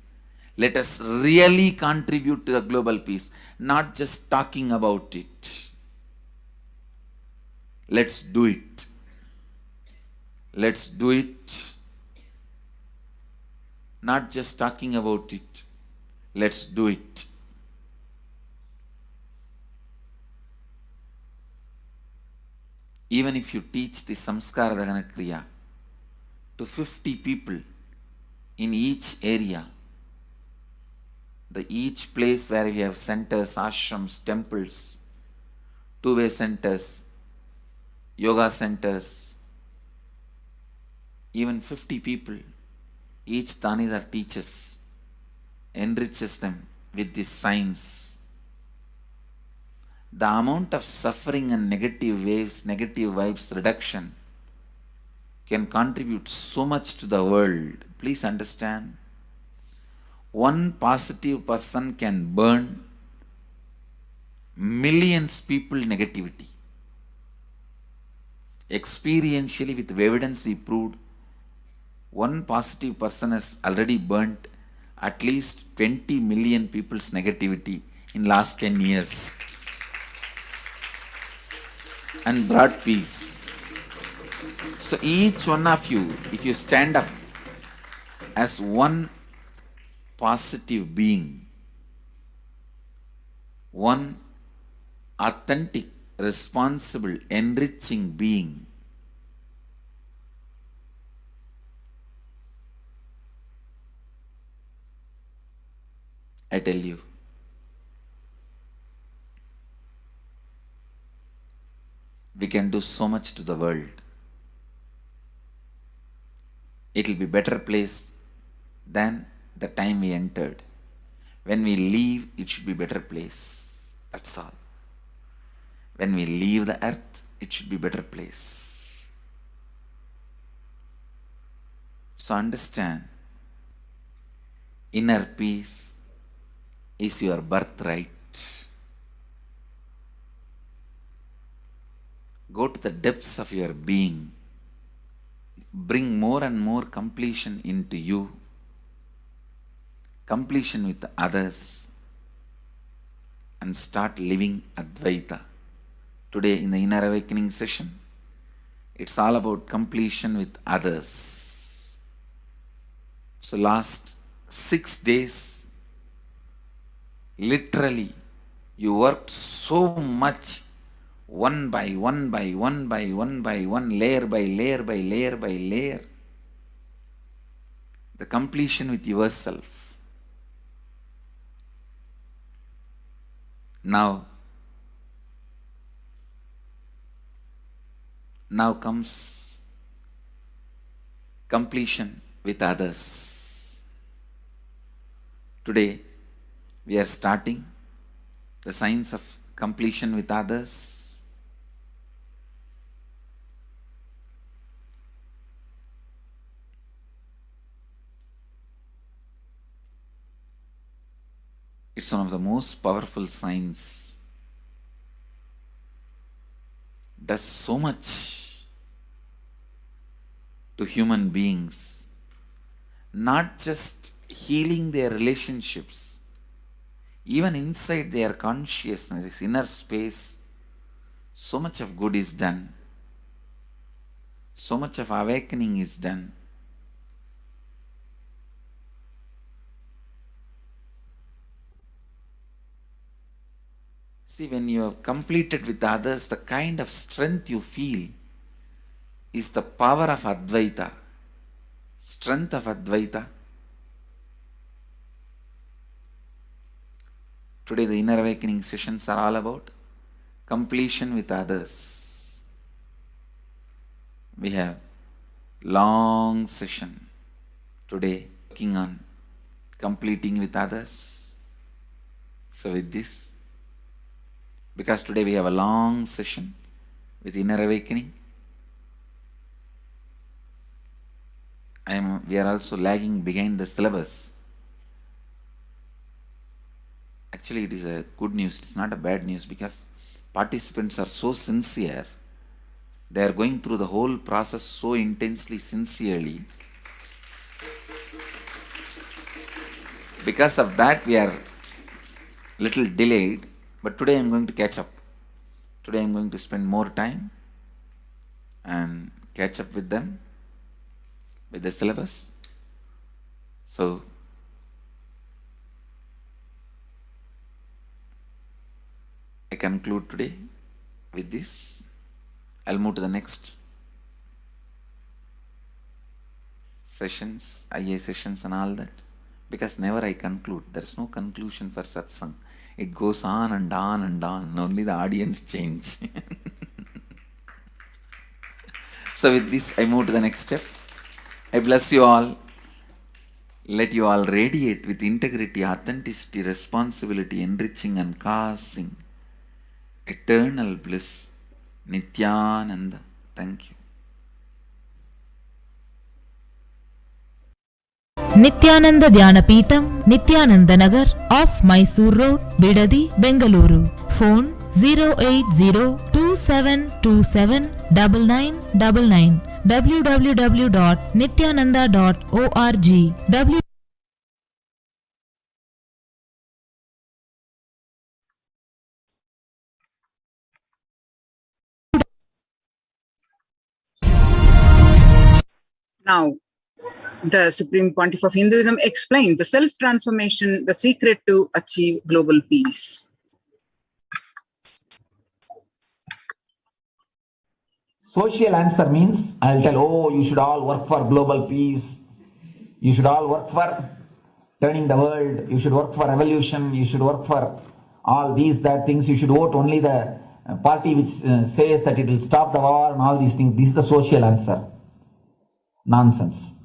Let us really contribute to the global peace, not just talking about it. Let's do it. Let's do it. Not just talking about it. Let's do it. Even if you teach the samskara dahana kriya to 50 people in each area, each place where we have centers, ashrams, temples, two-way centers, yoga centers, even 50 people, each Tanidar teaches, enriches them with this science. The amount of suffering and negative waves, negative vibes reduction can contribute so much to the world. Please understand, one positive person can burn millions people negativity. Experientially, with evidence, we proved one positive person has already burnt at least 20 million people's negativity in last 10 years and brought peace. So each one of you, if you stand up as one positive being, one authentic, responsible, enriching being, I tell you, we can do so much to the world. It will be better place than the time we entered. When we leave, it should be better place. That's all. When we leave the earth, it should be better place. So understand, inner peace is your birthright. Go to the depths of your being. Bring more and more completion into you. Completion with others. And start living Advaita. Today in the Inner Awakening session, it's all about completion with others. So last 6 days, literally, you worked so much, one by one by one by one by one, layer by layer by layer by layer. The completion with yourself. Now comes completion with others. Today, we are starting the science of completion with others. It's one of the most powerful science. Does so much to human beings, not just healing their relationships, even inside their consciousness, this inner space, so much of good is done. So much of awakening is done. See, when you have completed with others, the kind of strength you feel is the power of Advaita. Strength of Advaita. Today the Inner Awakening sessions are all about completion with others. We have long session today working on completing with others. So with this, because today we have a long session with Inner Awakening, we are also lagging behind the syllabus. Actually, it is a good news, it's not a bad news, because participants are so sincere. They are going through the whole process so intensely, sincerely. Because of that, we are little delayed, but today I am going to catch up. Today I am going to spend more time and catch up with them, with the syllabus. So, I conclude today with this. I'll move to the next sessions, IA sessions and all that. Because never I conclude. There's no conclusion for satsang. It goes on and on and on. Only the audience change. So with this, I move to the next step. I bless you all. Let you all radiate with integrity, authenticity, responsibility, enriching and causing eternal bliss. Nithyananda. Thank you. Nithyananda Dhyanapitham, Nithyananda Nagar, off Mysore Road, Bidadi, Bengaluru. Phone 08027279999. www.nithyananda.org. Now, the Supreme Pontiff of Hinduism explained the self-transformation, the secret to achieve global peace. Social answer means I'll tell, oh, you should all work for global peace. You should all work for turning the world. You should work for revolution. You should work for all these, that things. You should vote only the party which says that it will stop the war and all these things. This is the social answer. Nonsense.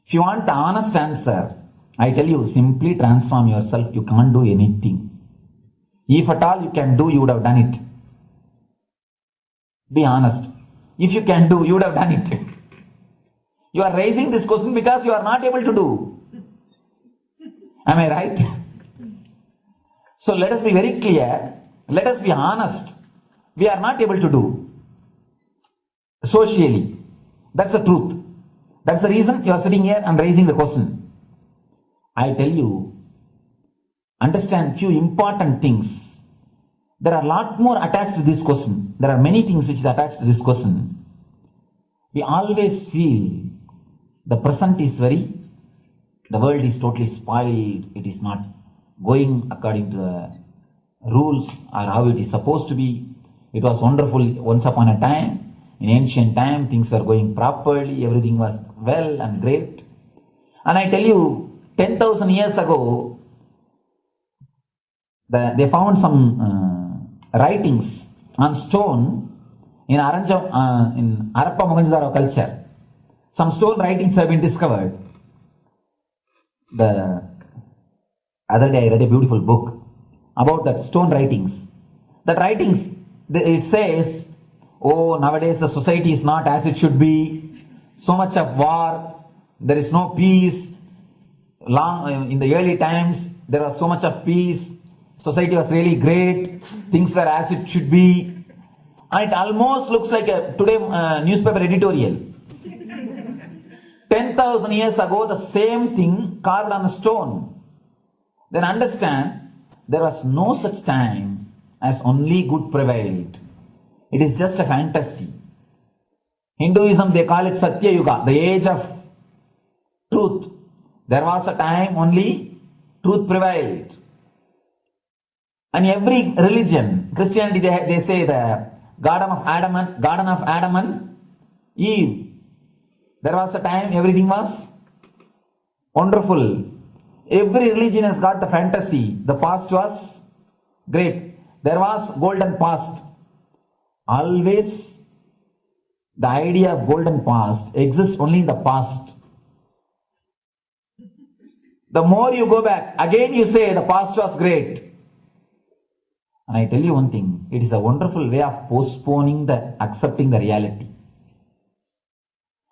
If you want the honest answer, I tell you, simply transform yourself. You can't do anything. If at all you can do, you would have done it. Be honest. If you can do, you would have done it. You are raising this question because you are not able to do. Am I right? So let us be very clear. Let us be honest. We are not able to do. Socially. That's the truth. That's the reason you are sitting here and raising the question. I tell you, understand few important things. There are a lot more attached to this question. There are many things which is attached to this question. We always feel the present is the world is totally spoiled. It is not going according to the rules or how it is supposed to be. It was wonderful once upon a time. In ancient time, things were going properly. Everything was well and great. And I tell you, 10,000 years ago, they found some writings on stone in Harappa Mohenjo-daro culture. Some stone writings have been discovered. The other day I read a beautiful book about that stone writings. That writings, it says, oh, nowadays the society is not as it should be. So much of war. There is no peace. In the early times, there was so much of peace. Society was really great. Things were as it should be. And it almost looks like a today newspaper editorial. 10,000 years ago, the same thing carved on a stone. Then understand, there was no such time as only good prevailed. It is just a fantasy. Hinduism, they call it Satya Yuga, the age of truth. There was a time only truth prevailed. And every religion, Christianity, they say the Garden of Adam and Eve. There was a time everything was wonderful. Every religion has got the fantasy. The past was great. There was golden past. Always the idea of golden past exists only in the past. The more you go back, again you say the past was great. And I tell you one thing, it is a wonderful way of postponing accepting the reality.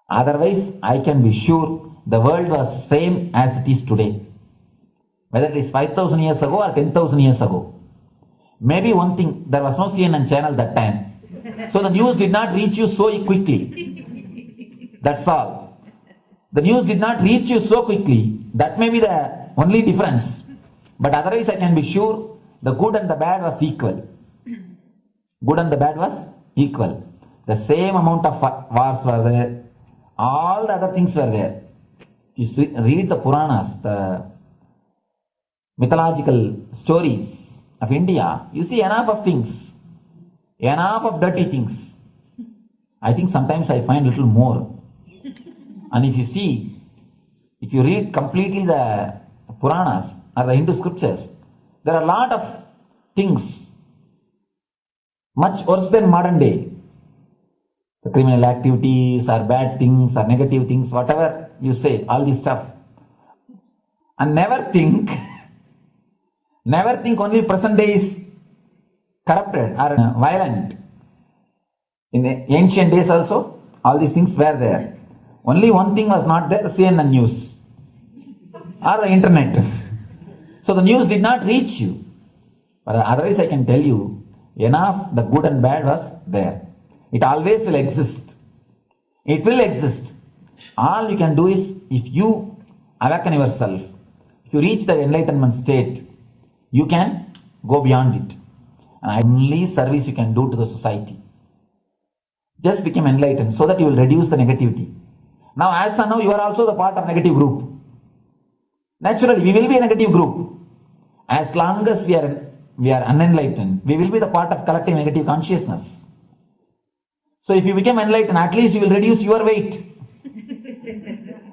Otherwise, I can be sure the world was same as it is today. Whether it is 5,000 years ago or 10,000 years ago. Maybe one thing, there was no CNN channel that time. So the news did not reach you so quickly. That's all. The news did not reach you so quickly. That may be the only difference. But otherwise, I can be sure the good and the bad was equal. Good and the bad was equal. The same amount of wars were there. All the other things were there. You read the Puranas, the mythological stories of India, you see enough of things. Enough of dirty things. I think sometimes I find a little more. And if you read completely the Puranas or the Hindu scriptures, there are a lot of things much worse than modern day. The criminal activities or bad things or negative things, whatever you say, all this stuff. And never think only present day is corrupted or violent. In the ancient days also, all these things were there. Only one thing was not there, CNN news. or the internet. So the news did not reach you. But otherwise I can tell you, enough the good and bad was there. It always will exist. It will exist. All you can do is, if you awaken yourself, if you reach the enlightenment state, you can go beyond it. And only service you can do to the society. Just become enlightened so that you will reduce the negativity. Now, as of now, you are also the part of negative group. Naturally, we will be a negative group. As long as we are unenlightened, we will be the part of collective negative consciousness. So if you become enlightened, at least you will reduce your weight.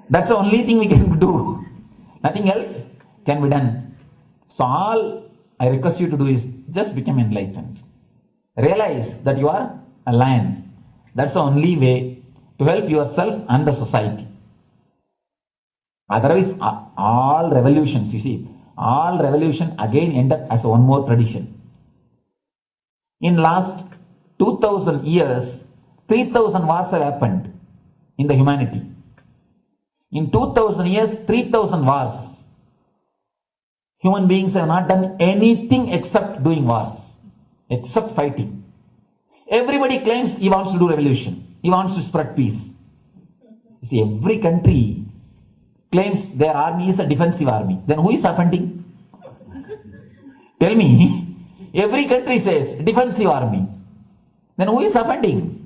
That's the only thing we can do. Nothing else can be done. So all I request you to do is just become enlightened. Realize that you are a lion. That's the only way to help yourself and the society. Otherwise, all revolutions, you see, all revolution again end up as one more tradition. In last 2000 years, 3000 wars have happened in the humanity. In 2000 years, 3000 wars. Human beings have not done anything except doing wars, except fighting. Everybody claims he wants to do revolution. He wants to spread peace. You see, every country claims their army is a defensive army. Then who is offending? Tell me. Every country says defensive army. Then who is offending?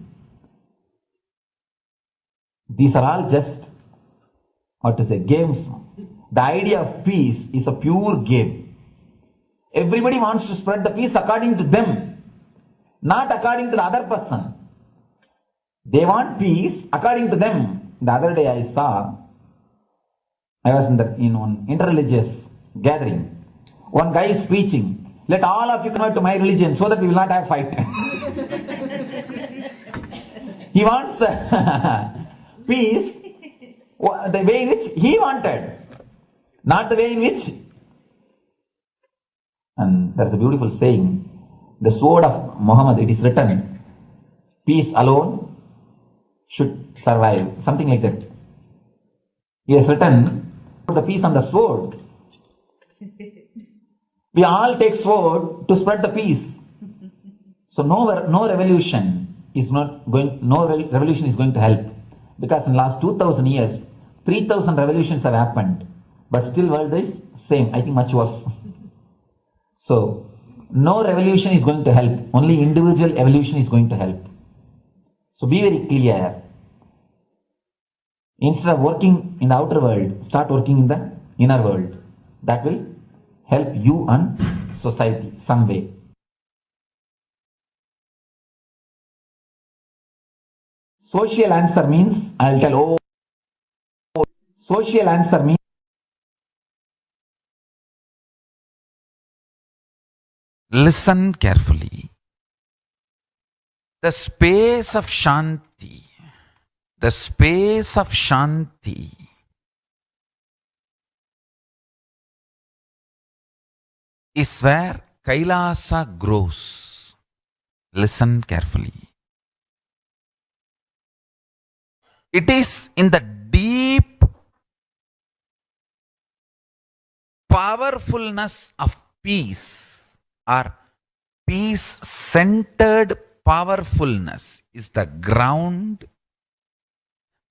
These are all just, games. The idea of peace is a pure game. Everybody wants to spread the peace according to them, not according to the other person. They want peace according to them. The other day I was in one interreligious gathering. One guy is preaching, let all of you come to my religion so that we will not have fight. He wants peace the way in which he wanted, not the way in which. And there's a beautiful saying, the sword of Muhammad, it is written, peace alone should survive, something like that. He has written the peace on the sword. We all take sword to spread the peace. So no revolution is going to help, because in last 2000 years 3000 revolutions have happened, but still world is same, I think much worse. So no revolution is going to help, only individual evolution is going to help. So be very clear. Instead of working in the outer world, start working in the inner world. That will help you and society some way. Social answer means, I'll tell, social answer means, listen carefully. The space of Shanti, is where Kailasa grows. Listen carefully. It is in the deep powerfulness of peace, or peace-centered powerfulness is the ground,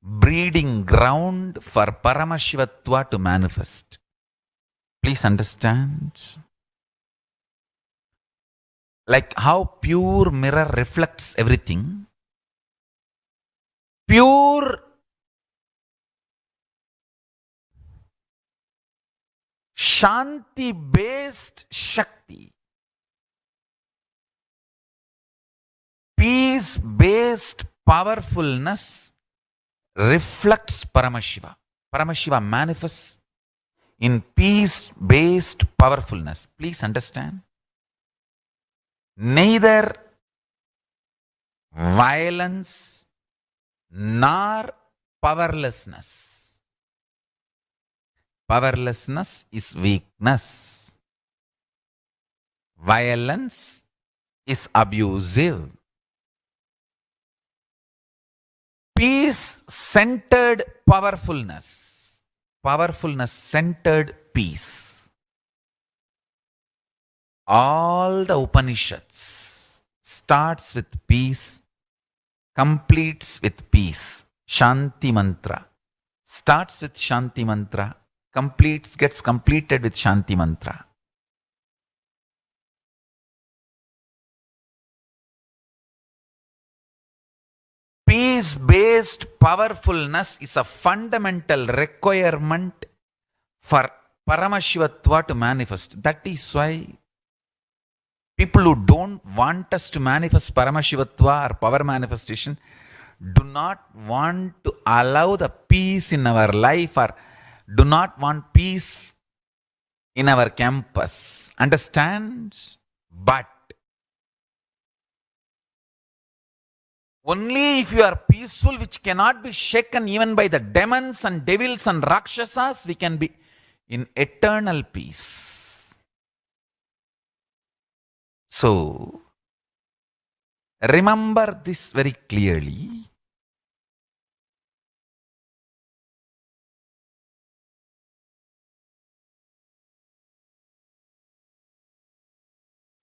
breeding ground for Paramashivatva to manifest. Please understand. Like how pure mirror reflects everything, pure Shanti-based Shakti, peace-based powerfulness reflects Paramashiva. Paramashiva manifests in peace-based powerfulness. Please understand. Neither violence nor powerlessness. Powerlessness is weakness. Violence is abusive. Peace-centered powerfulness powerfulness centered peace. All the Upanishads starts with peace, completes with peace. Shanti mantra starts with Shanti mantra, gets completed with Shanti mantra. Peace-based powerfulness is a fundamental requirement for Paramashivatva to manifest. That is why people who don't want us to manifest Paramashivatva or power manifestation do not want to allow the peace in our life or do not want peace in our campus. Understand? But only if you are peaceful, which cannot be shaken even by the demons and devils and rakshasas, we can be in eternal peace. So, remember this very clearly.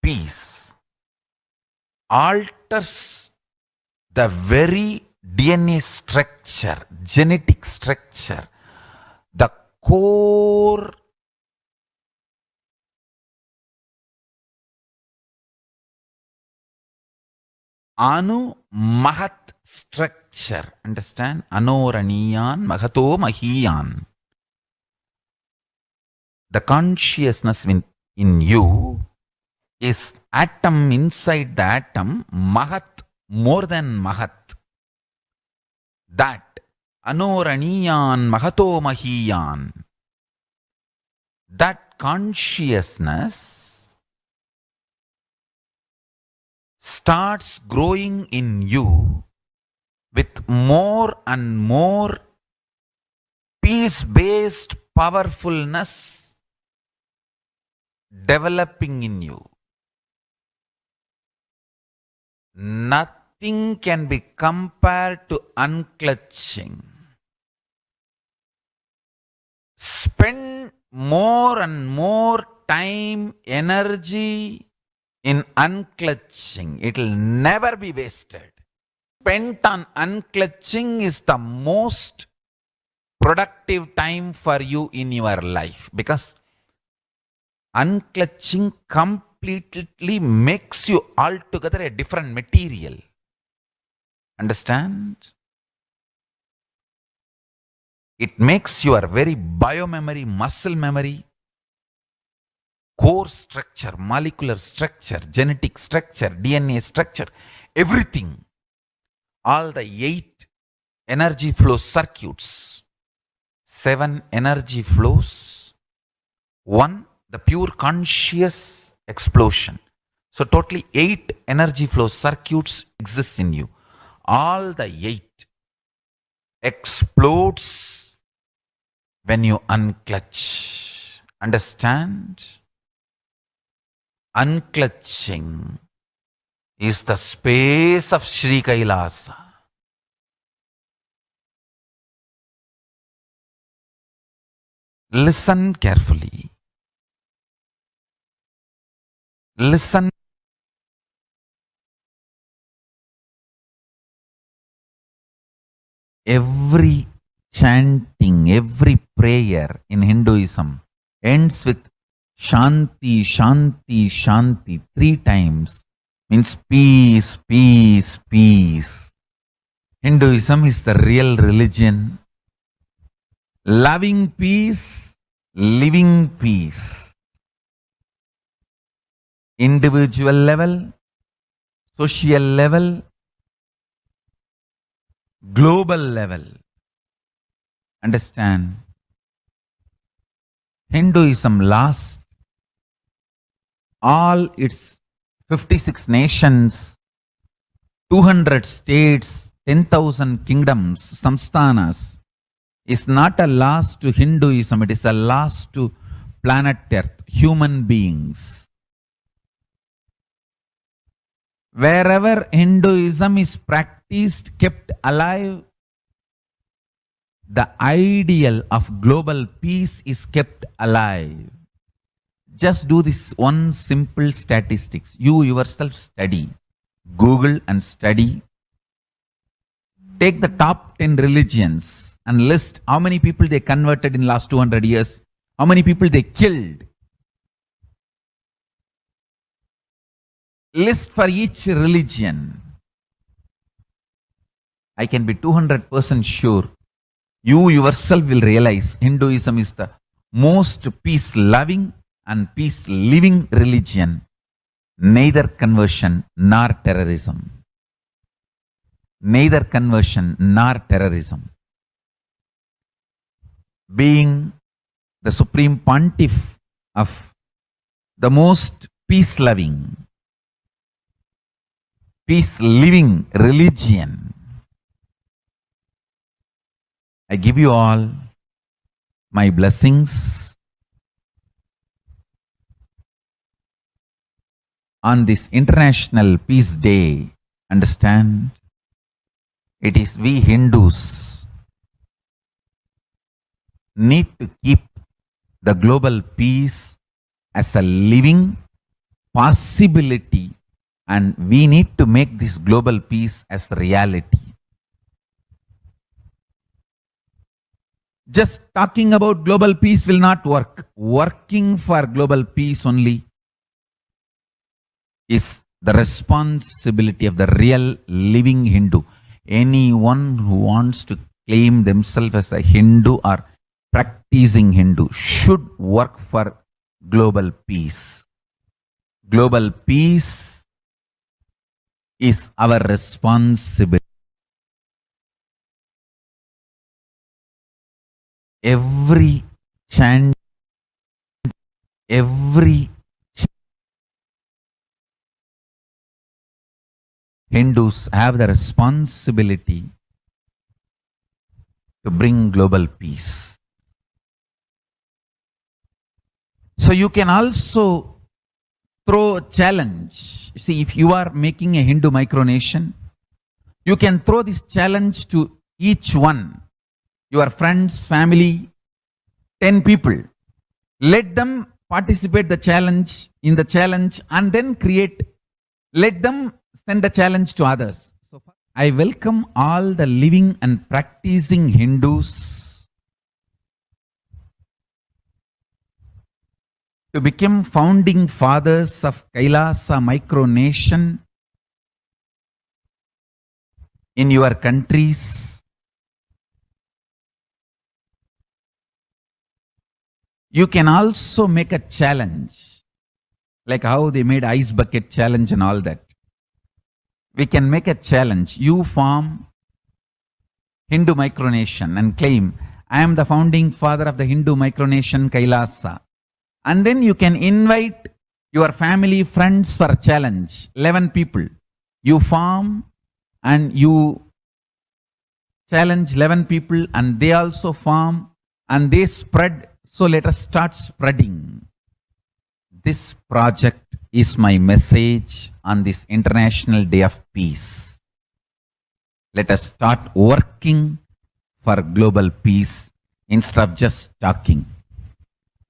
Peace alters the very DNA structure, genetic structure, the core Anu Mahat structure. Understand? Anoraniyan Mahato Mahiyan. The consciousness in you is atom inside the atom, Mahat, more than Mahat. That Anoraniyan Mahato Mahiyan. That consciousness starts growing in you with more and more peace-based powerfulness developing in you. Nothing can be compared to unclutching. Spend more and more time, energy in unclutching. It will never be wasted. Spent on unclutching is the most productive time for you in your life, because unclutching completely makes you altogether a different material. Understand? It makes your very biomemory, muscle memory, core structure, molecular structure, genetic structure, DNA structure, everything. All the 8 energy flow circuits, 7 energy flows, 1 the pure conscious explosion. So totally 8 energy flow circuits exist in you. All the 8 explodes when you unclutch. Understand? Unclutching is the space of Sri Kailasa. Listen carefully. Listen. Every chanting, every prayer in Hinduism ends with Shanti, Shanti, Shanti 3 times. Means peace, peace, peace. Hinduism is the real religion. Loving peace, living peace. Individual level, social level, global level. Understand? Hinduism lost all its 56 nations, 200 states, 10,000 kingdoms, samsthanas. Is not a loss to Hinduism, it is a loss to planet Earth, human beings. Wherever Hinduism is practiced, kept alive, the ideal of global peace is kept alive. Just do this one simple statistics. You yourself study. Google and study. Take the top 10 religions and list how many people they converted in last 200 years, how many people they killed. List for each religion. I can be 200% sure you yourself will realize Hinduism is the most peace-loving and peace-living religion, neither conversion nor terrorism. Neither conversion nor terrorism. Being the supreme pontiff of the most peace-loving, peace-living religion, I give you all my blessings on this International Peace Day. Understand? It is we Hindus need to keep the global peace as a living possibility, and we need to make this global peace as reality. Just talking about global peace will not work. Working for global peace only is the responsibility of the real living Hindu. Anyone who wants to claim themselves as a Hindu or practicing Hindu should work for global peace. Global peace is our responsibility. Every chant, Hindus have the responsibility to bring global peace. So you can also throw a challenge. See, if you are making a Hindu micronation, you can throw this challenge to each one. Your friends, family, 10 people. Let them participate in the challenge and then let them send the challenge to others. So I welcome all the living and practicing Hindus to become founding fathers of Kailasa micronation in your countries. You can also make a challenge, like how they made ice bucket challenge and all that. We can make a challenge. You form Hindu micronation and claim, I am the founding father of the Hindu micronation Kailasa. And then you can invite your family, friends for a challenge. 11 people. You form and you challenge 11 people and they also form and they spread. So let us start spreading. This project is my message on this International Day of Peace. Let us start working for global peace instead of just talking.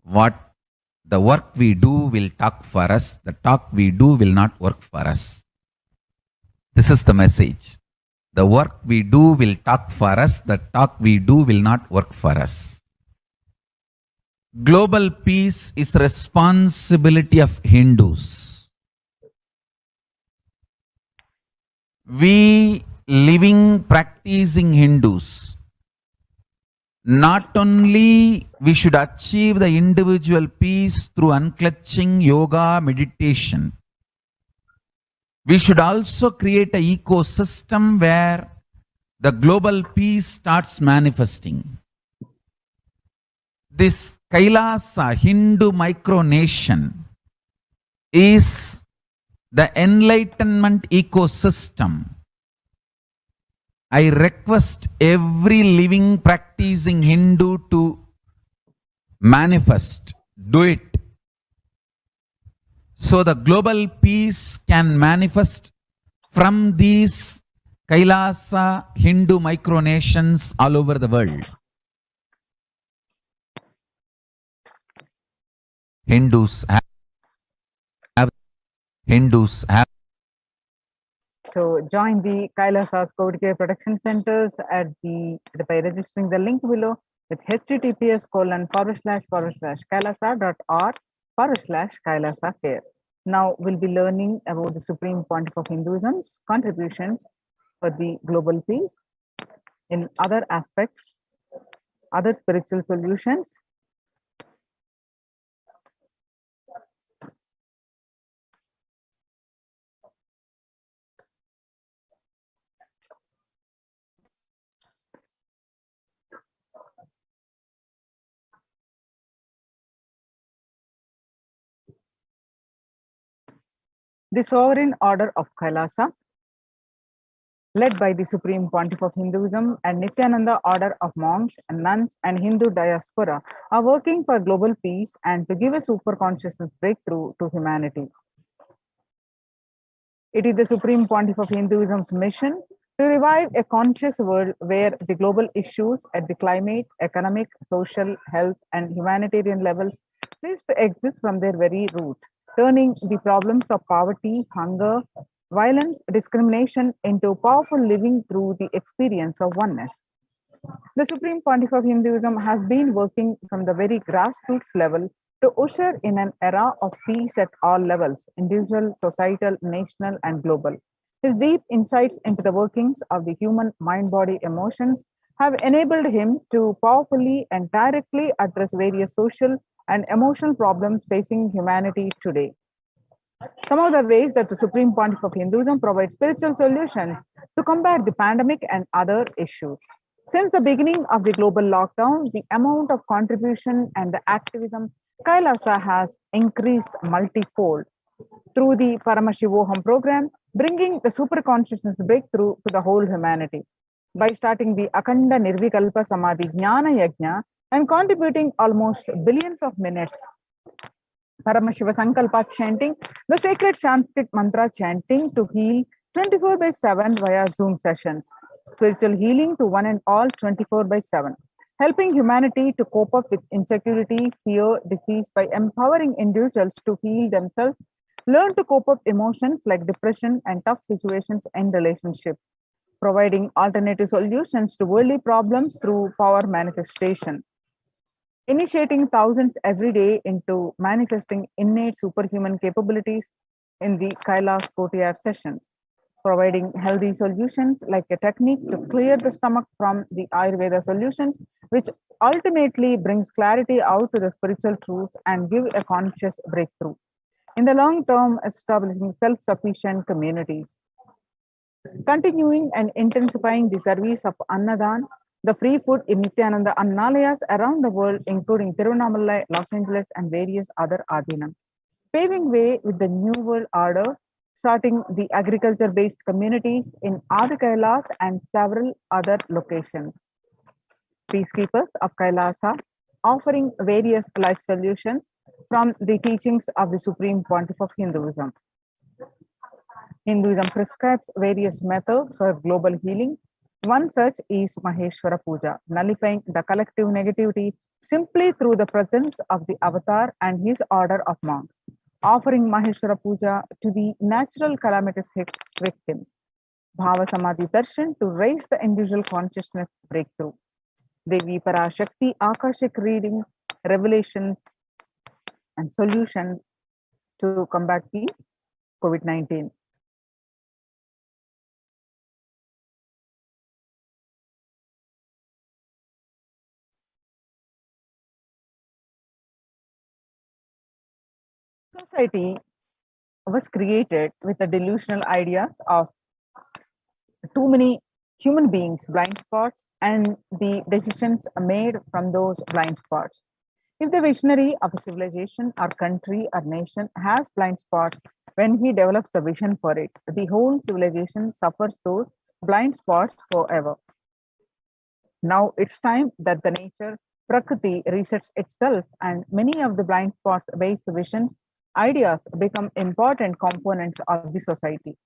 The work we do will talk for us. The talk we do will not work for us. This is the message. The work we do will talk for us. The talk we do will not work for us. Global peace is the responsibility of Hindus. We living, practicing Hindus, not only we should achieve the individual peace through unclutching, yoga, meditation, we should also create an ecosystem where the global peace starts manifesting. This Kailasa Hindu micronation is the enlightenment ecosystem. I request every living practicing Hindu to manifest, do it. So the global peace can manifest from these Kailasa Hindu micronations all over the world. Hindus have So join the Kailasa's COVID care protection centers by registering the link below with https://kailasa.org/kailasa care. Now we'll be learning about the Supreme Pontiff of Hinduism's contributions for the global peace in other aspects, other spiritual solutions. The sovereign order of Kailasa, led by the Supreme Pontiff of Hinduism and Nithyananda order of monks and nuns and Hindu diaspora, are working for global peace and to give a super consciousness breakthrough to humanity. It is the Supreme Pontiff of Hinduism's mission to revive a conscious world where the global issues at the climate, economic, social, health, and humanitarian level cease to exist from their very root, turning the problems of poverty, hunger, violence, discrimination into powerful living through the experience of oneness. The Supreme Pontiff of Hinduism has been working from the very grassroots level to usher in an era of peace at all levels, individual, societal, national, and global. His deep insights into the workings of the human mind, body, emotions have enabled him to powerfully and directly address various social and emotional problems facing humanity today. Some of the ways that the Supreme Pontiff of Hinduism provides spiritual solutions to combat the pandemic and other issues. Since the beginning of the global lockdown, the amount of contribution and the activism Kailasa has increased multifold through the Paramashivoham program, bringing the super consciousness breakthrough to the whole humanity. By starting the Akanda Nirvikalpa Samadhi Jnana Yajna and contributing almost billions of minutes Paramashiva Sankalpa chanting, the sacred Sanskrit mantra chanting to heal 24/7 via Zoom sessions, spiritual healing to one and all 24/7, helping humanity to cope up with insecurity, fear, disease by empowering individuals to heal themselves, learn to cope up emotions like depression and tough situations in relationships, providing alternative solutions to worldly problems through power manifestation, initiating thousands every day into manifesting innate superhuman capabilities in the Kailas Kotiyar sessions, providing healthy solutions like a technique to clear the stomach from the Ayurveda solutions, which ultimately brings clarity out to the spiritual truths and give a conscious breakthrough. In the long term, establishing self-sufficient communities, continuing and intensifying the service of Annadan, the free food in Nithyananda Annalayas around the world, including Tiruvannamalai, Los Angeles, and various other Adinams, paving way with the New World Order, starting the agriculture-based communities in Adi Kailas and several other locations. Peacekeepers of Kailasa, offering various life solutions from the teachings of the Supreme Pontiff of Hinduism. Hinduism prescribes various methods for global healing. One such is Maheshwara Puja, nullifying the collective negativity simply through the presence of the avatar and his order of monks, offering Maheshwara Puja to the natural calamitous victims. Bhava Samadhi Darshan to raise the individual consciousness breakthrough. Devi Parashakti Akashic reading, revelations, and solutions to combat the COVID-19. Society was created with the delusional ideas of too many human beings, blind spots, and the decisions made from those blind spots. If the visionary of a civilization or country or nation has blind spots, when he develops the vision for it, the whole civilization suffers those blind spots forever. Now it's time that the nature, Prakriti, resets itself, and many of the blind spots based visions, ideas become important components of the society.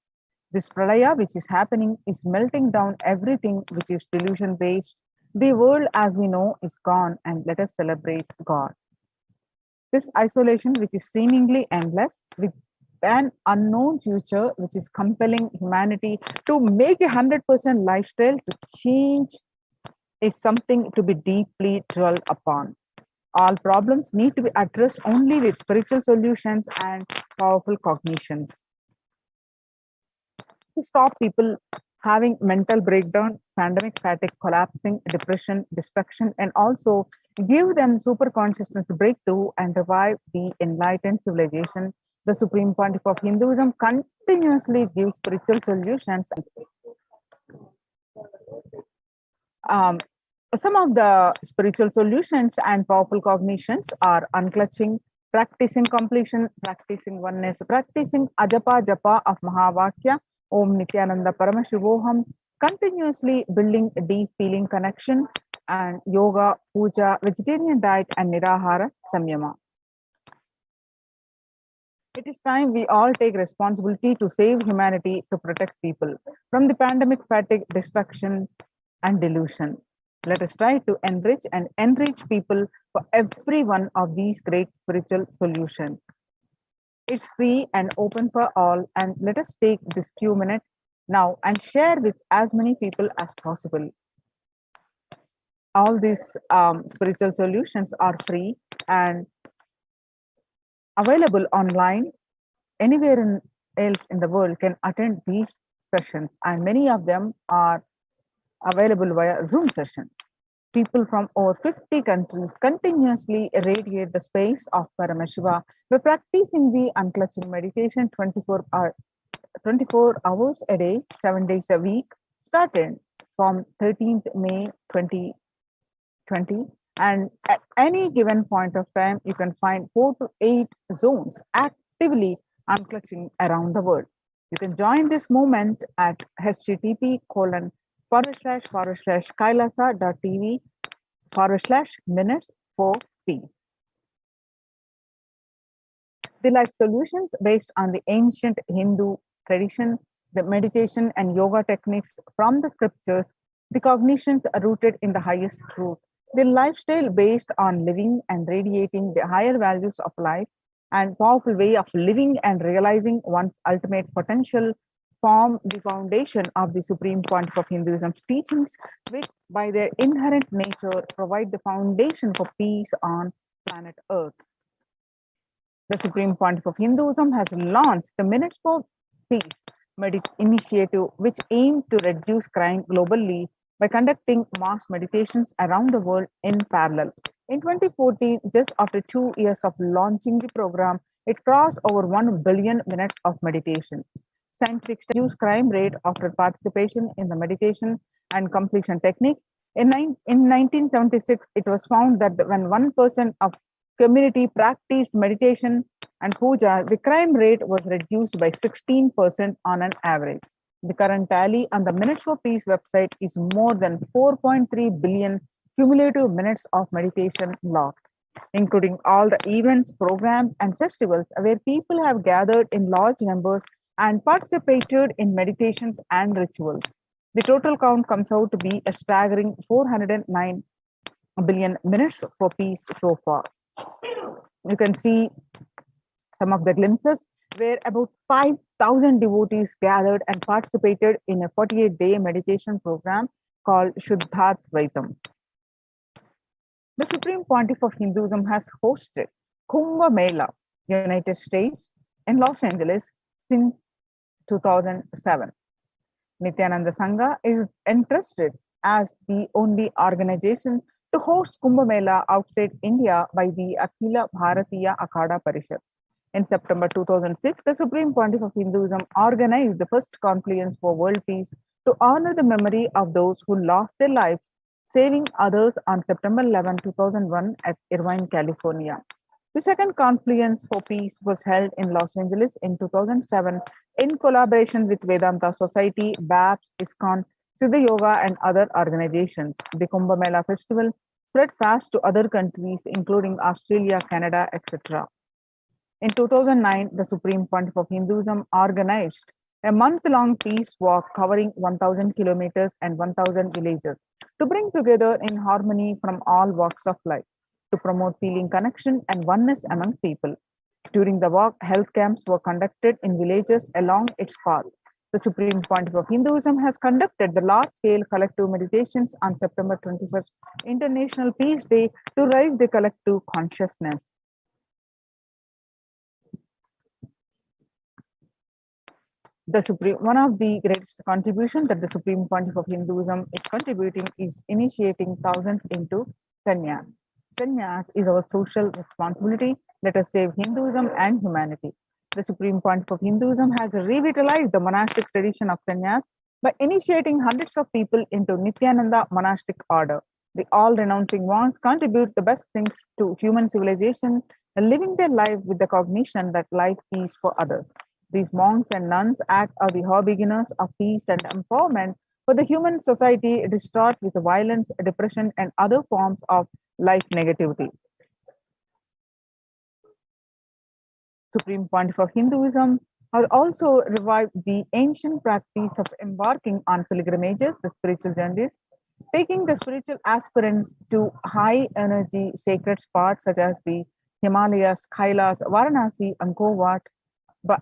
This pralaya, which is happening, is melting down everything which is delusion based. The world as we know is gone, and let us celebrate God. This isolation, which is seemingly endless, with an unknown future, which is compelling humanity to make 100% lifestyle to change, is something to be deeply dwelled upon. All problems need to be addressed only with spiritual solutions and powerful cognitions. To stop people having mental breakdown, pandemic fatigue, collapsing, depression, destruction, and also give them super consciousness breakthrough and revive the enlightened civilization. The Supreme Pontiff of Hinduism continuously gives spiritual solutions. Um, some of the spiritual solutions and powerful cognitions are unclutching, practicing completion, practicing oneness, practicing ajapa japa of Mahavakya, Om Nithyananda Paramashivoham, continuously building a deep feeling connection, and yoga, puja, vegetarian diet, and nirahara samyama. It is time we all take responsibility to save humanity, to protect people from the pandemic fatigue, destruction, and delusion. Let us try to enrich people for every one of these great spiritual solutions. It's free and open for all, and let us take this few minutes now and share with as many people as possible. All these spiritual solutions are free and available online. Anywhere else in the world can attend these sessions, and many of them are available via Zoom sessions. People from over 50 countries continuously irradiate the space of Paramashiva by practicing the unclutching meditation 24 hours a day, 7 days a week, started from 13th May 2020. And at any given point of time, you can find 4 to 8 zones actively unclutching around the world. You can join this movement at http://kailasa.tv/minutes for peace. The life solutions based on the ancient Hindu tradition, the meditation and yoga techniques from the scriptures, the cognitions are rooted in the highest truth, the lifestyle based on living and radiating the higher values of life, and powerful way of living and realizing one's ultimate potential form the foundation of the Supreme Pontiff of Hinduism's teachings, which by their inherent nature provide the foundation for peace on planet Earth. The Supreme Pontiff of Hinduism has launched the Minutes for Peace initiative, which aimed to reduce crime globally by conducting mass meditations around the world in parallel. In 2014, just after 2 years of launching the program, it crossed over 1 billion minutes of meditation. Scientific reduced crime rate after participation in the meditation and completion techniques. In 1976, it was found that when 1% of community practiced meditation and puja, the crime rate was reduced by 16% on an average. The current tally on the Minutes for Peace website is more than 4.3 billion cumulative minutes of meditation logged, including all the events, programs, and festivals where people have gathered in large numbers and participated in meditations and rituals. The total count comes out to be a staggering 409 billion minutes for peace so far. You can see some of the glimpses where about 5,000 devotees gathered and participated in a 48-day meditation program called Shuddhatvaitam. The Supreme Pontiff of Hinduism has hosted Kumbh Mela, United States, in Los Angeles since 2007. Nithyananda Sangha is entrusted as the only organization to host Kumbh Mela outside India by the Akhila Bharatiya Akhada Parishad. In September 2006, the Supreme Pontiff of Hinduism organized the first confluence for world peace to honor the memory of those who lost their lives saving others on September 11, 2001 at Irvine, California. The second confluence for peace was held in Los Angeles in 2007 in collaboration with Vedanta Society, BAPS, ISKCON, Siddha Yoga, and other organizations. The Kumbh Mela festival spread fast to other countries, including Australia, Canada, etc. In 2009, the Supreme Pontiff of Hinduism organized a month-long peace walk covering 1,000 kilometers and 1,000 villages to bring together in harmony from all walks of life, to promote feeling connection and oneness among people. During the walk, health camps were conducted in villages along its path. The Supreme Pontiff of Hinduism has conducted the large-scale collective meditations on September 21st, International Peace Day, to raise the collective consciousness. One of the greatest contributions that the Supreme Pontiff of Hinduism is contributing is initiating thousands into sannyas. Sannyas is our social responsibility. Let us save Hinduism and humanity. The Supreme Pontiff of Hinduism has revitalized the monastic tradition of sannyas by initiating hundreds of people into Nithyananda monastic order. The all-renouncing monks contribute the best things to human civilization, living their life with the cognition that life is for others. These monks and nuns act as the beginners of peace and empowerment for the human society distraught with violence, depression, and other forms of life negativity. Supreme Pontiff of Hinduism has also revived the ancient practice of embarking on pilgrimages, the spiritual journeys, taking the spiritual aspirants to high energy sacred spots such as the Himalayas, Kailas, Varanasi, Angkor Wat,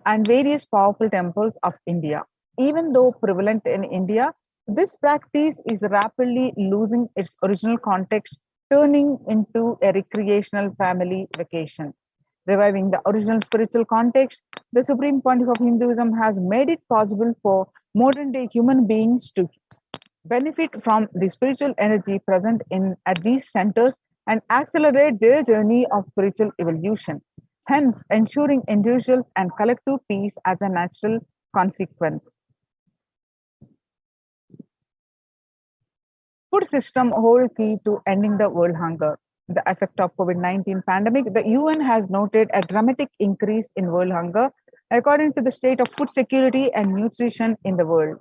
and various powerful temples of India. Even though prevalent in India, this practice is rapidly losing its original context, turning into a recreational family vacation. Reviving the original spiritual context, the Supreme Pontiff of Hinduism has made it possible for modern day human beings to benefit from the spiritual energy present at these centers and accelerate their journey of spiritual evolution, hence ensuring individual and collective peace as a natural consequence. Food system whole key to ending the world hunger. The effect of COVID-19 pandemic, the UN has noted a dramatic increase in world hunger according to the state of food security and nutrition in the world.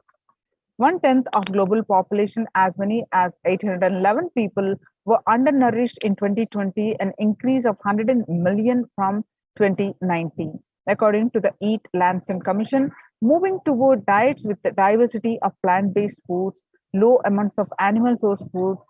1/10 of global population, as many as 811 people, were undernourished in 2020, an increase of 100 million from 2019. According to the Eat Lancet Commission, moving toward diets with the diversity of plant-based foods, low amounts of animal source foods,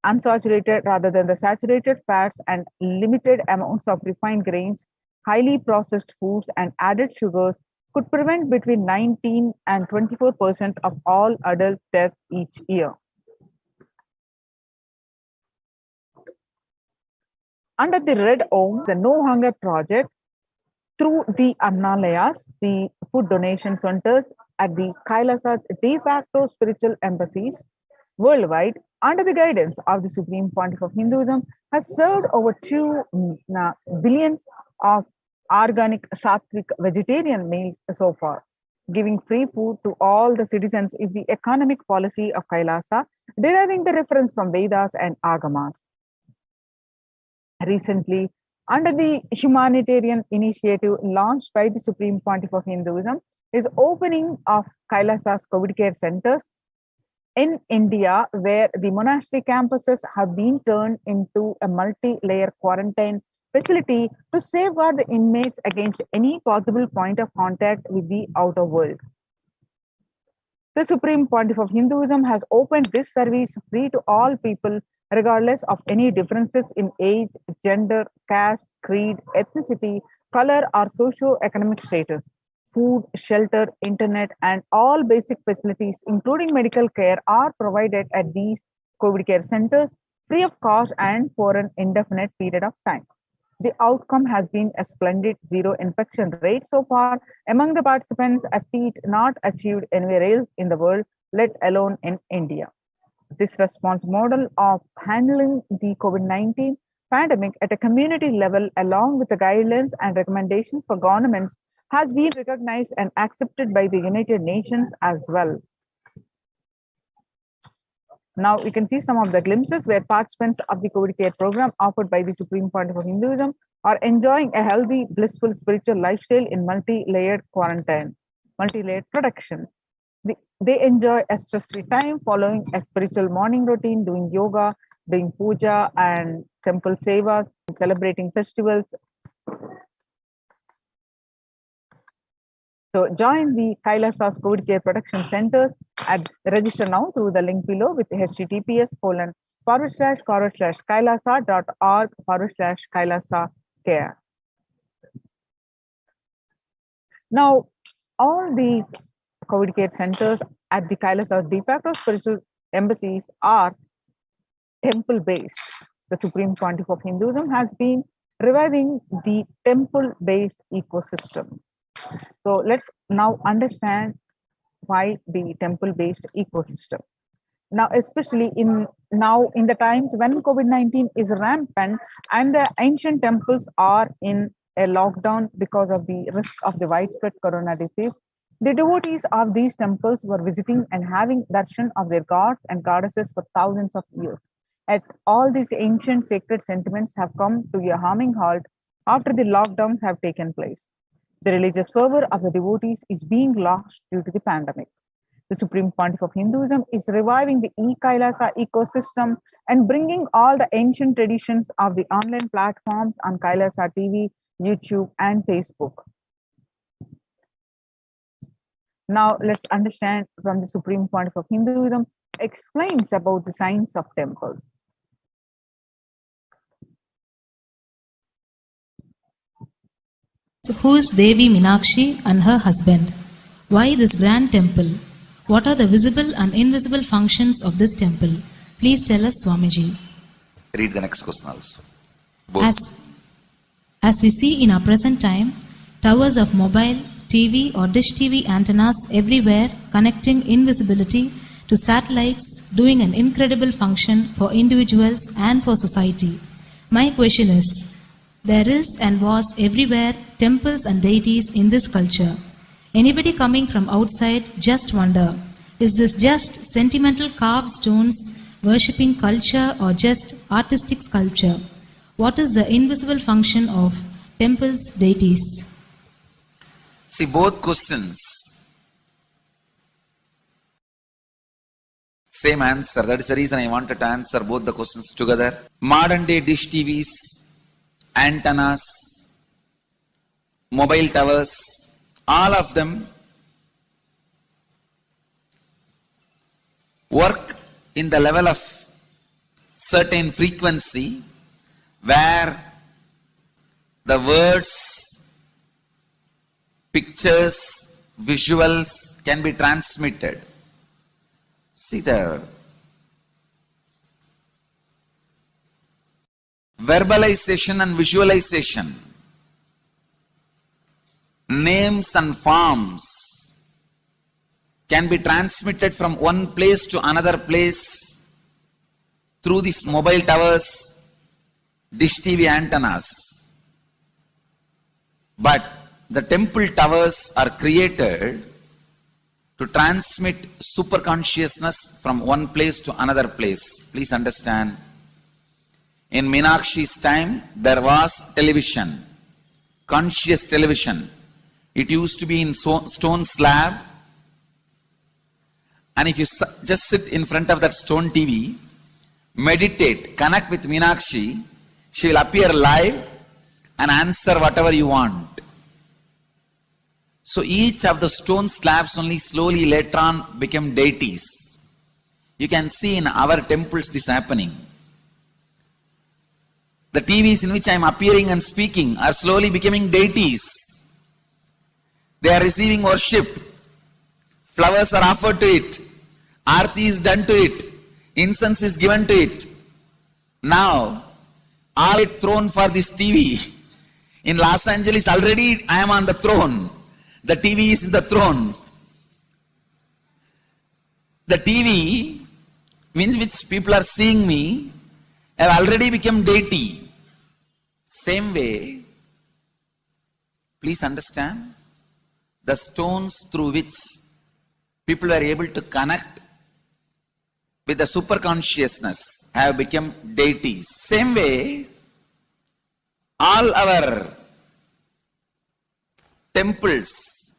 unsaturated rather than the saturated fats, and limited amounts of refined grains, highly processed foods, and added sugars could prevent between 19 and 24% of all adult deaths each year. Under the Red Om, the No Hunger Project, through the Annalayas, the food donation centers at the Kailasas de facto spiritual embassies worldwide, under the guidance of the Supreme Pontiff of Hinduism, has served over 2 billions of organic sattvic vegetarian meals so far. Giving free food to all the citizens is the economic policy of Kailasa, deriving the reference from Vedas and Agamas. Recently, under the humanitarian initiative launched by the Supreme Pontiff of Hinduism, is opening of Kailasa's COVID care centers in India, where the monastery campuses have been turned into a multi-layer quarantine facility to safeguard the inmates against any possible point of contact with the outer world. The Supreme Pontiff of Hinduism has opened this service free to all people, regardless of any differences in age, gender, caste, creed, ethnicity, color, or socio-economic status. Food, shelter, internet, and all basic facilities, including medical care, are provided at these COVID care centers free of cost and for an indefinite period of time. The outcome has been a splendid zero infection rate so far among the participants, a feat not achieved anywhere else in the world, let alone in India. This response model of handling the COVID-19 pandemic at a community level, along with the guidelines and recommendations for governments, has been recognized and accepted by the United Nations as well. Now you can see some of the glimpses where participants of the COVID care program offered by the Supreme Pontiff of Hinduism are enjoying a healthy, blissful spiritual lifestyle in multi-layered quarantine, multi-layered protection. They enjoy a stress-free time following a spiritual morning routine, doing yoga, doing puja and temple sevas, celebrating festivals. So join the Kailasas COVID Care Protection Centers and register now through the link below with https:// //kailasa.org/kailasa care. Now, all these COVID care centers at the Kailasa de facto spiritual embassies are temple based. The Supreme Pontiff of Hinduism has been reviving the temple based ecosystem. So let's now understand why the temple based ecosystem. Now, especially in the times when COVID-19 is rampant and the ancient temples are in a lockdown because of the risk of the widespread corona disease, the devotees of these temples were visiting and having darshan of their gods and goddesses for thousands of years. Yet all these ancient sacred sentiments have come to a harming halt after the lockdowns have taken place. The religious fervor of the devotees is being lost due to the pandemic. The Supreme Pontiff of Hinduism is reviving the e-Kailasa ecosystem and bringing all the ancient traditions of the online platforms on Kailasa TV, YouTube, and Facebook. Now, let's understand from the Supreme Pontiff of Hinduism explains about the science of temples. Who is Devi Meenakshi and her husband? Why this grand temple? What are the visible and invisible functions of this temple? Please tell us, Swamiji. Read the next question also. Both. As we see in our present time, towers of mobile, TV or dish TV antennas everywhere connecting invisibility to satellites, doing an incredible function for individuals and for society. My question is, there is and was everywhere temples and deities in this culture. Anybody coming from outside just wonder, is this just sentimental carved stones, worshipping culture or just artistic sculpture? What is the invisible function of temples, deities? See, both questions, same answer. That is the reason I wanted to answer both the questions together. Modern day dish TVs, antennas, mobile towers, all of them work in the level of certain frequency where the words, pictures, visuals can be transmitted. See the verbalization and visualization, names and forms can be transmitted from one place to another place through these mobile towers, dish TV antennas. But the temple towers are created to transmit super consciousness from one place to another place. Please understand, in Meenakshi's time there was television, conscious television. It used to be in stone slab, and if you just sit in front of that stone TV, meditate, connect with Meenakshi, she will appear live and answer whatever you want. So each of the stone slabs only slowly later on became deities. You can see in our temples this happening. The TVs in which I am appearing and speaking are slowly becoming deities. They are receiving worship. Flowers are offered to it. Aarti is done to it. Incense is given to it. Now, all it thrown for this TV. In Los Angeles already I am on the throne. The TV is in the throne. The TV in which people are seeing me have already become deity. Same way, please understand, the stones through which people were able to connect with the super consciousness have become deities. Same way, all our temples,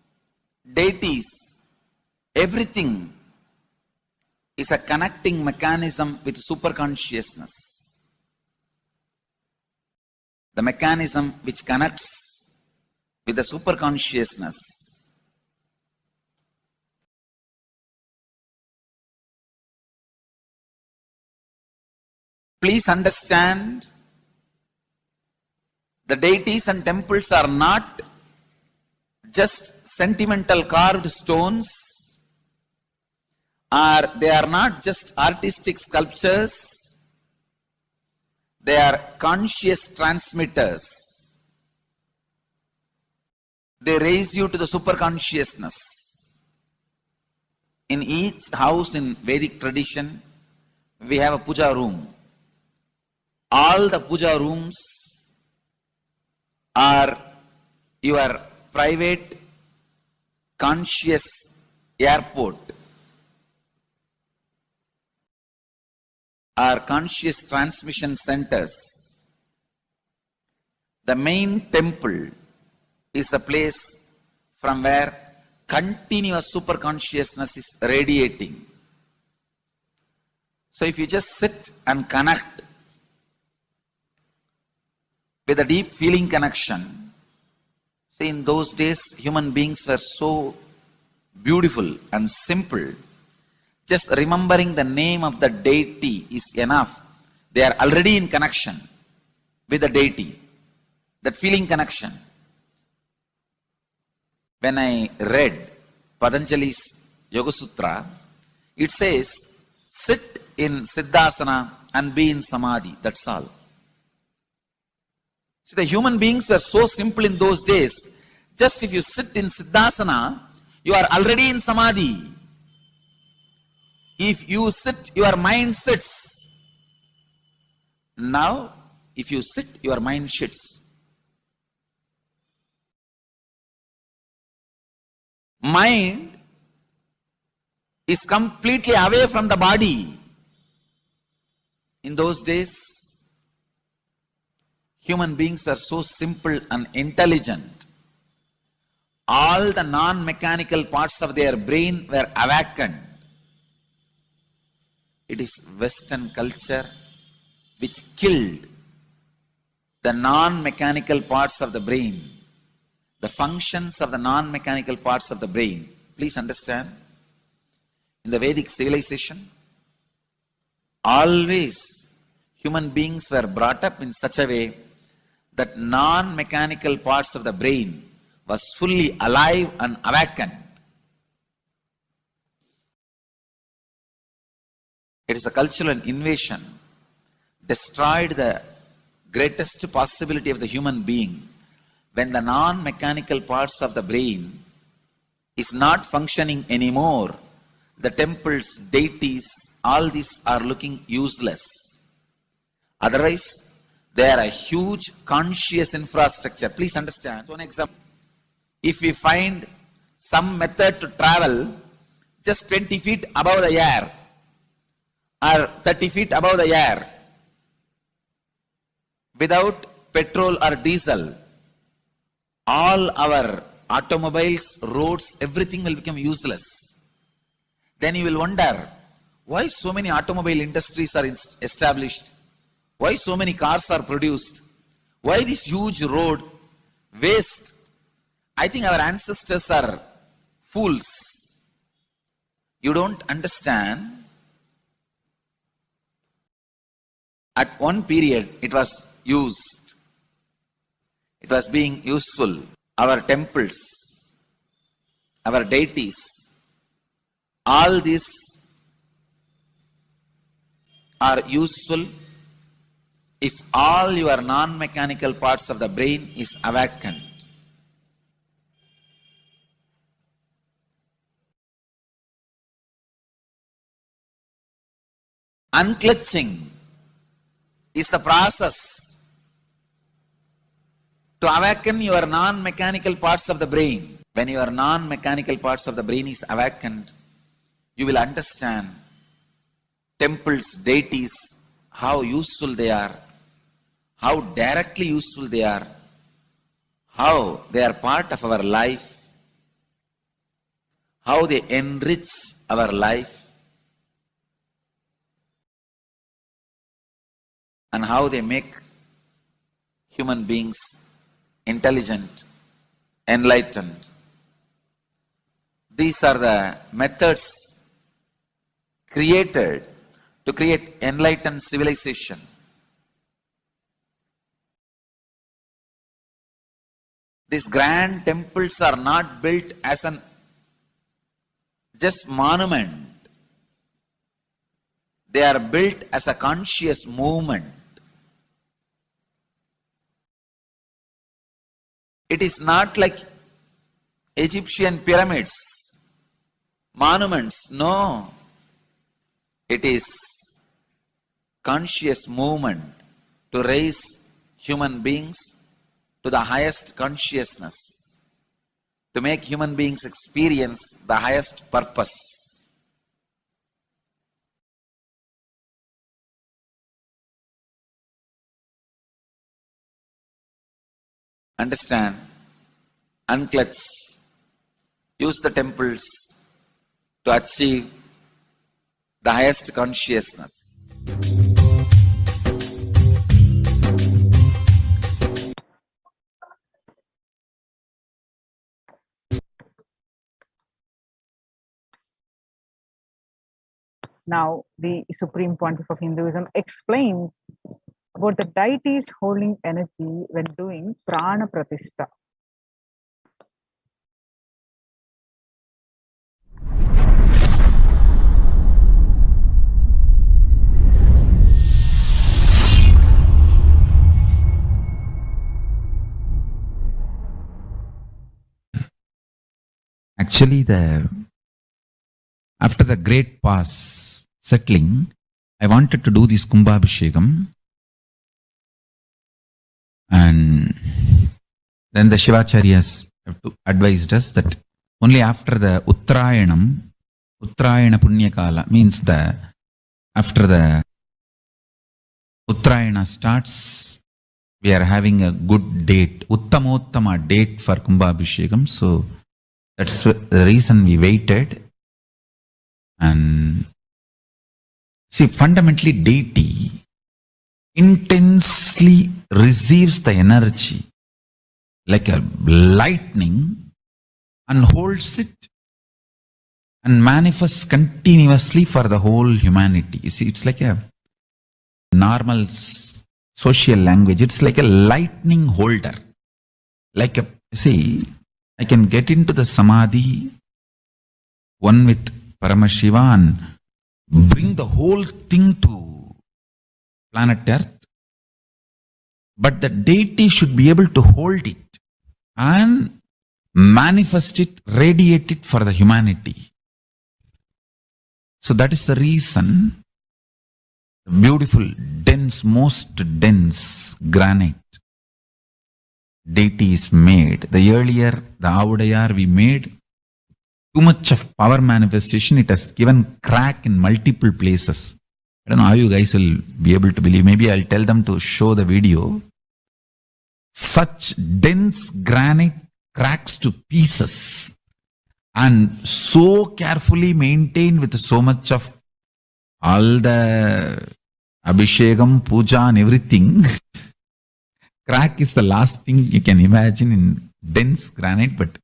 deities, everything is a connecting mechanism with super consciousness. The mechanism which connects with the super consciousness Please understand, the deities and temples are not just sentimental carved stones, or they are not just artistic sculptures. They are conscious transmitters. They raise you to the superconsciousness. In each house in Vedic tradition, we have a puja room. All the puja rooms are your private conscious airport, are conscious transmission centers. The main temple is the place from where continuous superconsciousness is radiating. So if you just sit and connect with a deep feeling connection, see, in those days human beings were so beautiful and simple. Just remembering the name of the deity is enough. They are already in connection with the deity. That feeling connection. When I read Patanjali's Yoga Sutra, it says, sit in Siddhasana and be in Samadhi. That's all. See, the human beings were so simple in those days. Just if you sit in Siddhasana, you are already in Samadhi. If you sit, your mind sits. Now, if you sit, your mind sits. Mind is completely away from the body. In those days, human beings were so simple and intelligent. All the non-mechanical parts of their brain were awakened. It is Western culture which killed the non-mechanical parts of the brain, the functions of the non-mechanical parts of the brain. Please understand, in the Vedic civilization, always human beings were brought up in such a way that non-mechanical parts of the brain was fully alive and awakened. It is a cultural invasion, destroyed the greatest possibility of the human being when the non-mechanical parts of the brain is not functioning anymore. The temples, deities, all these are looking useless. Otherwise, they are a huge conscious infrastructure. Please understand. So, an example, if we find some method to travel just 20 feet above the air, or 30 feet above the air, without petrol or diesel, all our automobiles, roads, everything will become useless. Then you will wonder, why so many automobile industries are established? Why so many cars are produced? Why this huge road waste? I think our ancestors are fools. You don't understand. At one period, it was used. It was being useful. Our temples, our deities, all these are useful if all your non-mechanical parts of the brain is awakened. Unclutching is the process to awaken your non-mechanical parts of the brain. When your non-mechanical parts of the brain is awakened, you will understand temples, deities, how useful they are, how directly useful they are, how they are part of our life, how they enrich our life, and how they make human beings intelligent, enlightened. These are the methods created to create enlightened civilization. These grand temples are not built as an just monument. They are built as a conscious movement. It is not like Egyptian pyramids, monuments. No. It is conscious movement to raise human beings to the highest consciousness, to make human beings experience the highest purpose. Understand? Unclutch. Use the temples to achieve the highest consciousness. Now, the Supreme Pontiff of Hinduism explains about the deities holding energy when doing prana pratishtha. Actually, after the great pause settling, I wanted to do this Kumbhabhishekam, and then the Shivacharyas have advised us that only after the Uttrayanam, Uttrayana Punyakala, means after the Uttrayana starts, we are having a good date, Uttamottama date for Kumbhabhishekam. So that's the reason we waited. And see, fundamentally, deity intensely receives the energy like a lightning and holds it and manifests continuously for the whole humanity. You see, it's like a normal social language. It's like a lightning holder. Like a, see, I can get into the samadhi, one with Paramashiva, and bring the whole thing to planet Earth. But the deity should be able to hold it and manifest it, radiate it for the humanity. So that is the reason the beautiful, dense, most dense granite deity is made. The earlier, the Avudayar we made, too much of power manifestation, it has given crack in multiple places. I don't know how you guys will be able to believe. Maybe I'll tell them to show the video. Such dense granite cracks to pieces and so carefully maintained with so much of all the Abhishekam, Puja and everything. Crack is the last thing you can imagine in dense granite, but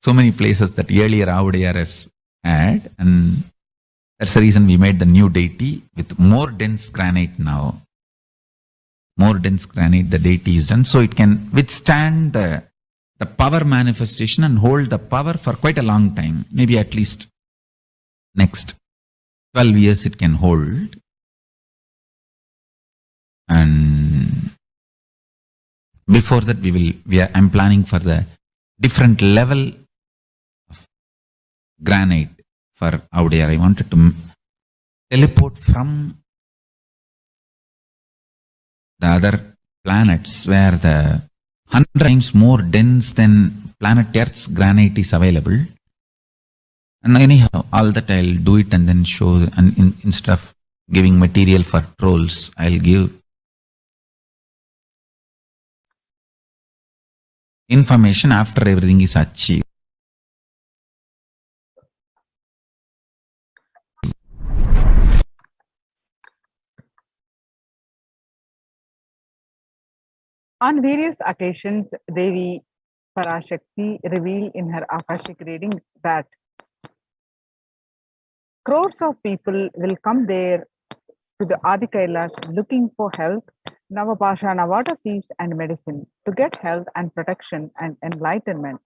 so many places that earlier Avudayar has had, and that's the reason we made the new deity with more dense granite now. More dense granite, the deity is done, so it can withstand the power manifestation and hold the power for quite a long time. Maybe at least next 12 years it can hold. And before that I'm planning for the different level of granite for Avudayar. I wanted to teleport from the other planets where the 100 times more dense than planet Earth's granite is available. And anyhow, all that I'll do it and then show, and instead of giving material for trolls, I'll give information after everything is achieved. On various occasions, Devi Parashakti revealed in her Akashic readings that crores of people will come there to the Adi Kailash looking for health, Navapashana water feast and medicine to get health and protection and enlightenment.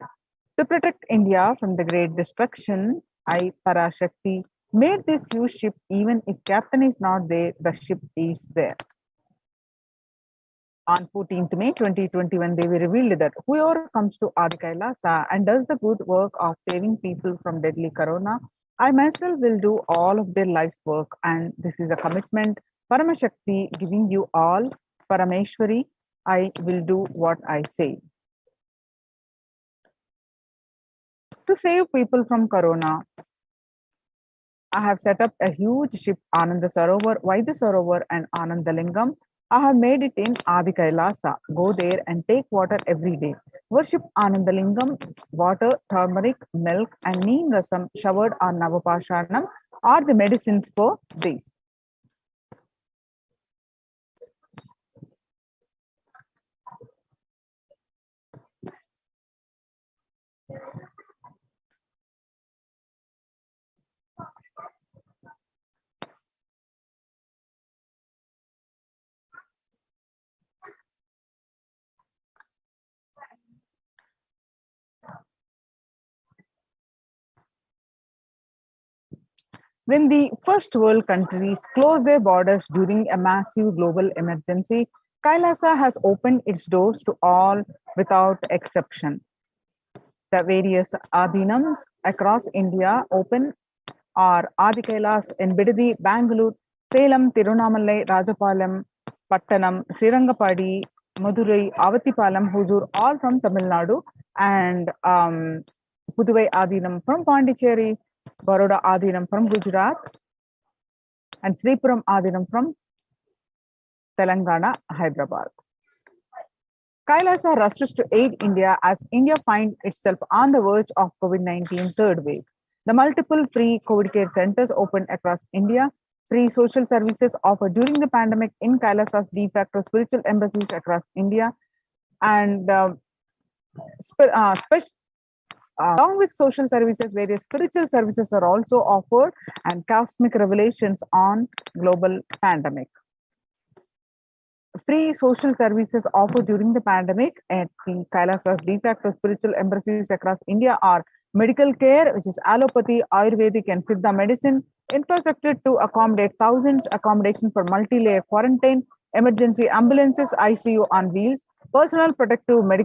To protect India from the great destruction, I, Parashakti, made this huge ship. Even if captain is not there, the ship is there. On 14th May 2021, they revealed that whoever comes to Adi Kailasa and does the good work of saving people from deadly corona, I myself will do all of their life's work, and this is a commitment. Paramashakti giving you all, Parameshwari, I will do what I say. To save people from corona, I have set up a huge ship, Ananda Sarovar, Vaidya Sarovar, and Anandalingam. I have made it in Adi Kailasa. Go there and take water every day. Worship Anandalingam, water, turmeric, milk, and neem rasam showered on Navapashanam are the medicines for this. When the first world countries closed their borders during a massive global emergency, Kailasa has opened its doors to all without exception. The various adhinams across India open are Adi Kailas in Bidadi, Bangalore, Salem, Tirunamalai, Rajapalam, Pattanam, Srirangapadi, Madurai, Avatipalam, Huzur, all from Tamil Nadu, and Puduvai Adhinam from Pondicherry, Baroda Adhinam from Gujarat, and Sripuram Adhinam from Telangana, Hyderabad. Kailasa rushes to aid India as India finds itself on the verge of COVID-19 third wave. The multiple free COVID care centers opened across India, free social services offered during the pandemic in Kailasa's de facto spiritual embassies across India, and along with social services, various spiritual services are also offered, and cosmic revelations on global pandemic. Free social services offered during the pandemic at the Kailasa's de facto spiritual embassies across India are medical care, which is allopathy, Ayurvedic, and Siddha medicine, infrastructure to accommodate thousands, accommodation for multi-layer quarantine, emergency ambulances, ICU on wheels, personal protective medical